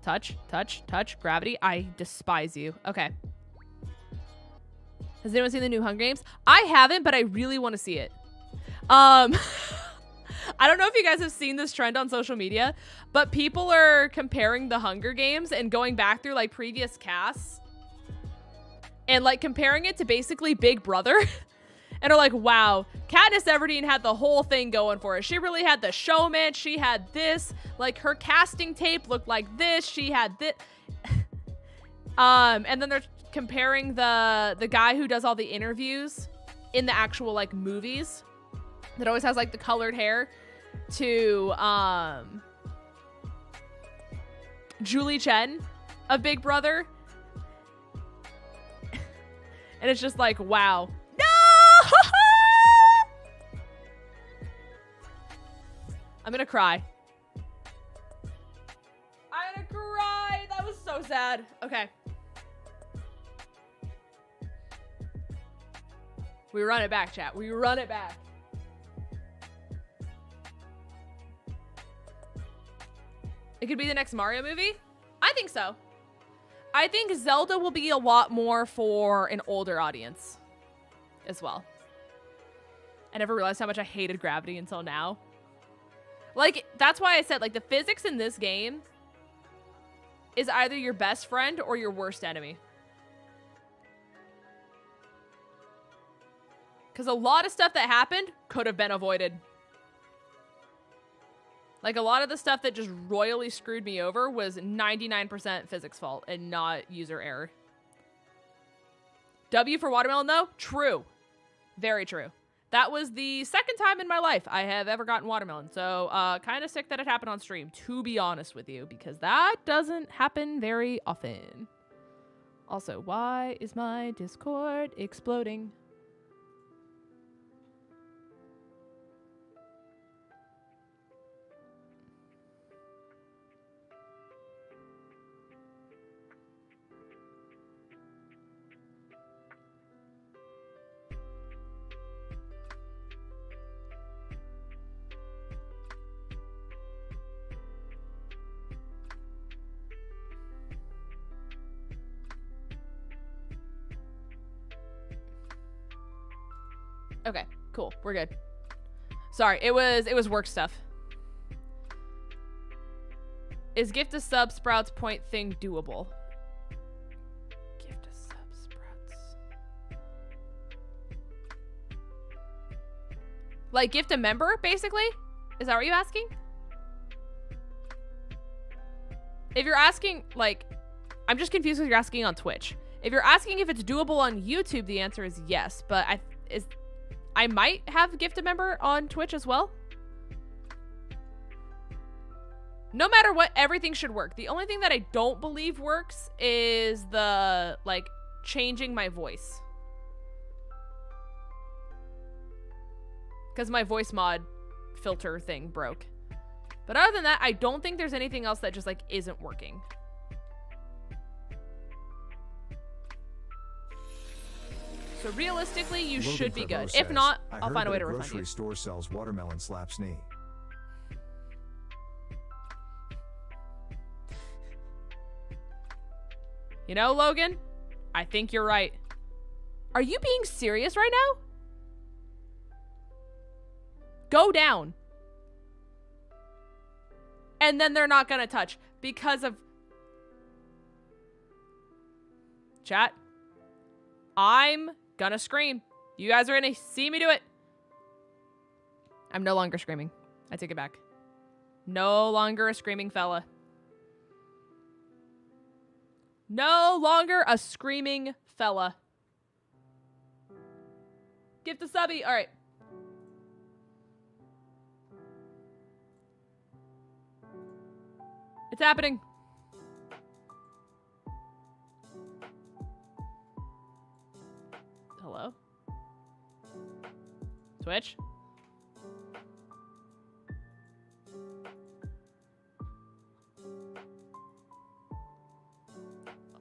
Touch, touch, touch, gravity. I despise you. Okay. Has anyone seen the new Hunger Games? I haven't, but I really want to see it. I don't know if you guys have seen this trend on social media, but people are comparing the Hunger Games and going back through like previous casts and like comparing it to basically Big Brother. And are like, wow, Katniss Everdeen had the whole thing going for her. She really had the showman. She had this. Like, her casting tape looked like this. She had this. And then they're comparing the guy who does all the interviews in the actual, like, movies that always has, like, the colored hair to Julie Chen of Big Brother. And it's just like, wow. I'm gonna cry. I'm gonna cry. That was so sad. Okay. We run it back, chat. We run it back. It could be the next Mario movie? I think so. I think Zelda will be a lot more for an older audience as well. I never realized how much I hated gravity until now. Like, that's why I said, like, the physics in this game is either your best friend or your worst enemy. Because a lot of stuff that happened could have been avoided. Like, a lot of the stuff that just royally screwed me over was 99% physics fault and not user error. W for watermelon, though? True. Very true. That was the second time in my life I have ever gotten watermelon. So, kind of sick that it happened on stream, to be honest with you, because that doesn't happen very often. Also, why is my Discord exploding? Okay, cool. We're good. Sorry, it was work stuff. Is gift a sub sprouts point thing doable? Gift a sub sprouts. Like gift a member, basically? Is that what you're asking? If you're asking, like, I'm just confused because you're asking on Twitch. If you're asking if it's doable on YouTube, the answer is yes, but I might have gift a member on Twitch as well. No matter what, everything should work. The only thing that I don't believe works is the, like, changing my voice. Because my voice mod filter thing broke. But other than that, I don't think there's anything else that just, like, isn't working. So realistically, you should be good. If not, I'll find a way to refund you. Grocery store sells watermelon slaps knee. You know, Logan, I think you're right. Are you being serious right now? Go down. And then they're not gonna touch because of... Chat. I'm gonna scream. You guys are gonna see me do it. I'm no longer screaming. I take it back. No longer a screaming fella. No longer a screaming fella. Gift a subby. All right. It's happening. Hello? Twitch?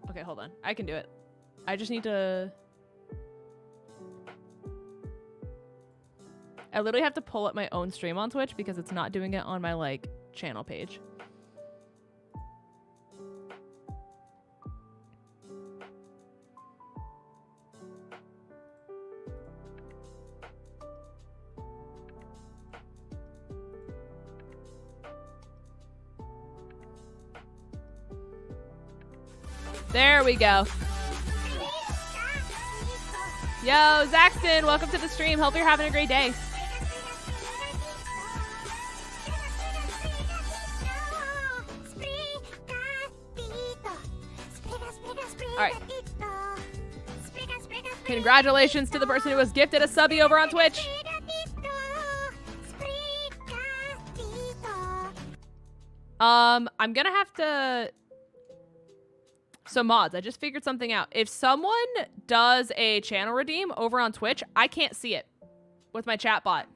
Okay, hold on. I can do it. I just need to... I literally have to pull up my own stream on Twitch because it's not doing it on my, like, channel page. There we go. Yo, Zaxton, welcome to the stream. Hope you're having a great day. All right. Congratulations to the person who was gifted a subby over on Twitch. I'm gonna have to... So mods, I just figured something out. If someone does a channel redeem over on Twitch, I can't see it with my chat bot.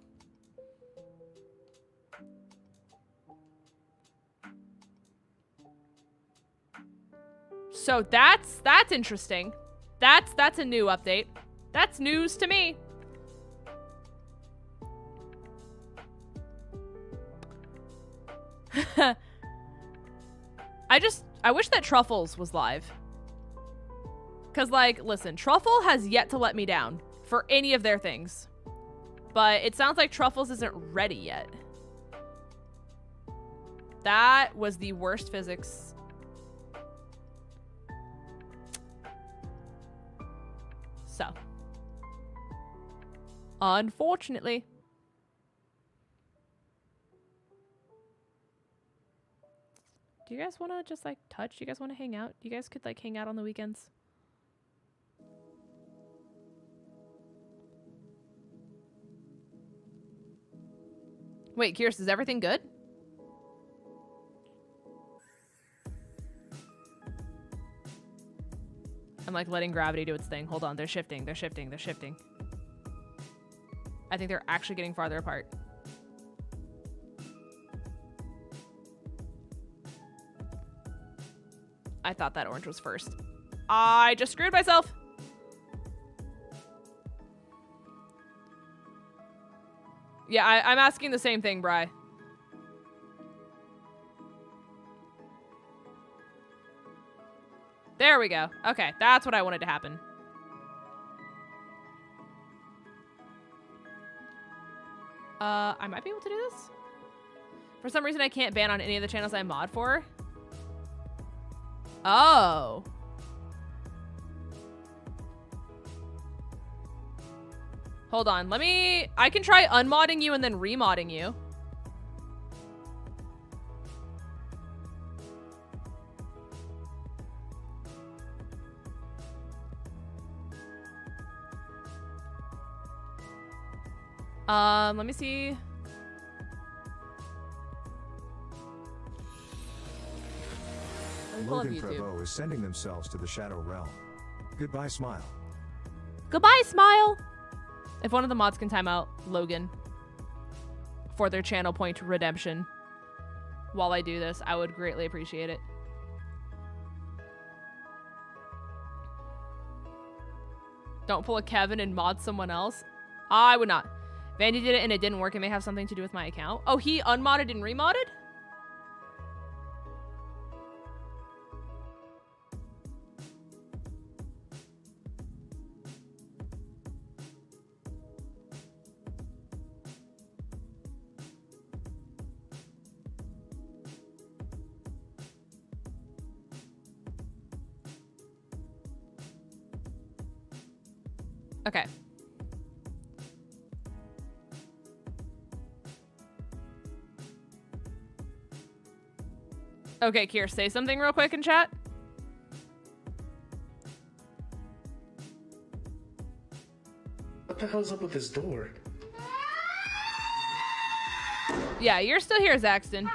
So that's interesting. That's a new update. That's news to me. I wish that Truffles was live. Cause like, listen, Truffle has yet to let me down for any of their things. But it sounds like Truffles isn't ready yet. That was the worst physics. So. Unfortunately. Do you guys want to just like touch? Do you guys want to hang out? You guys could like hang out on the weekends. Wait, Kierst, is everything good? I'm like letting gravity do its thing. Hold on, they're shifting, they're shifting, they're shifting. I think they're actually getting farther apart. I thought that orange was first. I just screwed myself. Yeah, I'm asking the same thing, Bri. There we go. Okay, that's what I wanted to happen. I might be able to do this. For some reason, I can't ban on any of the channels I mod for. Oh. Hold on, I can try unmodding you and then remodding you. Let me see. Logan Trevo is sending themselves to the Shadow Realm. Goodbye, Smile. Goodbye, Smile. If one of the mods can time out Logan for their channel point redemption while I do this, I would greatly appreciate it. Don't pull a Kevin and mod someone else. I would not. Vandy did it and it didn't work. It may have something to do with my account. Oh, he unmodded and remodded? Okay. Okay, Kier, say something real quick in chat. What the hell's up with this door? Yeah, you're still here, Zaxton.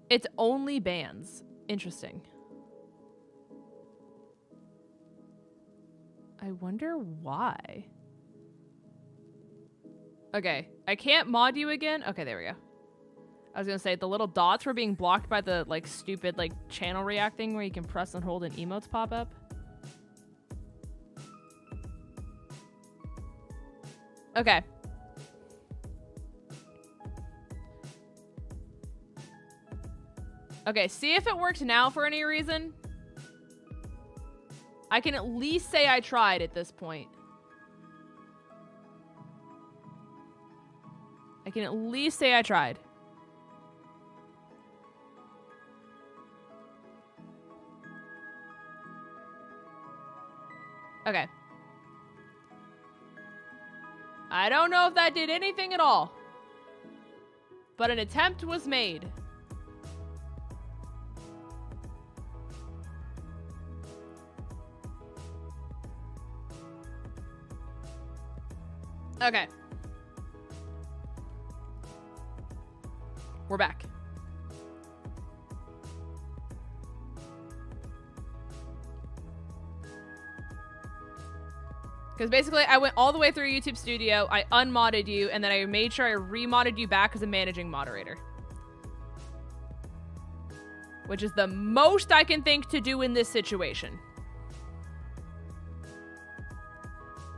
It's only bans. Interesting. I wonder why. Okay, I can't mod you again. Okay, there we go. I was gonna say the little dots were being blocked by the like stupid like channel reacting where you can press and hold and emotes pop up. Okay. Okay, see if it worked now for any reason. I can at least say I tried at this point. I can at least say I tried. Okay. I don't know if that did anything at all, but an attempt was made. Okay. We're back. Because basically, I went all the way through YouTube Studio, I unmodded you, and then I made sure I remodded you back as a managing moderator. Which is the most I can think to do in this situation.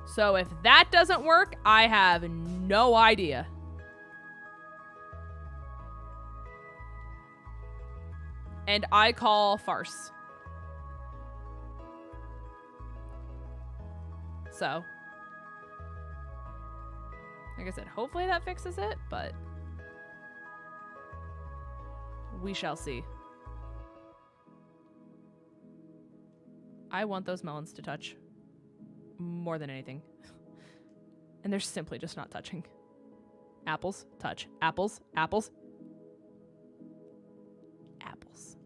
So if that doesn't work, I have no idea. And I call farce. So, Like I said, hopefully that fixes it, but we shall see. I want those melons to touch more than anything. And they're simply just not touching. Apples, touch. Apples, apples. Apples.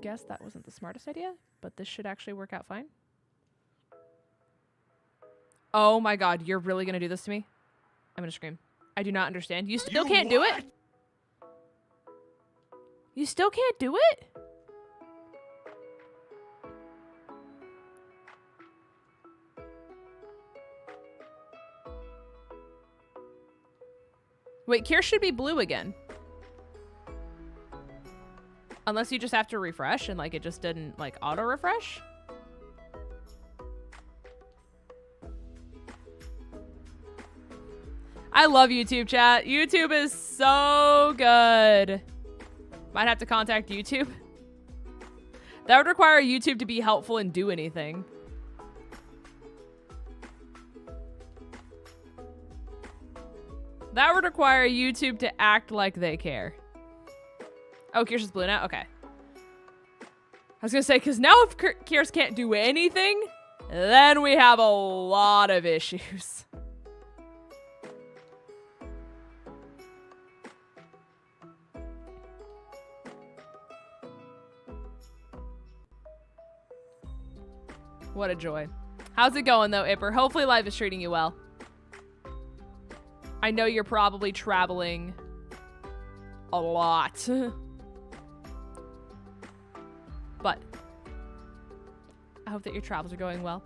Guess that wasn't the smartest idea, but this should actually work out fine. Oh my god, you're really gonna do this to me? I'm gonna scream. I do not understand. You still can't do it? You still can't do it? Wait, Kier should be blue again. Unless you just have to refresh and like it just didn't like auto refresh. I love YouTube chat. YouTube is so good. Might have to contact YouTube. That would require YouTube to be helpful and do anything. That would require YouTube to act like they care. Oh, Kier's blue now? Okay. I was gonna say, because now if Kier's can't do anything, then we have a lot of issues. What a joy. How's it going though, Ipper? Hopefully life is treating you well. I know you're probably traveling a lot. But I hope that your travels are going well.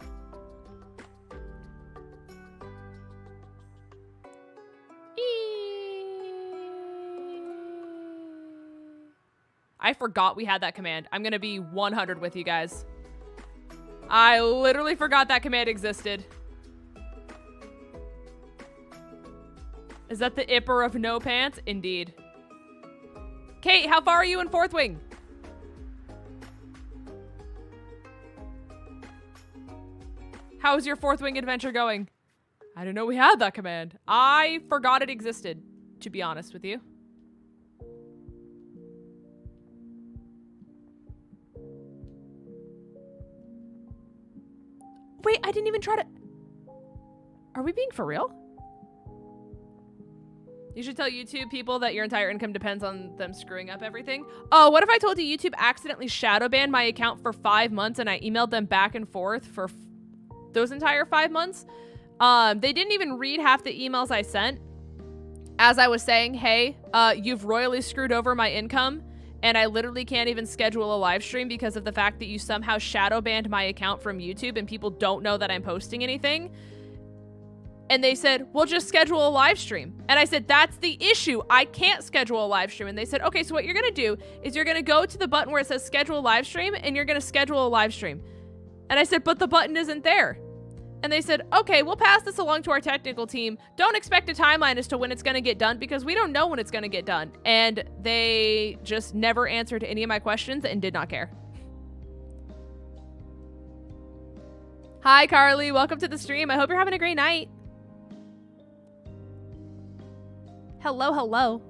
I forgot we had that command. I'm gonna be 100 with you guys. I literally forgot that command existed. Is that the Ipper of no pants? Indeed. Kate, how far are you in 4th wing? How's your 4th wing adventure going? I didn't know we had that command. I forgot it existed, to be honest with you. Wait, I didn't even try to... Are we being for real? You should tell YouTube people that your entire income depends on them screwing up everything. Oh, what if I told you YouTube accidentally shadow banned my account for 5 months and I emailed them back and forth for those entire 5 months? They didn't even read half the emails I sent. As I was saying, hey, you've royally screwed over my income and I literally can't even schedule a live stream because of the fact that you somehow shadow banned my account from YouTube and people don't know that I'm posting anything. And they said, well, just schedule a live stream. And I said, that's the issue. I can't schedule a live stream. And they said, okay, so what you're going to do is you're going to go to the button where it says schedule a live stream and you're going to schedule a live stream. And I said, but the button isn't there. And they said, okay, we'll pass this along to our technical team. Don't expect a timeline as to when it's going to get done because we don't know when it's going to get done. And they just never answered any of my questions and did not care. Hi, Carly. Welcome to the stream. I hope you're having a great night. Hello, hello.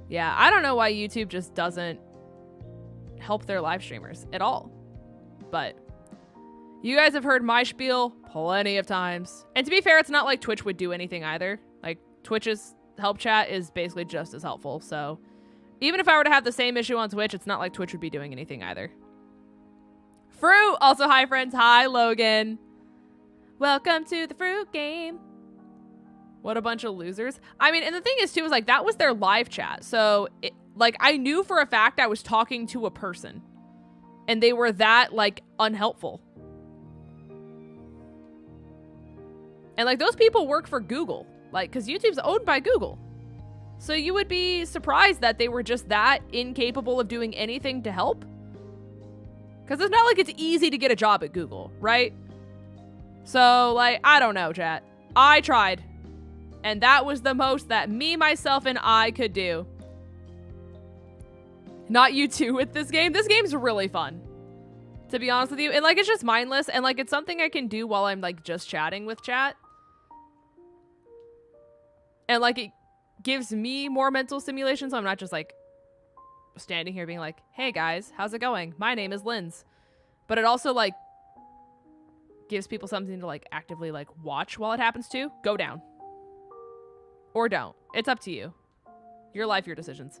Yeah, I don't know why YouTube just doesn't help their live streamers at all. But you guys have heard my spiel plenty of times. And to be fair, it's not like Twitch would do anything either. Like, Twitch's help chat is basically just as helpful. So even if I were to have the same issue on Twitch, it's not like Twitch would be doing anything either. Fruit! Also, hi, friends. Hi, Logan. Welcome to the fruit game. What a bunch of losers. I mean, and the thing is, too, is like that was their live chat. So, like, I knew for a fact I was talking to a person. And they were that, like, unhelpful. And, like, those people work for Google. Like, because YouTube's owned by Google. So you would be surprised that they were just that incapable of doing anything to help. Because it's not like it's easy to get a job at Google, right? So, like, I don't know, chat. I tried. And that was the most that me, myself, and I could do. Not you too with this game. This game's really fun, to be honest with you. And like, it's just mindless. And like, it's something I can do while I'm like just chatting with chat. And like, it gives me more mental stimulation. So I'm not just like standing here being like, hey guys, how's it going? My name is Linz. But it also like gives people something to like actively like watch while it happens to. Go down. Or don't. It's up to you. Your life, your decisions.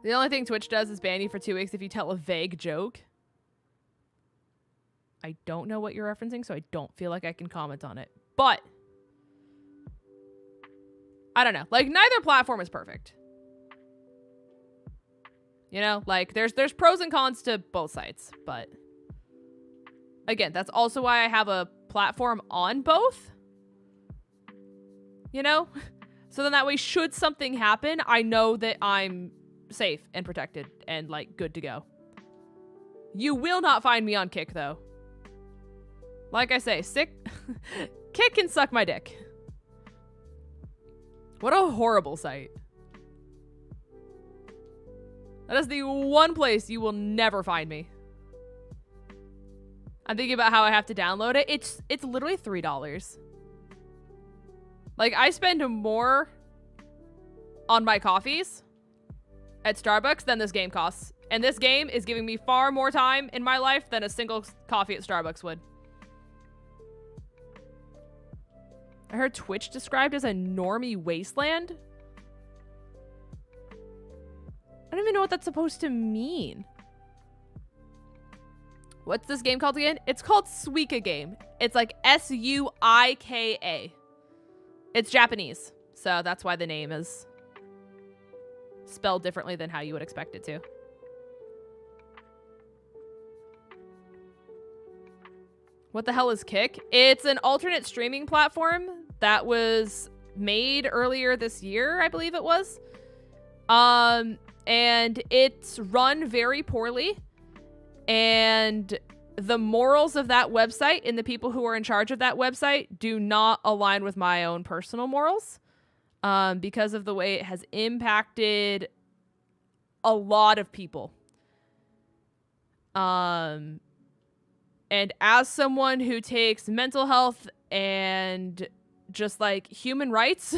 The only thing Twitch does is ban you for 2 weeks if you tell a vague joke. I don't know what you're referencing, so I don't feel like I can comment on it. But I don't know. Like, neither platform is perfect. You know, like there's pros and cons to both sides, but again, that's also why I have a platform on both. You know? So then that way, should something happen, I know that I'm safe and protected and like good to go. You will not find me on Kick though. Like I say, Kick can suck my dick. What a horrible site. That is the one place you will never find me. I'm thinking about how I have to download it. It's literally $3. Like, I spend more on my coffees at Starbucks than this game costs. And this game is giving me far more time in my life than a single coffee at Starbucks would. I heard Twitch described as a normie wasteland. I don't even know what that's supposed to mean. What's this game called again? It's called Suika Game. It's like Suika. It's Japanese, so that's why the name is spelled differently than how you would expect it to. What the hell is Kick? It's an alternate streaming platform that was made earlier this year, I believe it was. And it's run very poorly. And the morals of that website and the people who are in charge of that website do not align with my own personal morals. Because of the way it has impacted a lot of people. And as someone who takes mental health and just like human rights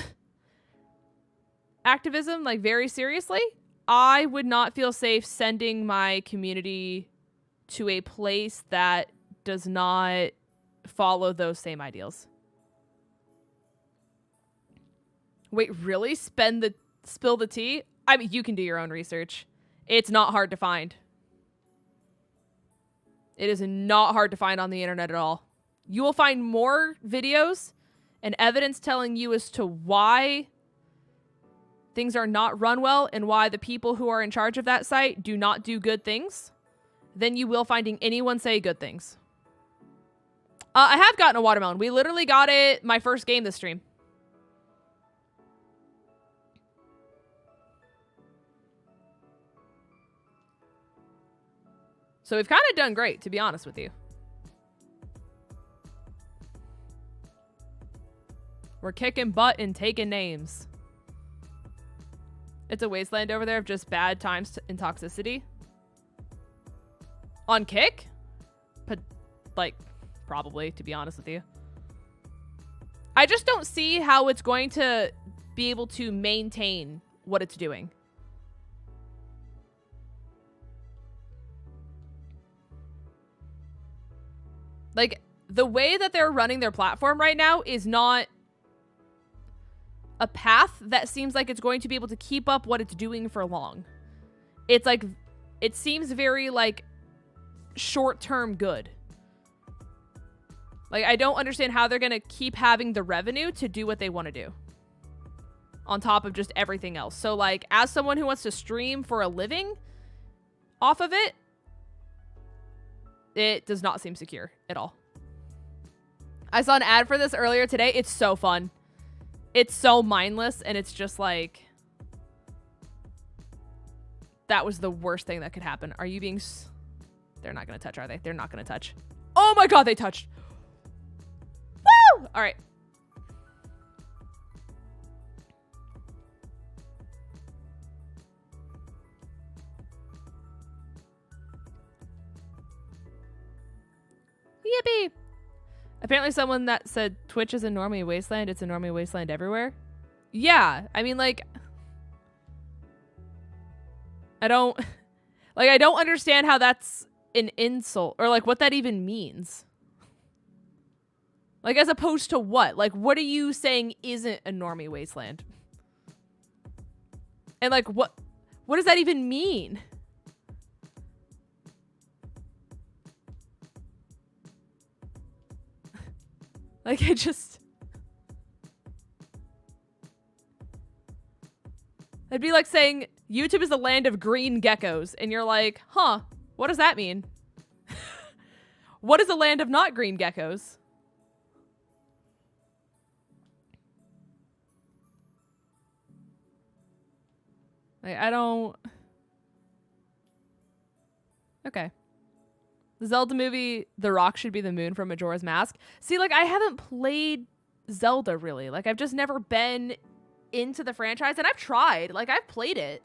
activism like very seriously, I would not feel safe sending my community to a place that does not follow those same ideals. Wait, really? Spill the tea? I mean, you can do your own research. It's not hard to find. It is not hard to find on the internet at all. You will find more videos and evidence telling you as to why things are not run well and why the people who are in charge of that site do not do good things than you will finding anyone say good things. I have gotten a watermelon. We literally got it my first game this stream. So we've kind of done great, to be honest with you. We're kicking butt and taking names. It's a wasteland over there of just bad times and toxicity. On Kick? But, like, probably, to be honest with you. I just don't see how it's going to be able to maintain what it's doing. Like, the way that they're running their platform right now is not a path that seems like it's going to be able to keep up what it's doing for long. It's like, it seems very, like, short-term good. Like, I don't understand how they're going to keep having the revenue to do what they want to do. On top of just everything else. So, like, as someone who wants to stream for a living off of it, it does not seem secure at all. I saw an ad for this earlier today. It's so fun. It's so mindless, and it's just like... That was the worst thing that could happen. Are you being... They're not going to touch, are they? They're not going to touch. Oh my god, they touched! Woo! Alright. Yippee! Apparently someone that said Twitch is a normie wasteland. It's a normie wasteland everywhere. Yeah, I mean, like, I don't understand how that's an insult or like what that even means. Like, as opposed to what? Like, what are you saying isn't a normie wasteland? And like, what does that even mean? Like, it'd be like saying YouTube is the land of green geckos. And you're like, huh, what does that mean? What is a land of not green geckos? Like, I don't... Okay. The Zelda movie, The Rock should be the moon from Majora's Mask. See, like, I haven't played Zelda, really. Like, I've just never been into the franchise. And I've tried. Like, I've played it.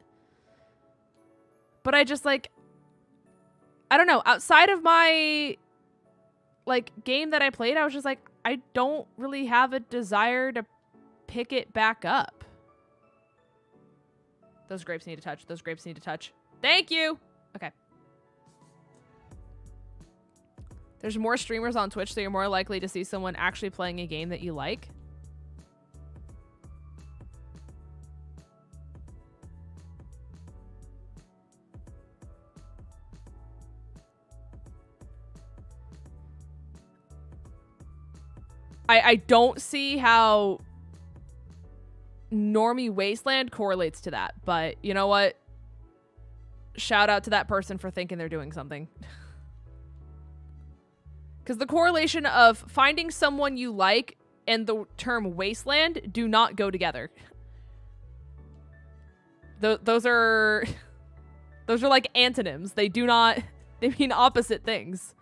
But I just, like... I don't know. Outside of my, like, game that I played, I was just like, I don't really have a desire to pick it back up. Those grapes need to touch. Those grapes need to touch. Thank you. Okay. There's more streamers on Twitch, so you're more likely to see someone actually playing a game that you like. I don't see how normie wasteland correlates to that, but you know what? Shout out to that person for thinking they're doing something. Because the correlation of finding someone you like and the term wasteland do not go together. Those are like antonyms. They mean opposite things.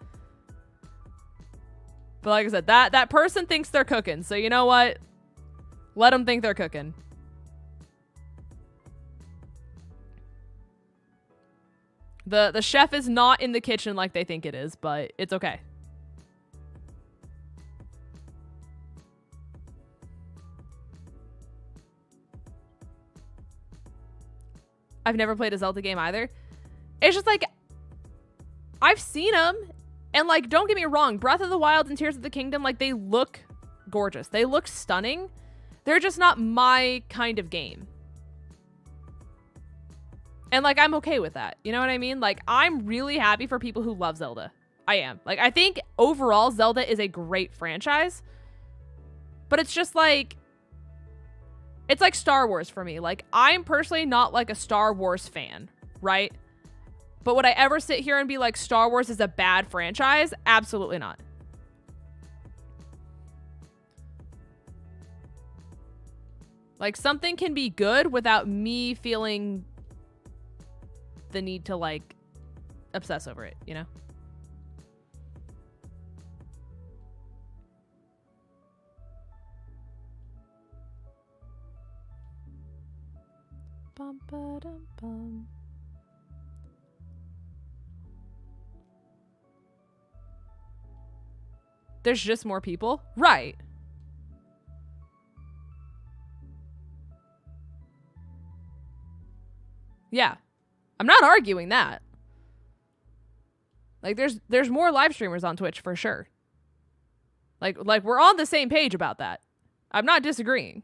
But like I said, that person thinks they're cooking. So you know what? Let them think they're cooking. The chef is not in the kitchen like they think it is, but it's okay. I've never played a Zelda game either. It's just like, I've seen them, and like, don't get me wrong, Breath of the Wild and Tears of the Kingdom, like, they look gorgeous. They look stunning. They're just not my kind of game. And like, I'm okay with that. You know what I mean? Like, I'm really happy for people who love Zelda. I am. Like, I think overall Zelda is a great franchise. But it's just like, it's like Star Wars for me. Like, I'm personally not like a Star Wars fan, right? But would I ever sit here and be like, Star Wars is a bad franchise? Absolutely not. Like, something can be good without me feeling the need to, like, obsess over it, you know? Bum, ba, dum, bum. There's just more people? Right. Yeah. I'm not arguing that. Like, there's more live streamers on Twitch for sure. Like we're on the same page about that. I'm not disagreeing.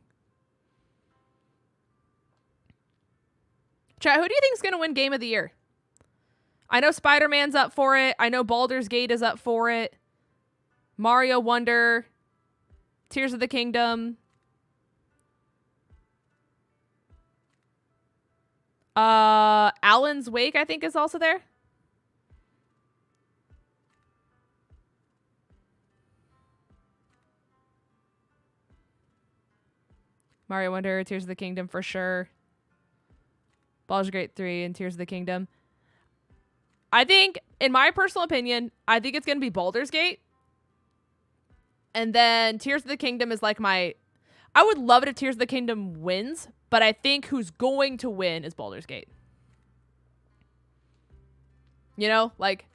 Chat, who do you think is going to win Game of the Year? I know Spider-Man's up for it. I know Baldur's Gate is up for it. Mario Wonder. Tears of the Kingdom. Alan's Wake, I think, is also there. Mario Wonder, Tears of the Kingdom for sure. Baldur's Gate 3 and Tears of the Kingdom. I think, in my personal opinion, I think it's going to be Baldur's Gate. And then Tears of the Kingdom is like my... I would love it if Tears of the Kingdom wins, but I think who's going to win is Baldur's Gate. You know, like,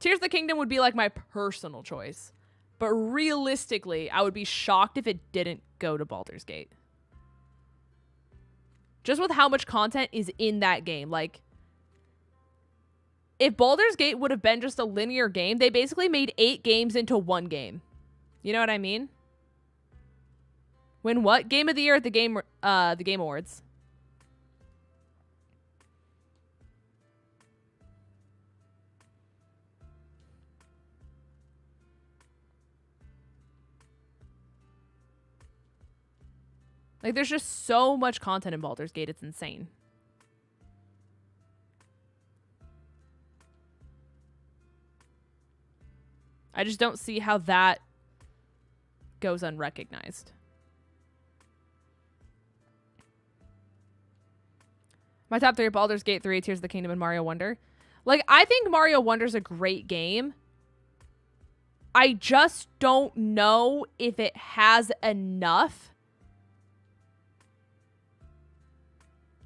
Tears of the Kingdom would be like my personal choice. But realistically, I would be shocked if it didn't go to Baldur's Gate. Just with how much content is in that game. Like, if Baldur's Gate would have been just a linear game, they basically made 8 games into one game. You know what I mean? Win what? Game of the Year at the Game Awards. Like, there's just so much content in Baldur's Gate. It's insane. I just don't see how that goes unrecognized. My top 3 are Baldur's Gate 3, Tears of the Kingdom, and Mario Wonder. Like, I think Mario Wonder's a great game. I just don't know if it has enough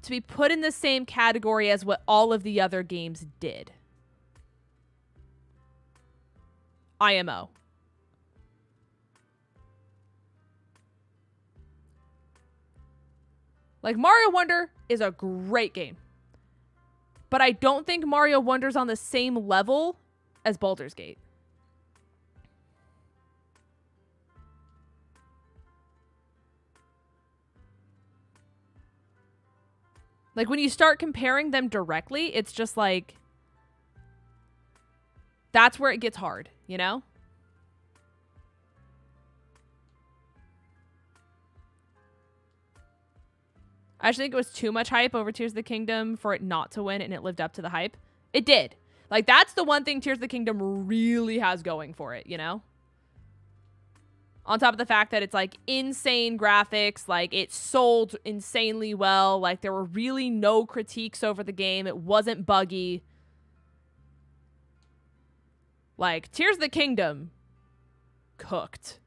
to be put in the same category as what all of the other games did. IMO. Like, Mario Wonder is a great game. But I don't think Mario Wonder's on the same level as Baldur's Gate. Like, when you start comparing them directly, it's just like, that's where it gets hard, you know? I actually think it was too much hype over Tears of the Kingdom for it not to win, and it lived up to the hype. It did. Like, that's the one thing Tears of the Kingdom really has going for it, you know? On top of the fact that it's, like, insane graphics, like, it sold insanely well, like, there were really no critiques over the game, it wasn't buggy. Like, Tears of the Kingdom cooked.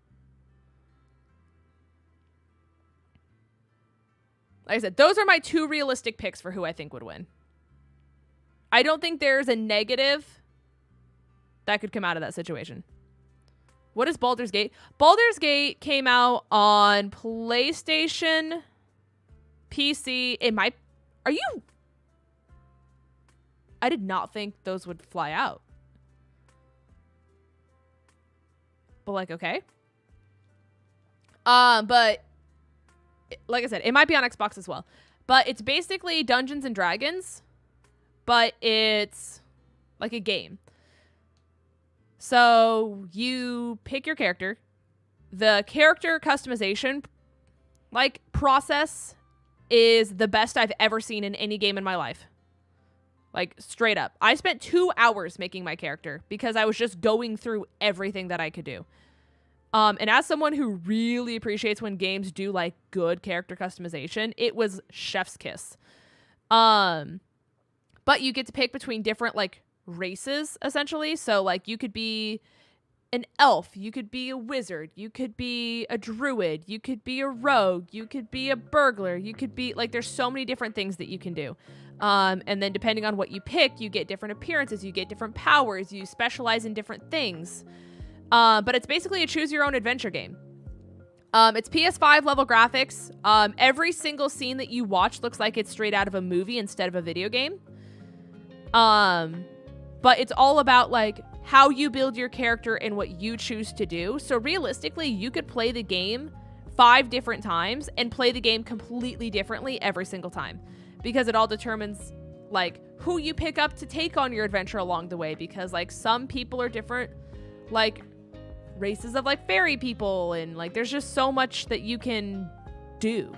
Like I said, those are my 2 realistic picks for who I think would win. I don't think there's a negative that could come out of that situation. What is Baldur's Gate? Baldur's Gate came out on PlayStation, PC. It might... Are you... I did not think those would fly out. But, like, okay. But... Like I said, it might be on Xbox as well. But it's basically Dungeons and Dragons. But it's like a game. So you pick your character. The character customization, like, process is the best I've ever seen in any game in my life. Like, straight up. I spent 2 hours making my character because I was just going through everything that I could do. And as someone who really appreciates when games do, like, good character customization, it was chef's kiss. But you get to pick between different, like, races, essentially. So, like, you could be an elf, you could be a wizard, you could be a druid, you could be a rogue, you could be a burglar, you could be, like, there's so many different things that you can do. And then depending on what you pick, you get different appearances, you get different powers, you specialize in different things. But it's basically a choose your own adventure game. It's PS5 level graphics. Every single scene that you watch looks like it's straight out of a movie instead of a video game. But it's all about, like, how you build your character and what you choose to do. So realistically, you could play the game 5 different times and play the game completely differently every single time. Because it all determines, like, who you pick up to take on your adventure along the way. Because, like, some people are different, like, races of, like, fairy people, and, like, there's just so much that you can do.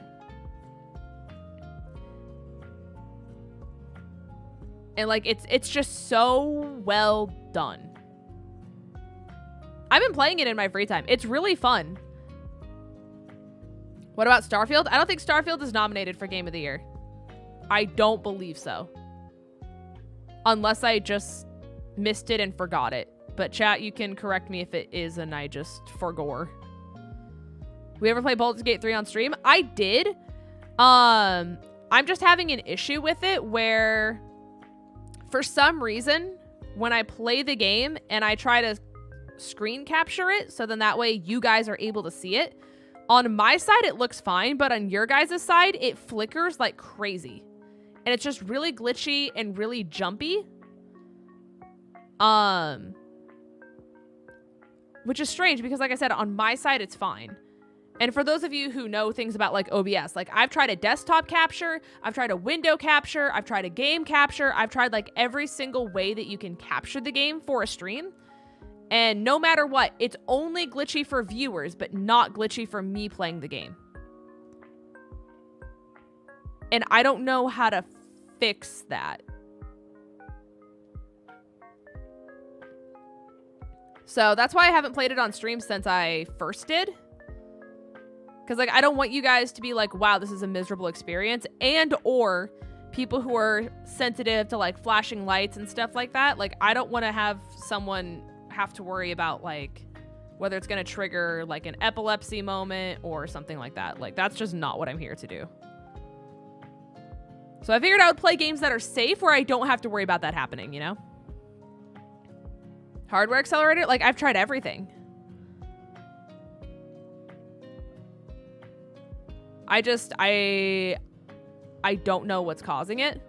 And, like, it's just so well done. I've been playing it in my free time. It's really fun. What about Starfield? I don't think Starfield is nominated for Game of the Year. I don't believe so. Unless I just missed it and forgot it. But chat, you can correct me if it is and I just forgore. We ever play Baldur's Gate 3 on stream? I did. I'm just having an issue with it where, for some reason, when I play the game and I try to screen capture it, so then that way you guys are able to see it. On my side, it looks fine, but on your guys' side, it flickers like crazy. And it's just really glitchy and really jumpy. Which is strange because, like I said, on my side, it's fine. And for those of you who know things about like OBS, like I've tried a desktop capture, I've tried a window capture, I've tried a game capture, I've tried like every single way that you can capture the game for a stream. And no matter what, it's only glitchy for viewers, but not glitchy for me playing the game. And I don't know how to fix that. So that's why I haven't played it on stream since I first did. Because, like, I don't want you guys to be like, wow, this is a miserable experience. And or people who are sensitive to, like, flashing lights and stuff like that. Like, I don't want to have someone have to worry about, like, whether it's going to trigger, like, an epilepsy moment or something like that. Like, that's just not what I'm here to do. So I figured I would play games that are safe where I don't have to worry about that happening, you know? Hardware accelerator? Like, I've tried everything. I don't know what's causing it.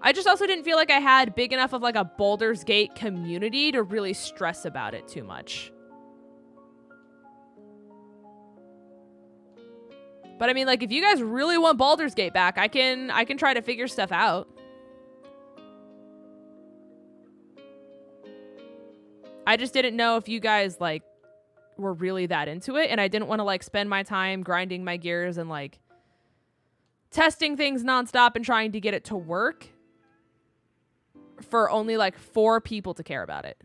I just also didn't feel like I had big enough of like a Baldur's Gate community to really stress about it too much. But I mean, like, if you guys really want Baldur's Gate back, I can try to figure stuff out. I just didn't know if you guys like were really that into it, and I didn't want to like spend my time grinding my gears and like testing things nonstop and trying to get it to work for only like 4 people to care about it.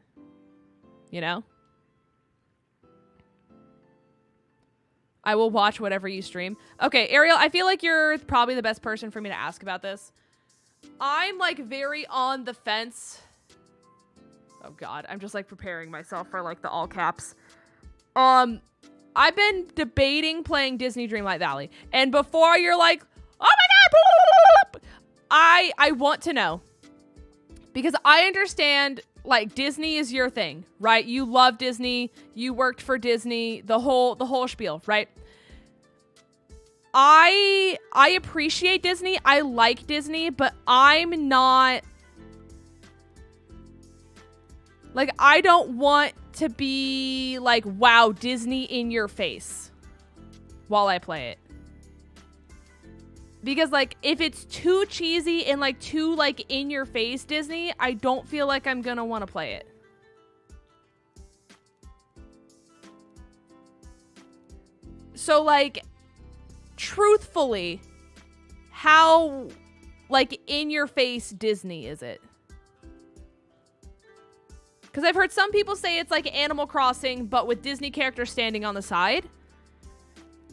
You know? I will watch whatever you stream. Okay, Ariel, I feel like you're probably the best person for me to ask about this. I'm like very on the fence. Oh God, I'm just like preparing myself for like the all caps. I've been debating playing Disney Dreamlight Valley. And before you're like, oh my God, I want to know. Because I understand like Disney is your thing, right? You love Disney, you worked for Disney, the whole spiel, right? I appreciate Disney, I like Disney, but I'm not like, I don't want to be like, wow, Disney in your face while I play it. Because like, if it's too cheesy and like too like in your face Disney, I don't feel like I'm gonna want to play it. So like, truthfully, how like in your face Disney is it? Because I've heard some people say it's like Animal Crossing, but with Disney characters standing on the side.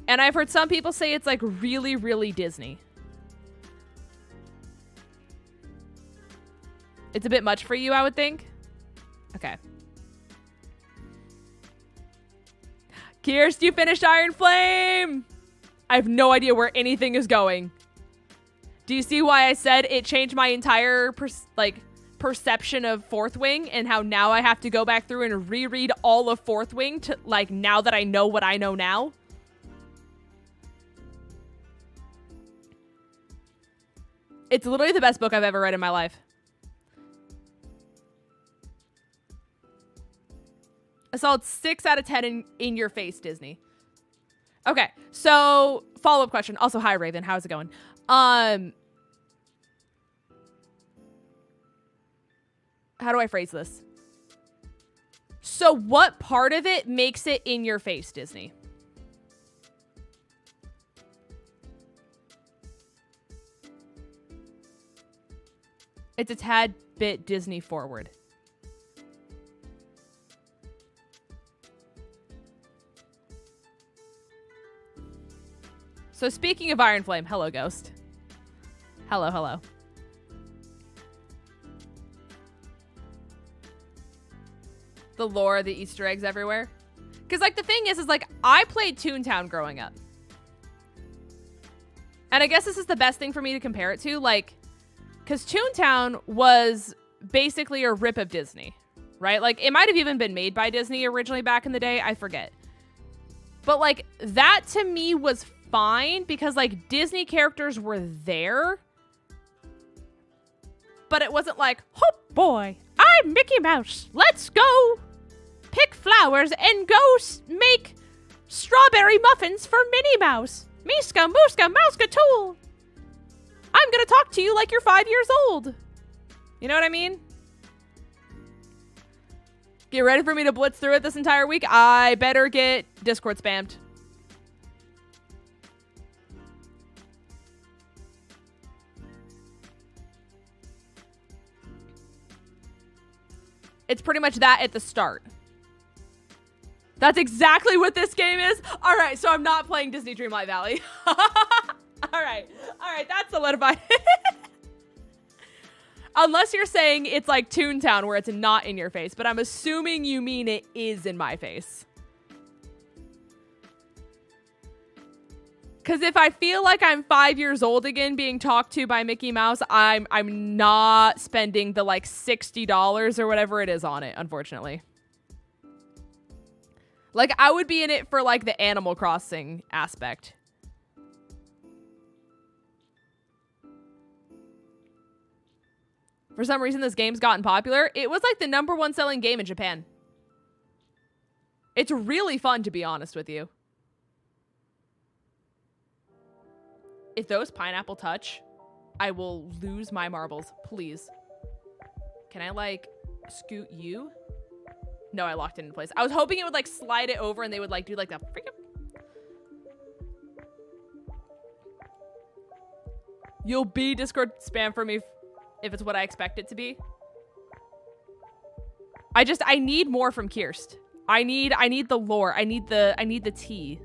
And I've heard some people say it's like really, really Disney. It's a bit much for you, I would think. Okay. Kirst, you finished Iron Flame! I have no idea where anything is going. Do you see why I said it changed my entire perception of Fourth Wing and how now I have to go back through and reread all of Fourth Wing to like now that I know what I know now? It's literally the best book I've ever read in my life. A solid 6 out of 10 in your face, Disney. Okay, so follow-up question. Also, hi Raven, how's it going? How do I phrase this? So what part of it makes it in your face, Disney? It's a tad bit Disney forward. So speaking of Iron Flame, hello, Ghost. Hello, hello. The lore, the Easter eggs everywhere. Because, like, the thing is like, I played Toontown growing up. And I guess this is the best thing for me to compare it to. Like, because Toontown was basically a rip of Disney, right? Like, it might have even been made by Disney originally back in the day. I forget. But, like, that to me was fine because, like, Disney characters were there. But it wasn't like, oh boy, I'm Mickey Mouse. Let's go pick flowers and go make strawberry muffins for Minnie Mouse. Miska, Mooska, Mouska, Tool. I'm going to talk to you like you're 5 years old. You know what I mean? Get ready for me to blitz through it this entire week. I better get Discord spammed. It's pretty much that at the start. That's exactly what this game is. All right, so I'm not playing Disney Dreamlight Valley. All right, that's solidified. Unless you're saying it's like Toontown where it's not in your face, but I'm assuming you mean it is in my face. Because if I feel like I'm 5 years old again being talked to by Mickey Mouse, I'm not spending the like $60 or whatever it is on it, unfortunately. Like, I would be in it for like the Animal Crossing aspect. For some reason, this game's gotten popular. It was like the #1 selling game in Japan. It's really fun, to be honest with you. If those pineapple touch, I will lose my marbles. Please. Can I, like, scoot you? No, I locked it in place. I was hoping it would, like, slide it over and they would, like, do, like, the freaking... You'll be Discord spam for me if it's what I expect it to be. I need more from Kirst. I need the lore. I need the tea.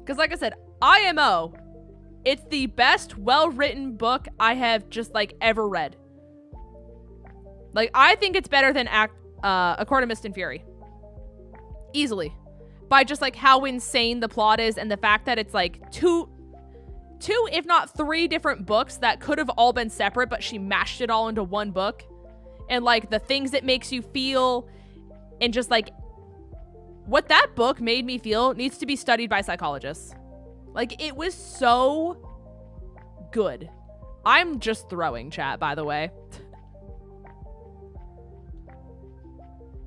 Because like I said, IMO, it's the best well-written book I have just like ever read. Like, I think it's better than A Court of Mist and Fury. Easily. By just like how insane the plot is and the fact that it's like two, if not 3 different books that could have all been separate, but she mashed it all into one book. And like the things it makes you feel and just like what that book made me feel needs to be studied by psychologists. Like, it was so good. I'm just throwing, chat, by the way.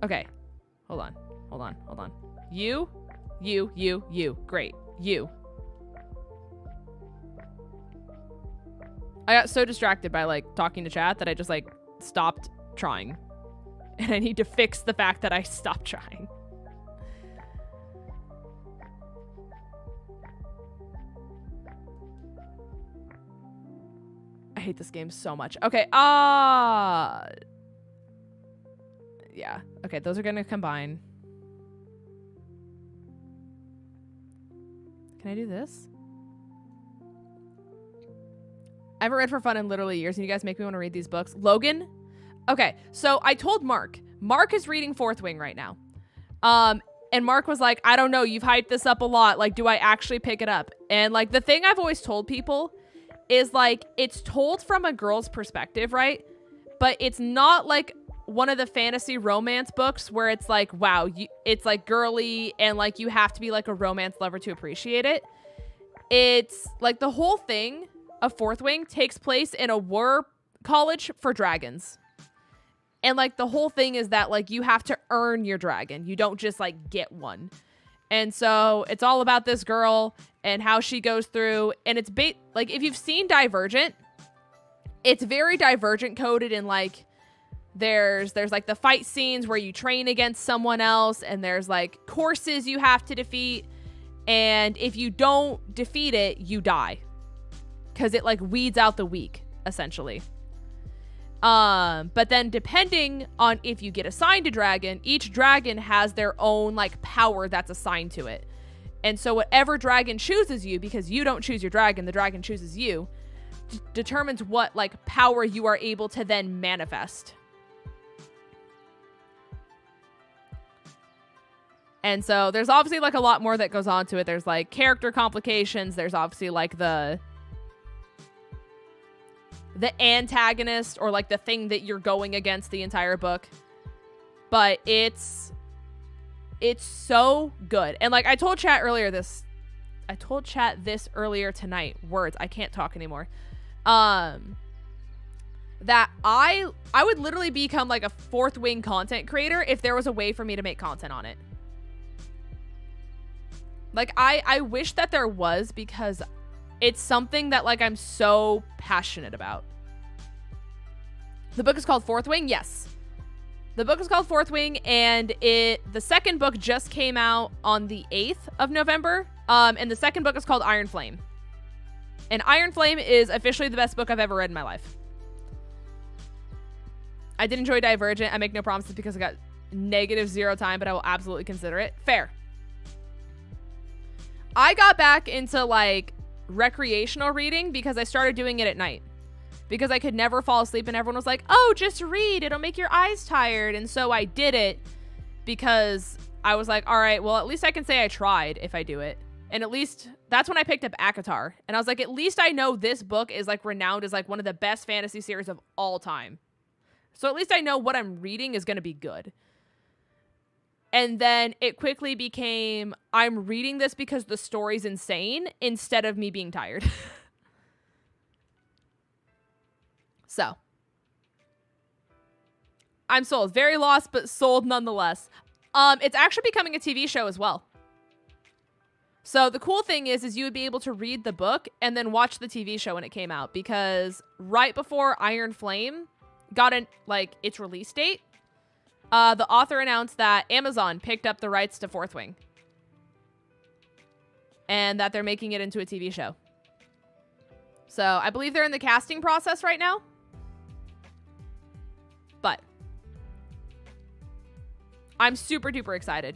Okay. Hold on. You. Great. You. I got so distracted by, like, talking to chat that I just, like, stopped trying. And I need to fix the fact that I stopped trying. I hate this game so much. Okay, yeah. Okay, those are gonna combine. Can I do this? I haven't read for fun in literally years, and you guys make me want to read these books. Logan? Okay, so I told Mark. Mark is reading Fourth Wing right now. And Mark was like, I don't know, you've hyped this up a lot. Like, do I actually pick it up? And, like, the thing I've always told people is, like, it's told from a girl's perspective, right? But it's not, like, one of the fantasy romance books where it's like, wow, it's, like, girly and, like, you have to be, like, a romance lover to appreciate it. It's, like, the whole thing of Fourth Wing takes place in a war college for dragons. And, like, the whole thing is that, like, you have to earn your dragon. You don't just, like, get one. And so it's all about this girl and how she goes through. And it's, like, if you've seen Divergent, it's very Divergent coded in, like, there's like, the fight scenes where you train against someone else. And there's, like, courses you have to defeat. And if you don't defeat it, you die. Because it, like, weeds out the weak, essentially. But then depending on if you get assigned a dragon, each dragon has their own, like, power that's assigned to it. And so whatever dragon chooses you, because you don't choose your dragon, the dragon chooses you, determines what, like, power you are able to then manifest. And so there's obviously, like, a lot more that goes on to it. There's, like, character complications. There's obviously, like, the the antagonist or like the thing that you're going against the entire book. But it's so good. And like I told chat this earlier tonight. Words, I can't talk anymore. That I would literally become like a fourth wing content creator if there was a way for me to make content on it. Like I wish that there was, because it's something that like I'm so passionate about. The book is called Fourth Wing. Yes. The book is called Fourth Wing, and the second book just came out on the 8th of November. And the second book is called Iron Flame. And Iron Flame is officially the best book I've ever read in my life. I did enjoy Divergent. I make no promises because I got -0 time, but I will absolutely consider it. Fair. I got back into like recreational reading because I started doing it at night. Because I could never fall asleep, and everyone was like, oh, just read. It'll make your eyes tired. And so I did it because I was like, all right, well, at least I can say I tried if I do it. And at least that's when I picked up 𝗂𝗏𝗃. And I was like, at least I know this book is like renowned as like one of the best fantasy series of all time. So at least I know what I'm reading is going to be good. And then it quickly became, I'm reading this because the story's insane instead of me being tired. So, I'm sold. Very lost, but sold nonetheless. It's actually becoming a TV show as well. So the cool thing is you would be able to read the book and then watch the TV show when it came out, because right before Iron Flame got its release date, the author announced that Amazon picked up the rights to Fourth Wing and that they're making it into a TV show. So I believe they're in the casting process right now. But I'm super duper excited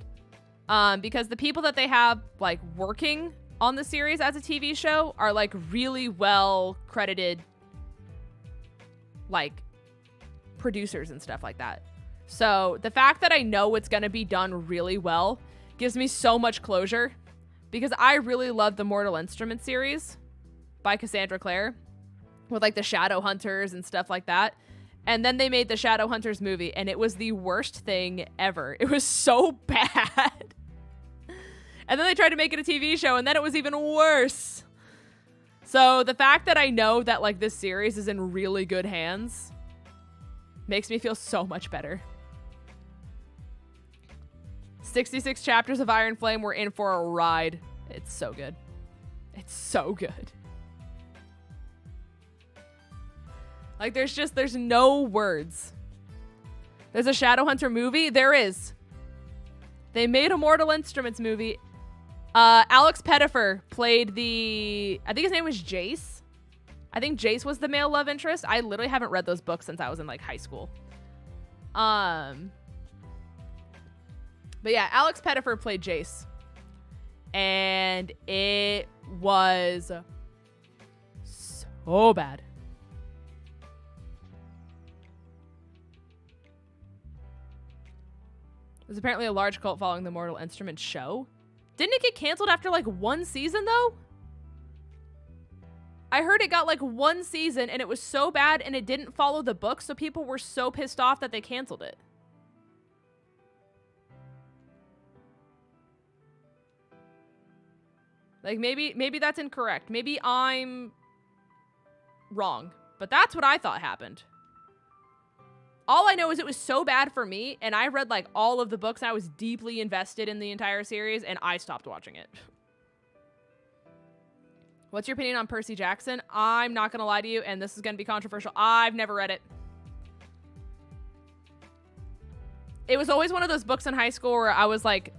because the people that they have like working on the series as a TV show are like really well credited like producers and stuff like that. So the fact that I know it's going to be done really well gives me so much closure, because I really love the Mortal Instruments series by Cassandra Clare with like the Shadow Hunters and stuff like that. And then they made the Shadow Hunters movie, and it was the worst thing ever. It was so bad. And then they tried to make it a TV show, and then it was even worse. So the fact that I know that like this series is in really good hands makes me feel so much better. 66 chapters of Iron Flame. We're in for a ride. It's so good. It's so good. Like, there's no words. There's a Shadowhunter movie. There is. They made a Mortal Instruments movie. Alex Pettyfer played I think his name was Jace. I think Jace was the male love interest. I literally haven't read those books since I was in like high school. But yeah, Alex Pettyfer played Jace. And it was so bad. There's apparently a large cult following the Mortal Instruments show. Didn't it get canceled after like one season though? I heard it got like one season and it was so bad and it didn't follow the book, so people were so pissed off that they canceled it. Like maybe that's incorrect. Maybe I'm wrong, but that's what I thought happened. All I know is it was so bad for me, and I read like all of the books. I was deeply invested in the entire series, and I stopped watching it. What's your opinion on Percy Jackson? I'm not going to lie to you, and this is going to be controversial. I've never read it. It was always one of those books in high school where I was like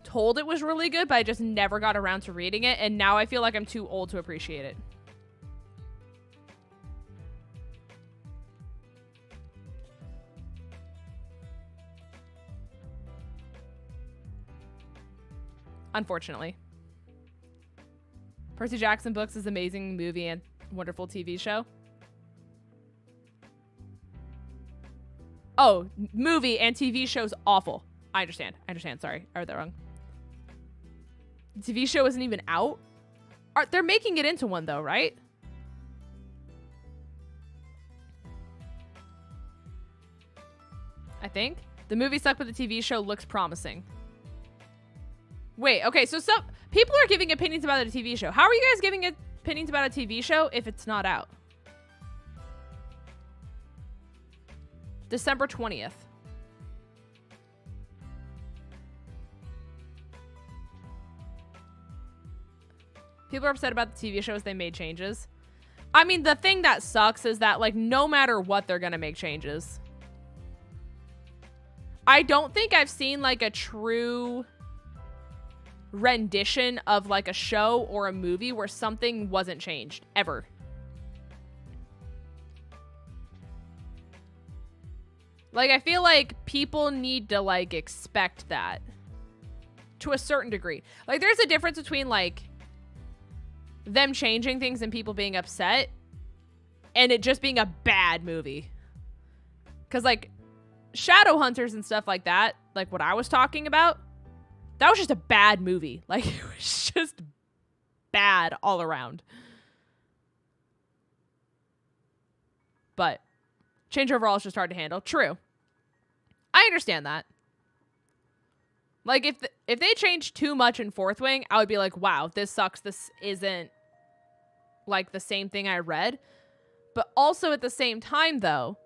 told it was really good, but I just never got around to reading it, and now I feel like I'm too old to appreciate it. Unfortunately. Percy Jackson books is an amazing movie and wonderful TV show. Oh, movie and TV show's awful. I understand. Sorry, I read that wrong. The TV show isn't even out? They're making it into one though, right? I think. The movie sucked, but the TV show looks promising. Wait, okay, so some people are giving opinions about a TV show. How are you guys giving opinions about a TV show if it's not out? December 20th. People are upset about the TV shows. They made changes. I mean, the thing that sucks is that, like, no matter what, they're gonna make changes. I don't think I've seen, like, a true rendition of, like, a show or a movie where something wasn't changed, ever. Like, I feel like people need to, like, expect that. To a certain degree. Like, there's a difference between, like, them changing things and people being upset and it just being a bad movie. Because, like, Shadowhunters and stuff like that, like what I was talking about, that was just a bad movie. Like, it was just bad all around. But change overall is just hard to handle. True. I understand that. Like, if they changed too much in Fourth Wing, I would be like, wow, this sucks. This isn't, like, the same thing I read. But also at the same time, though,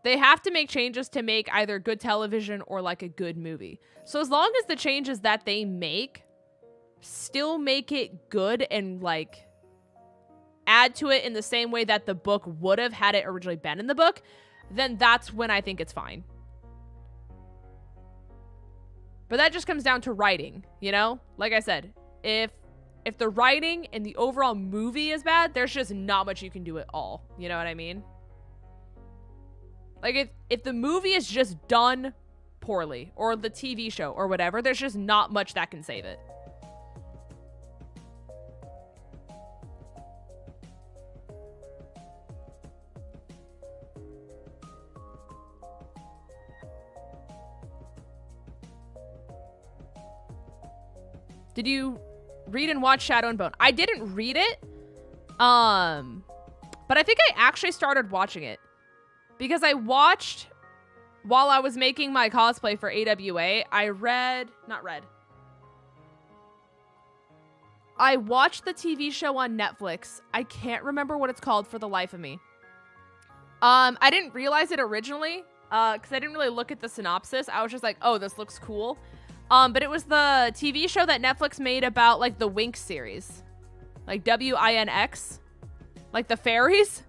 they have to make changes to make either good television or, like, a good movie. So as long as the changes that they make still make it good and, like, add to it in the same way that the book would have had it originally been in the book, then that's when I think it's fine. But that just comes down to writing, you know? Like I said, if the writing and the overall movie is bad, there's just not much you can do at all. You know what I mean? Like, if the movie is just done poorly, or the TV show, or whatever, there's just not much that can save it. Did you read and watch Shadow and Bone? I didn't read it. But I think I actually started watching it. Because I watched, while I was making my cosplay for AWA, I watched the TV show on Netflix. I can't remember what it's called for the life of me. I didn't realize it originally, because I didn't really look at the synopsis. I was just like, oh, this looks cool. But it was the TV show that Netflix made about, like, the Winx series. Like, WINX. Like, the fairies.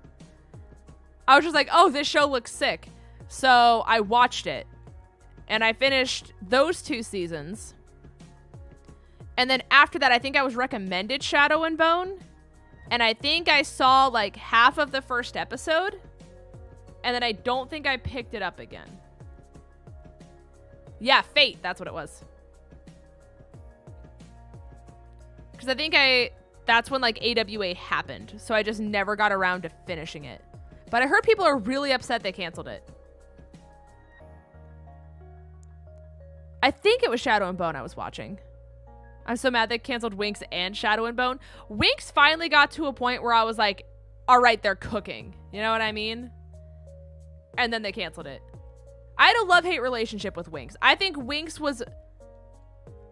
I was just like, oh, this show looks sick. So I watched it. And I finished those 2 seasons. And then after that, I think I was recommended Shadow and Bone. And I think I saw, like, half of the first episode. And then I don't think I picked it up again. Yeah, Fate. That's what it was. Because I think that's when, like, AWA happened. So I just never got around to finishing it. But I heard people are really upset they canceled it. I think it was Shadow and Bone I was watching. I'm so mad they canceled Winx and Shadow and Bone. Winx finally got to a point where I was like, all right, they're cooking. You know what I mean? And then they canceled it. I had a love-hate relationship with Winx. I think Winx was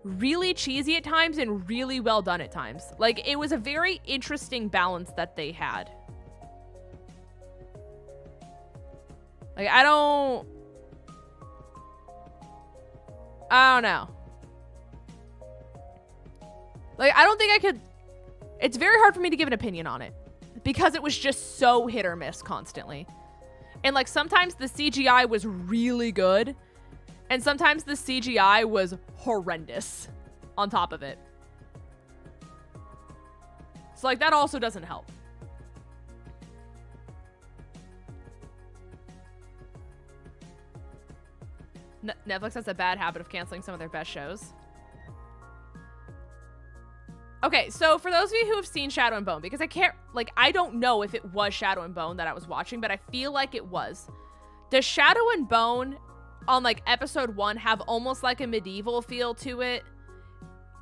really cheesy at times and really well done at times. Like, it was a very interesting balance that they had. Like, I don't know. Like, I don't think I could... It's very hard for me to give an opinion on it. Because it was just so hit or miss constantly. And, like, sometimes the CGI was really good. And sometimes the CGI was horrendous on top of it. So, like, that also doesn't help. Netflix has a bad habit of canceling some of their best shows. Okay, so for those of you who have seen Shadow and Bone, because I don't know if it was Shadow and Bone that I was watching, but I feel like it was. Does Shadow and Bone on, like, episode 1 have almost like a medieval feel to it?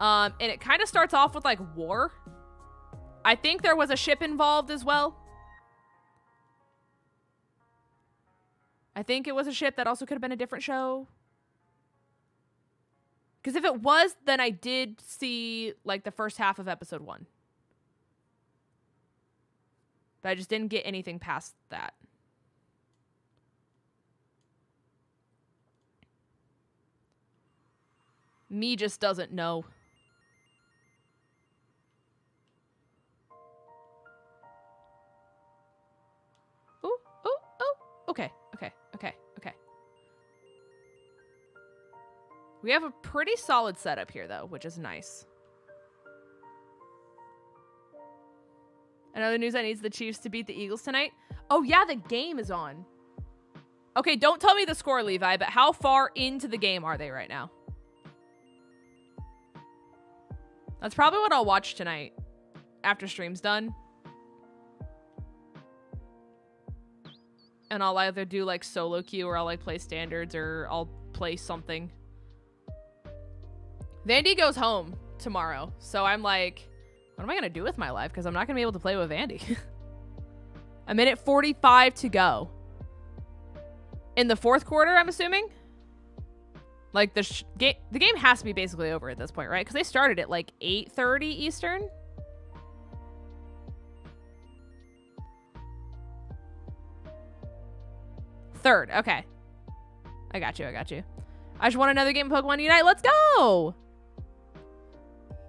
And it kind of starts off with, like, war. I think there was a ship involved as well. I think it was a ship that also could have been a different show. Because if it was, then I did see, like, the first half of episode 1. But I just didn't get anything past that. Me just doesn't know. Oh, oh, oh. Okay, okay, okay, okay. We have a pretty solid setup here, though, which is nice. Another news, I need the Chiefs to beat the Eagles tonight. Oh, yeah, the game is on. Okay, don't tell me the score, Levi, but how far into the game are they right now? That's probably what I'll watch tonight after stream's done. And I'll either do like solo queue or I'll like play standards or I'll play something. Vandy goes home tomorrow. So I'm like, what am I going to do with my life? Because I'm not going to be able to play with Vandy. A minute 45 to go. In the fourth quarter, I'm assuming? Like, the game has to be basically over at this point, right? Because they started at, like, 8:30 Eastern. Third. Okay. I got you. I got you. I just want another game of Pokemon Unite. Let's go!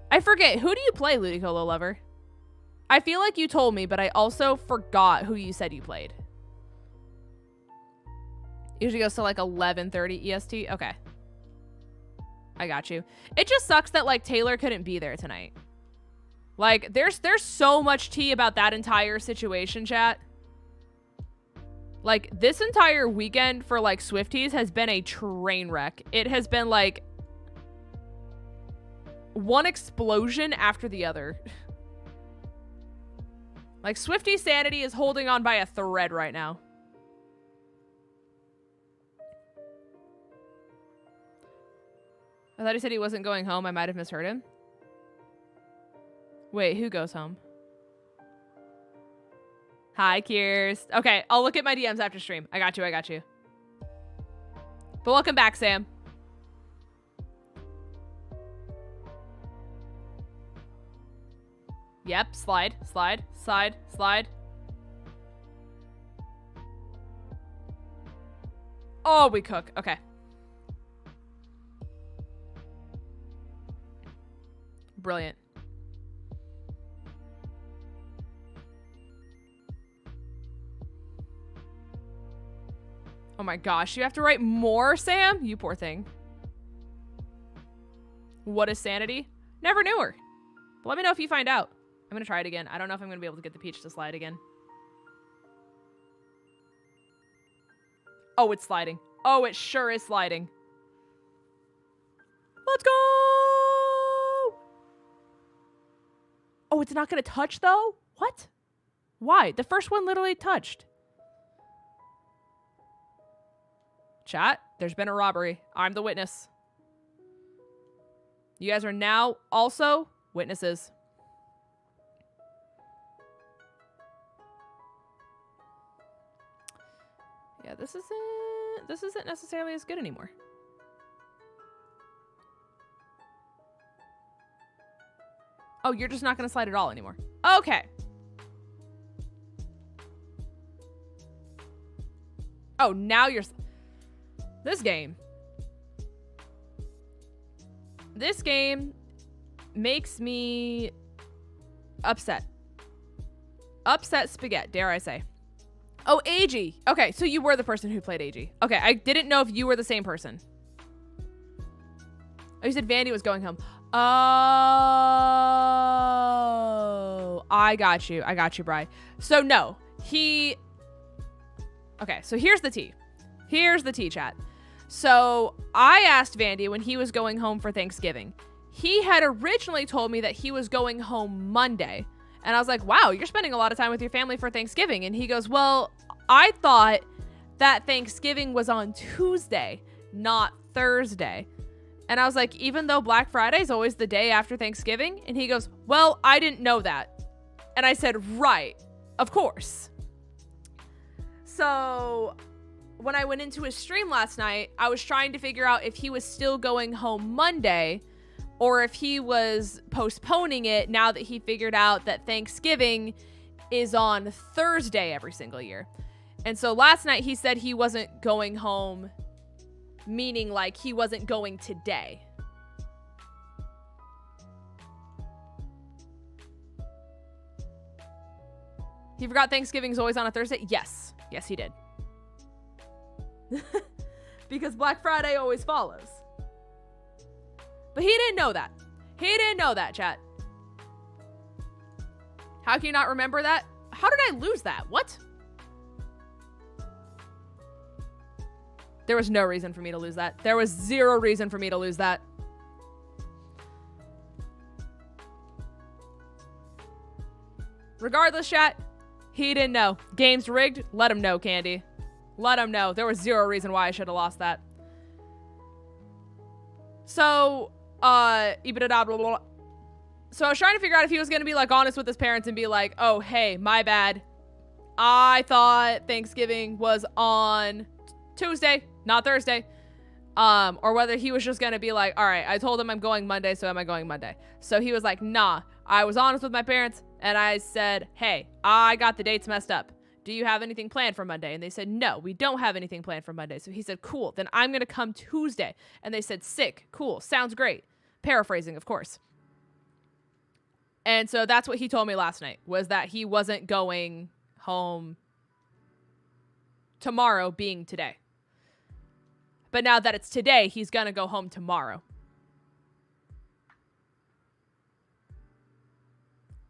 I forget. Who do you play, Ludicolo Lover? I feel like you told me, but I also forgot who you said you played. Usually goes to, like, 11:30 EST. Okay. I got you. It just sucks that, like, Taylor couldn't be there tonight. Like, there's so much tea about that entire situation, chat. Like, this entire weekend for, like, Swifties has been a train wreck. It has been, like, one explosion after the other. Like, Swiftie sanity is holding on by a thread right now. I thought he said he wasn't going home. I might have misheard him. Wait, who goes home? Hi, Kiers. Okay, I'll look at my DMs after stream. I got you, I got you. But welcome back, Sam. Yep, slide, slide, slide, slide. Oh, we cook. Okay. Brilliant. Oh my gosh, you have to write more, Sam? You poor thing. What is sanity? Never knew her. But let me know if you find out. I'm gonna try it again. I don't know if I'm gonna be able to get the peach to slide again. Oh, it's sliding. Oh, it sure is sliding. Let's go! Oh, it's not gonna touch though? What? Why? The first one literally touched. Chat, there's been a robbery. I'm the witness. You guys are now also witnesses. Yeah, this isn't necessarily as good anymore. Oh, you're just not going to slide at all anymore. Okay. Oh, now you're... This game makes me upset. Upset spaghetti, dare I say. Oh, 𝗔𝗓𝗓. Okay, so you were the person who played 𝗔𝗓𝗓. Okay, I didn't know if you were the same person. Oh, you said Vandy was going home. Oh, I got you. I got you, Bri. So, no. Okay, so here's the tea. Here's the tea, chat. So, I asked Vandy when he was going home for Thanksgiving. He had originally told me that he was going home Monday. And I was like, wow, you're spending a lot of time with your family for Thanksgiving. And he goes, well, I thought that Thanksgiving was on Tuesday, not Thursday. And I was like, even though Black Friday is always the day after Thanksgiving? And he goes, well, I didn't know that. And I said, right, of course. So when I went into his stream last night, I was trying to figure out if he was still going home Monday or if he was postponing it now that he figured out that Thanksgiving is on Thursday every single year. And so last night he said he wasn't going home, meaning like he wasn't going today. He forgot Thanksgiving's always on a Thursday? Yes. Yes, he did. Because Black Friday always follows. But he didn't know that. He didn't know that, chat. How can you not remember that? How did I lose that? What? There was no reason for me to lose that. There was zero reason for me to lose that. Regardless, chat, he didn't know. Game's rigged. Let him know, Candy. Let him know. There was zero reason why I should have lost that. So, 𝗔𝗓𝗔𝗓𝚘𝚑. So I was trying to figure out if he was going to be like honest with his parents and be like, oh, hey, my bad. I thought Thanksgiving was on Tuesday, not Thursday. Or whether he was just going to be like, all right, I told him I'm going Monday, so am I going Monday? So he was like, nah, I was honest with my parents. And I said, hey, I got the dates messed up. Do you have anything planned for Monday? And they said, no, we don't have anything planned for Monday. So he said, cool, then I'm going to come Tuesday. And they said, sick, cool, sounds great. Paraphrasing, of course. And so that's what he told me last night, was that he wasn't going home tomorrow, being today. But now that it's today, he's going to go home tomorrow.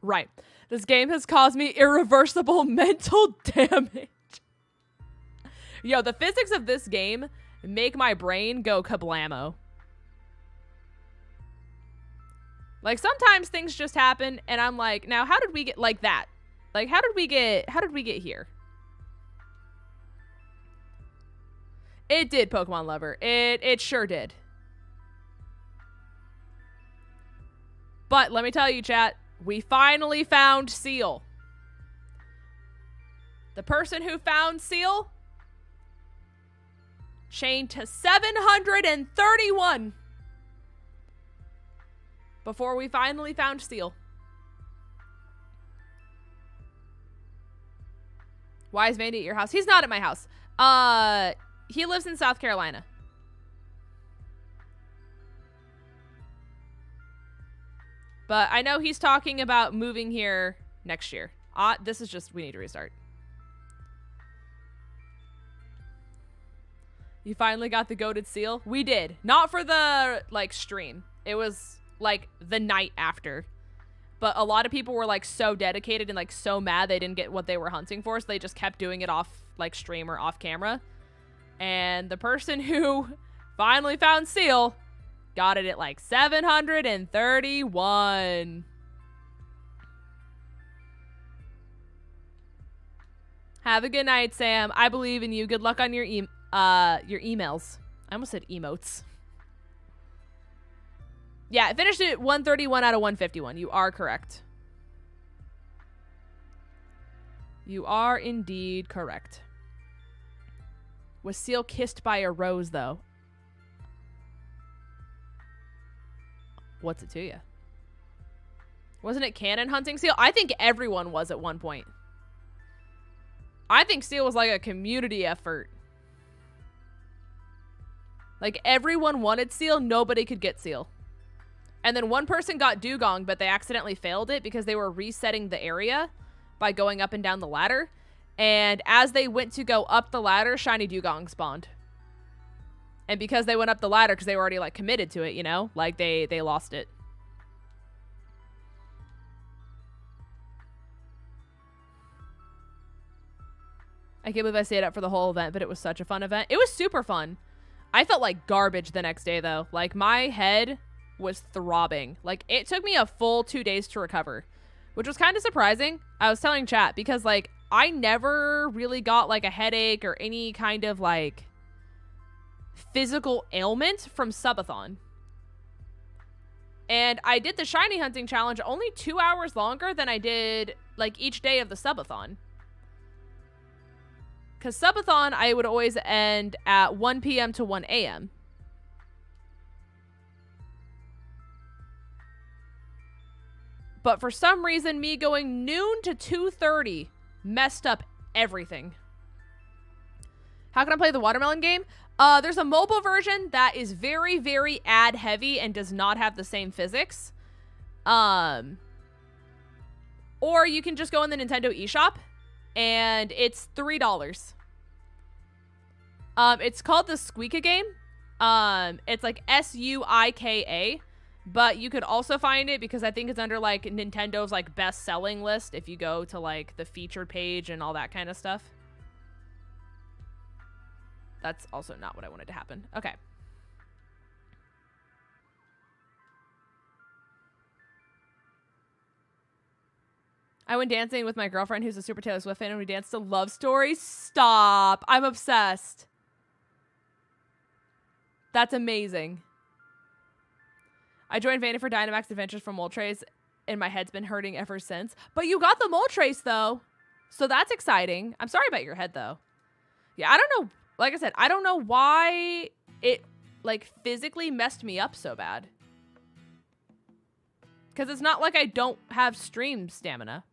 Right. This game has caused me irreversible mental damage. Yo, the physics of this game make my brain go kablammo. Like, sometimes things just happen, and I'm like, now how did we get like that? Like, how did we get here? It did, Pokemon Lover. It sure did. But let me tell you, chat, we finally found Seal. The person who found Seal chained to 731 before we finally found Seal. Why is Vandy at your house? He's not at my house. He lives in South Carolina. But I know he's talking about moving here next year. This is just, we need to restart. You finally got the goated seal? We did. Not for the, like, stream. It was, like, the night after. But a lot of people were, like, so dedicated and, like, so mad they didn't get what they were hunting for, so they just kept doing it off, like, stream or off camera. And the person who finally found Seal got it at like 731. Have a good night, Sam. I believe in you. Good luck on your emails. I almost said emotes. Yeah, it finished at 131 out of 151. You are correct. You are indeed correct. Was Seal kissed by a rose, though? What's it to you? Wasn't it canon hunting Seal? I think everyone was at one point. I think Seal was like a community effort. Like, everyone wanted Seal, nobody could get Seal. And then one person got Dugong, but they accidentally failed it because they were resetting the area by going up and down the ladder. And as they went to go up the ladder, shiny Dugong spawned. And because they went up the ladder, because they were already, like, committed to it, you know? Like, they lost it. I can't believe I stayed up for the whole event, but it was such a fun event. It was super fun. I felt like garbage the next day, though. Like, my head was throbbing. Like, it took me a full 2 days to recover, which was kind of surprising. I was telling chat, because, like, I never really got, like, a headache or any kind of, like, physical ailment from subathon. And I did the shiny hunting challenge only 2 hours longer than I did, like, each day of the subathon. Because subathon, I would always end at 1 p.m. to 1 a.m. But for some reason, me going noon to 2:30 messed up everything. How can I play the watermelon game? There's a mobile version that is very, very ad heavy and does not have the same physics. Or you can just go in the Nintendo eShop and it's $3. It's called the 𝗂𝗏𝗗 game. It's like SUIKA, but you could also find it because I think it's under like Nintendo's like best selling list if you go to like the featured page and all that kind of stuff. That's also not what I wanted to happen. Okay. I went dancing with my girlfriend who's a super Taylor Swift fan and we danced to Love Story. Stop. I'm obsessed. That's amazing. I joined Vanity for Dynamax Adventures from Moltres and my head's been hurting ever since. But you got the Moltres though. So that's exciting. I'm sorry about your head though. Yeah, I don't know. Like I said, I don't know why it like physically messed me up so bad. Because it's not like I don't have stream stamina.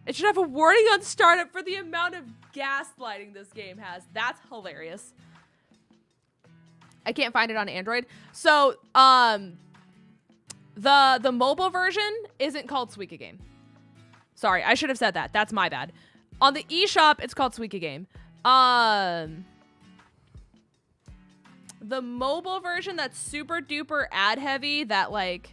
It should have a warning on startup for the amount of gaslighting this game has. That's hilarious. I can't find it on Android. So, the mobile version isn't called 𝗂𝗏𝗗𝗓. Sorry, I should have said that. That's my bad. On the eShop, it's called 𝗂𝗏𝗗𝗓. The mobile version that's super duper ad heavy that like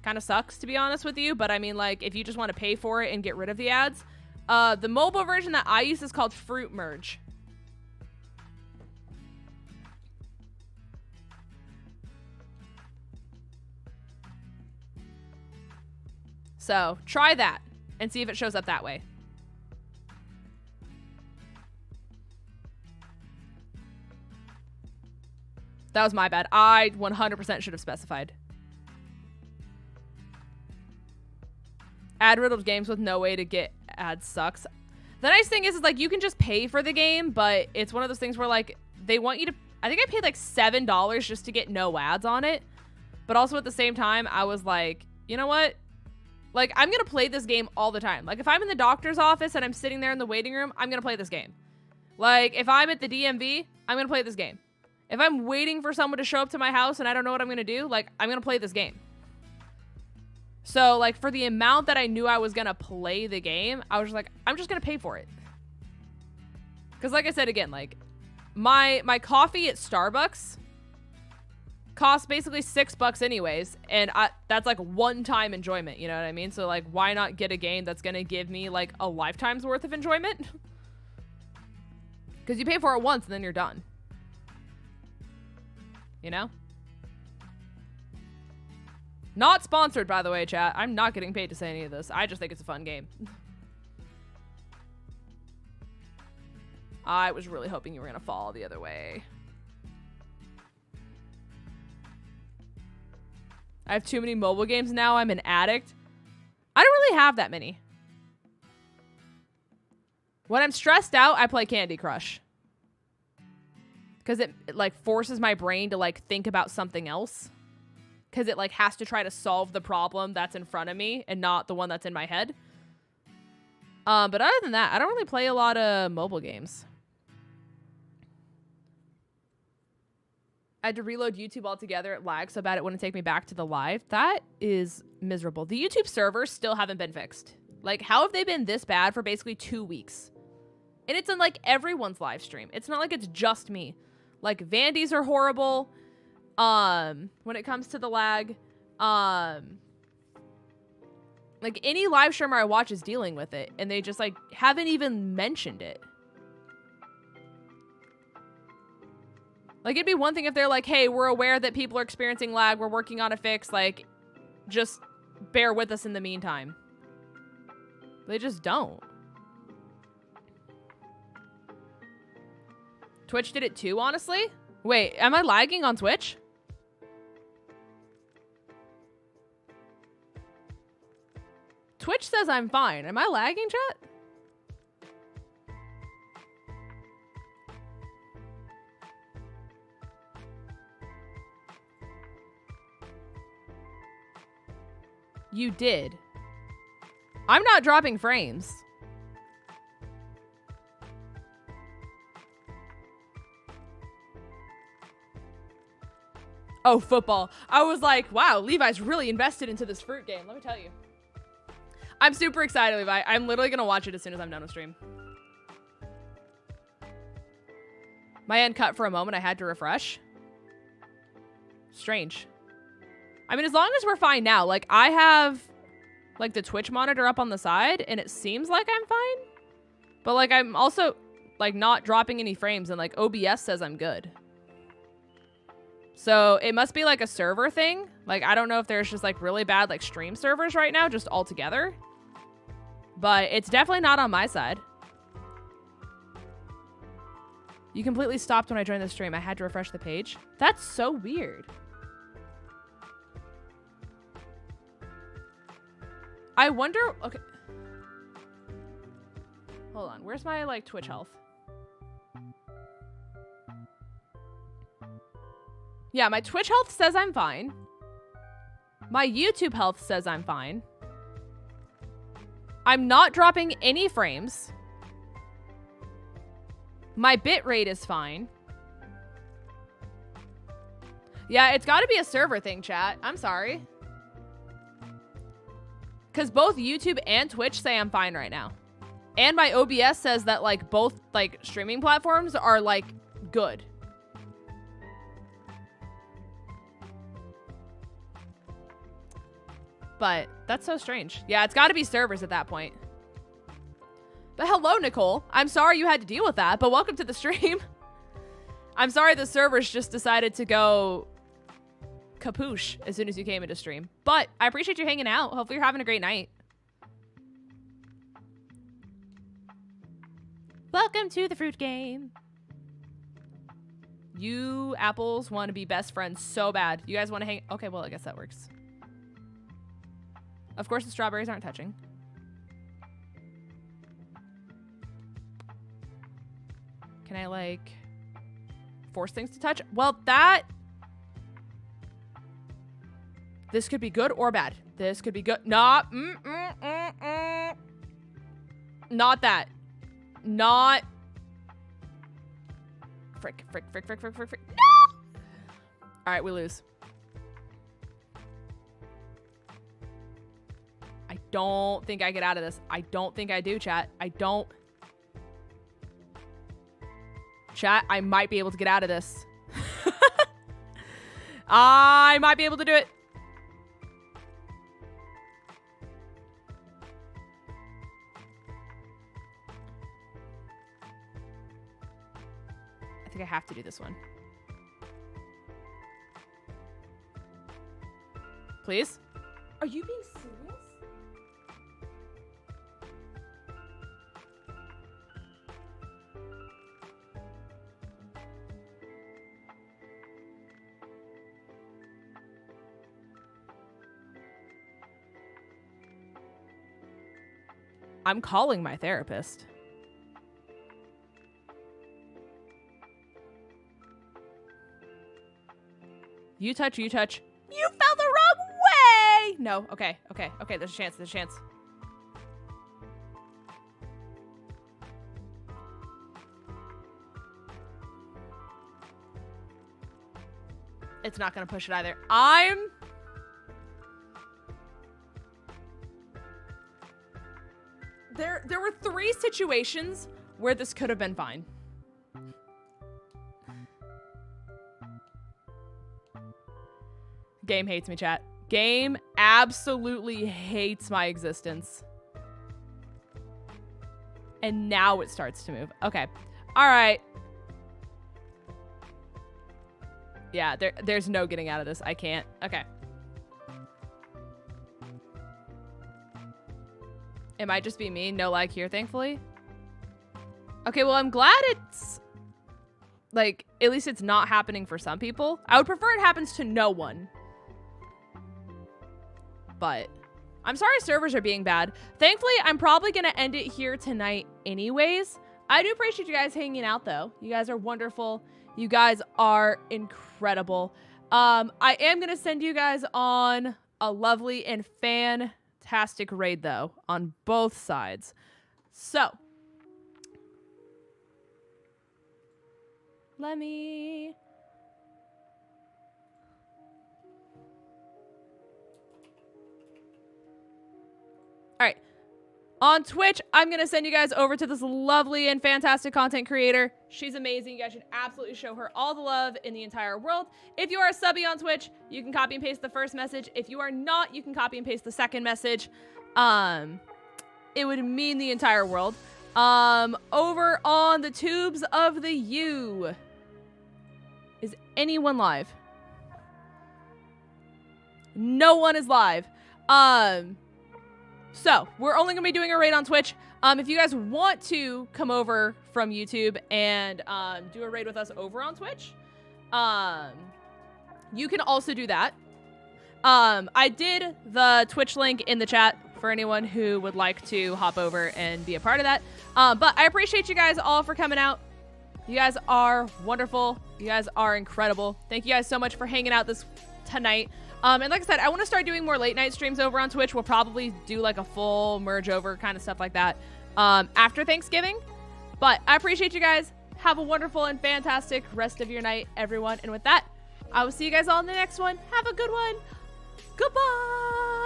kind of sucks to be honest with you, but I mean like if you just want to pay for it and get rid of the ads, the mobile version that I use is called Fruit Merge. So try that and see if it shows up that way. That was my bad. I 100% should have specified. Ad-riddled games with no way to get ads sucks. The nice thing is like you can just pay for the game, but it's one of those things where like they want you to... I think I paid like $7 just to get no ads on it. But also at the same time, I was like, you know what? Like I'm going to play this game all the time. Like if I'm in the doctor's office and I'm sitting there in the waiting room, I'm going to play this game. Like if I'm at the DMV, I'm going to play this game. If I'm waiting for someone to show up to my house and I don't know what I'm going to do, like, I'm going to play this game. So, like, for the amount that I knew I was going to play the game, I was just like, I'm just going to pay for it. Because, like I said, again, like, my coffee at Starbucks costs basically $6 anyways. And that's, like, one-time enjoyment, you know what I mean? So, like, why not get a game that's going to give me, like, a lifetime's worth of enjoyment? Because you pay for it once and then you're done. You know? Not sponsored, by the way, chat. I'm not getting paid to say any of this. I just think it's a fun game. I was really hoping you were going to fall the other way. I have too many mobile games now. I'm an addict. I don't really have that many. When I'm stressed out, I play Candy Crush. Because it like forces my brain to like think about something else. Because it like has to try to solve the problem that's in front of me and not the one that's in my head. But other than that, I don't really play a lot of mobile games. I had to reload YouTube altogether. It lagged so bad it wouldn't take me back to the live. That is miserable. The YouTube servers still haven't been fixed. Like, how have they been this bad for basically 2 weeks? And it's in like everyone's live stream. It's not like it's just me. Like, Vandy's are horrible. When it comes to the lag. Like, any live streamer I watch is dealing with it. And they just, like, haven't even mentioned it. Like, it'd be one thing if they're like, hey, we're aware that people are experiencing lag. We're working on a fix. Like, just bear with us in the meantime. They just don't. Twitch did it too, honestly? Wait, am I lagging on Twitch? Twitch says I'm fine. Am I lagging, chat? You did. I'm not dropping frames. Oh, football. I was like, wow, Levi's really invested into this fruit game. Let me tell you. I'm super excited, Levi. I'm literally going to watch it as soon as I'm done with stream. My end cut for a moment. I had to refresh. Strange. I mean, as long as we're fine now. Like, I have, like, the Twitch monitor up on the side, and it seems like I'm fine. But, like, I'm also, like, not dropping any frames, and, like, OBS says I'm good. So it must be like a server thing. Like, I don't know if there's just like really bad like stream servers right now, just all together. But it's definitely not on my side. You completely stopped when I joined the stream. I had to refresh the page. That's so weird. I wonder, okay. Hold on, where's my like Twitch health? Yeah, my Twitch health says I'm fine. My YouTube health says I'm fine. I'm not dropping any frames. My bitrate is fine. Yeah, it's got to be a server thing, chat. I'm sorry. Because both YouTube and Twitch say I'm fine right now. And my OBS says that like both like streaming platforms are like good. But that's so strange. Yeah, it's got to be servers at that point. But hello, Nicole. I'm sorry you had to deal with that, but welcome to the stream. I'm sorry the servers just decided to go kapoosh as soon as you came into stream. But I appreciate you hanging out. Hopefully you're having a great night. Welcome to the fruit game. You apples want to be best friends so bad. You guys want to hang? Okay, well, I guess that works. Of course, the strawberries aren't touching. Can I, like, force things to touch? Well, that... This could be good or bad. This could be good. Not... Not that. Not... Frick. No! All right, we lose. I don't think I get out of this. I don't think I do, chat. I don't. Chat, I might be able to get out of this. I might be able to do it. I think I have to do this one. Please? Are you being serious? I'm calling my therapist. You touch. You fell the wrong way! No, okay, there's a chance. It's not gonna push it either. There were 3 situations where this could have been fine. Game hates me, chat. Game absolutely hates my existence. And now it starts to move. Okay. All right. Yeah, there's no getting out of this. I can't. Okay. It might just be me. No lag here, thankfully. Okay, well, I'm glad it's... Like, at least it's not happening for some people. I would prefer it happens to no one. But I'm sorry servers are being bad. Thankfully, I'm probably going to end it here tonight anyways. I do appreciate you guys hanging out, though. You guys are wonderful. You guys are incredible. I am going to send you guys on a lovely and fantastic raid, though, on both sides. So, let me... All right. On Twitch, I'm going to send you guys over to this lovely and fantastic content creator. She's amazing. You guys should absolutely show her all the love in the entire world. If you are a subby on Twitch, you can copy and paste the first message. If you are not, you can copy and paste the second message. It would mean the entire world. Over on the tubes of the U. Is anyone live? No one is live. So, we're only going to be doing a raid on Twitch. If you guys want to come over from YouTube and do a raid with us over on Twitch, you can also do that. I did the Twitch link in the chat for anyone who would like to hop over and be a part of that. But I appreciate you guys all for coming out. You guys are wonderful. You guys are incredible. Thank you guys so much for hanging out tonight. And like I said, I want to start doing more late night streams over on Twitch. We'll probably do like a full merge over kind of stuff like that after Thanksgiving. But I appreciate you guys. Have a wonderful and fantastic rest of your night, everyone. And with that, I will see you guys all in the next one. Have a good one. Goodbye.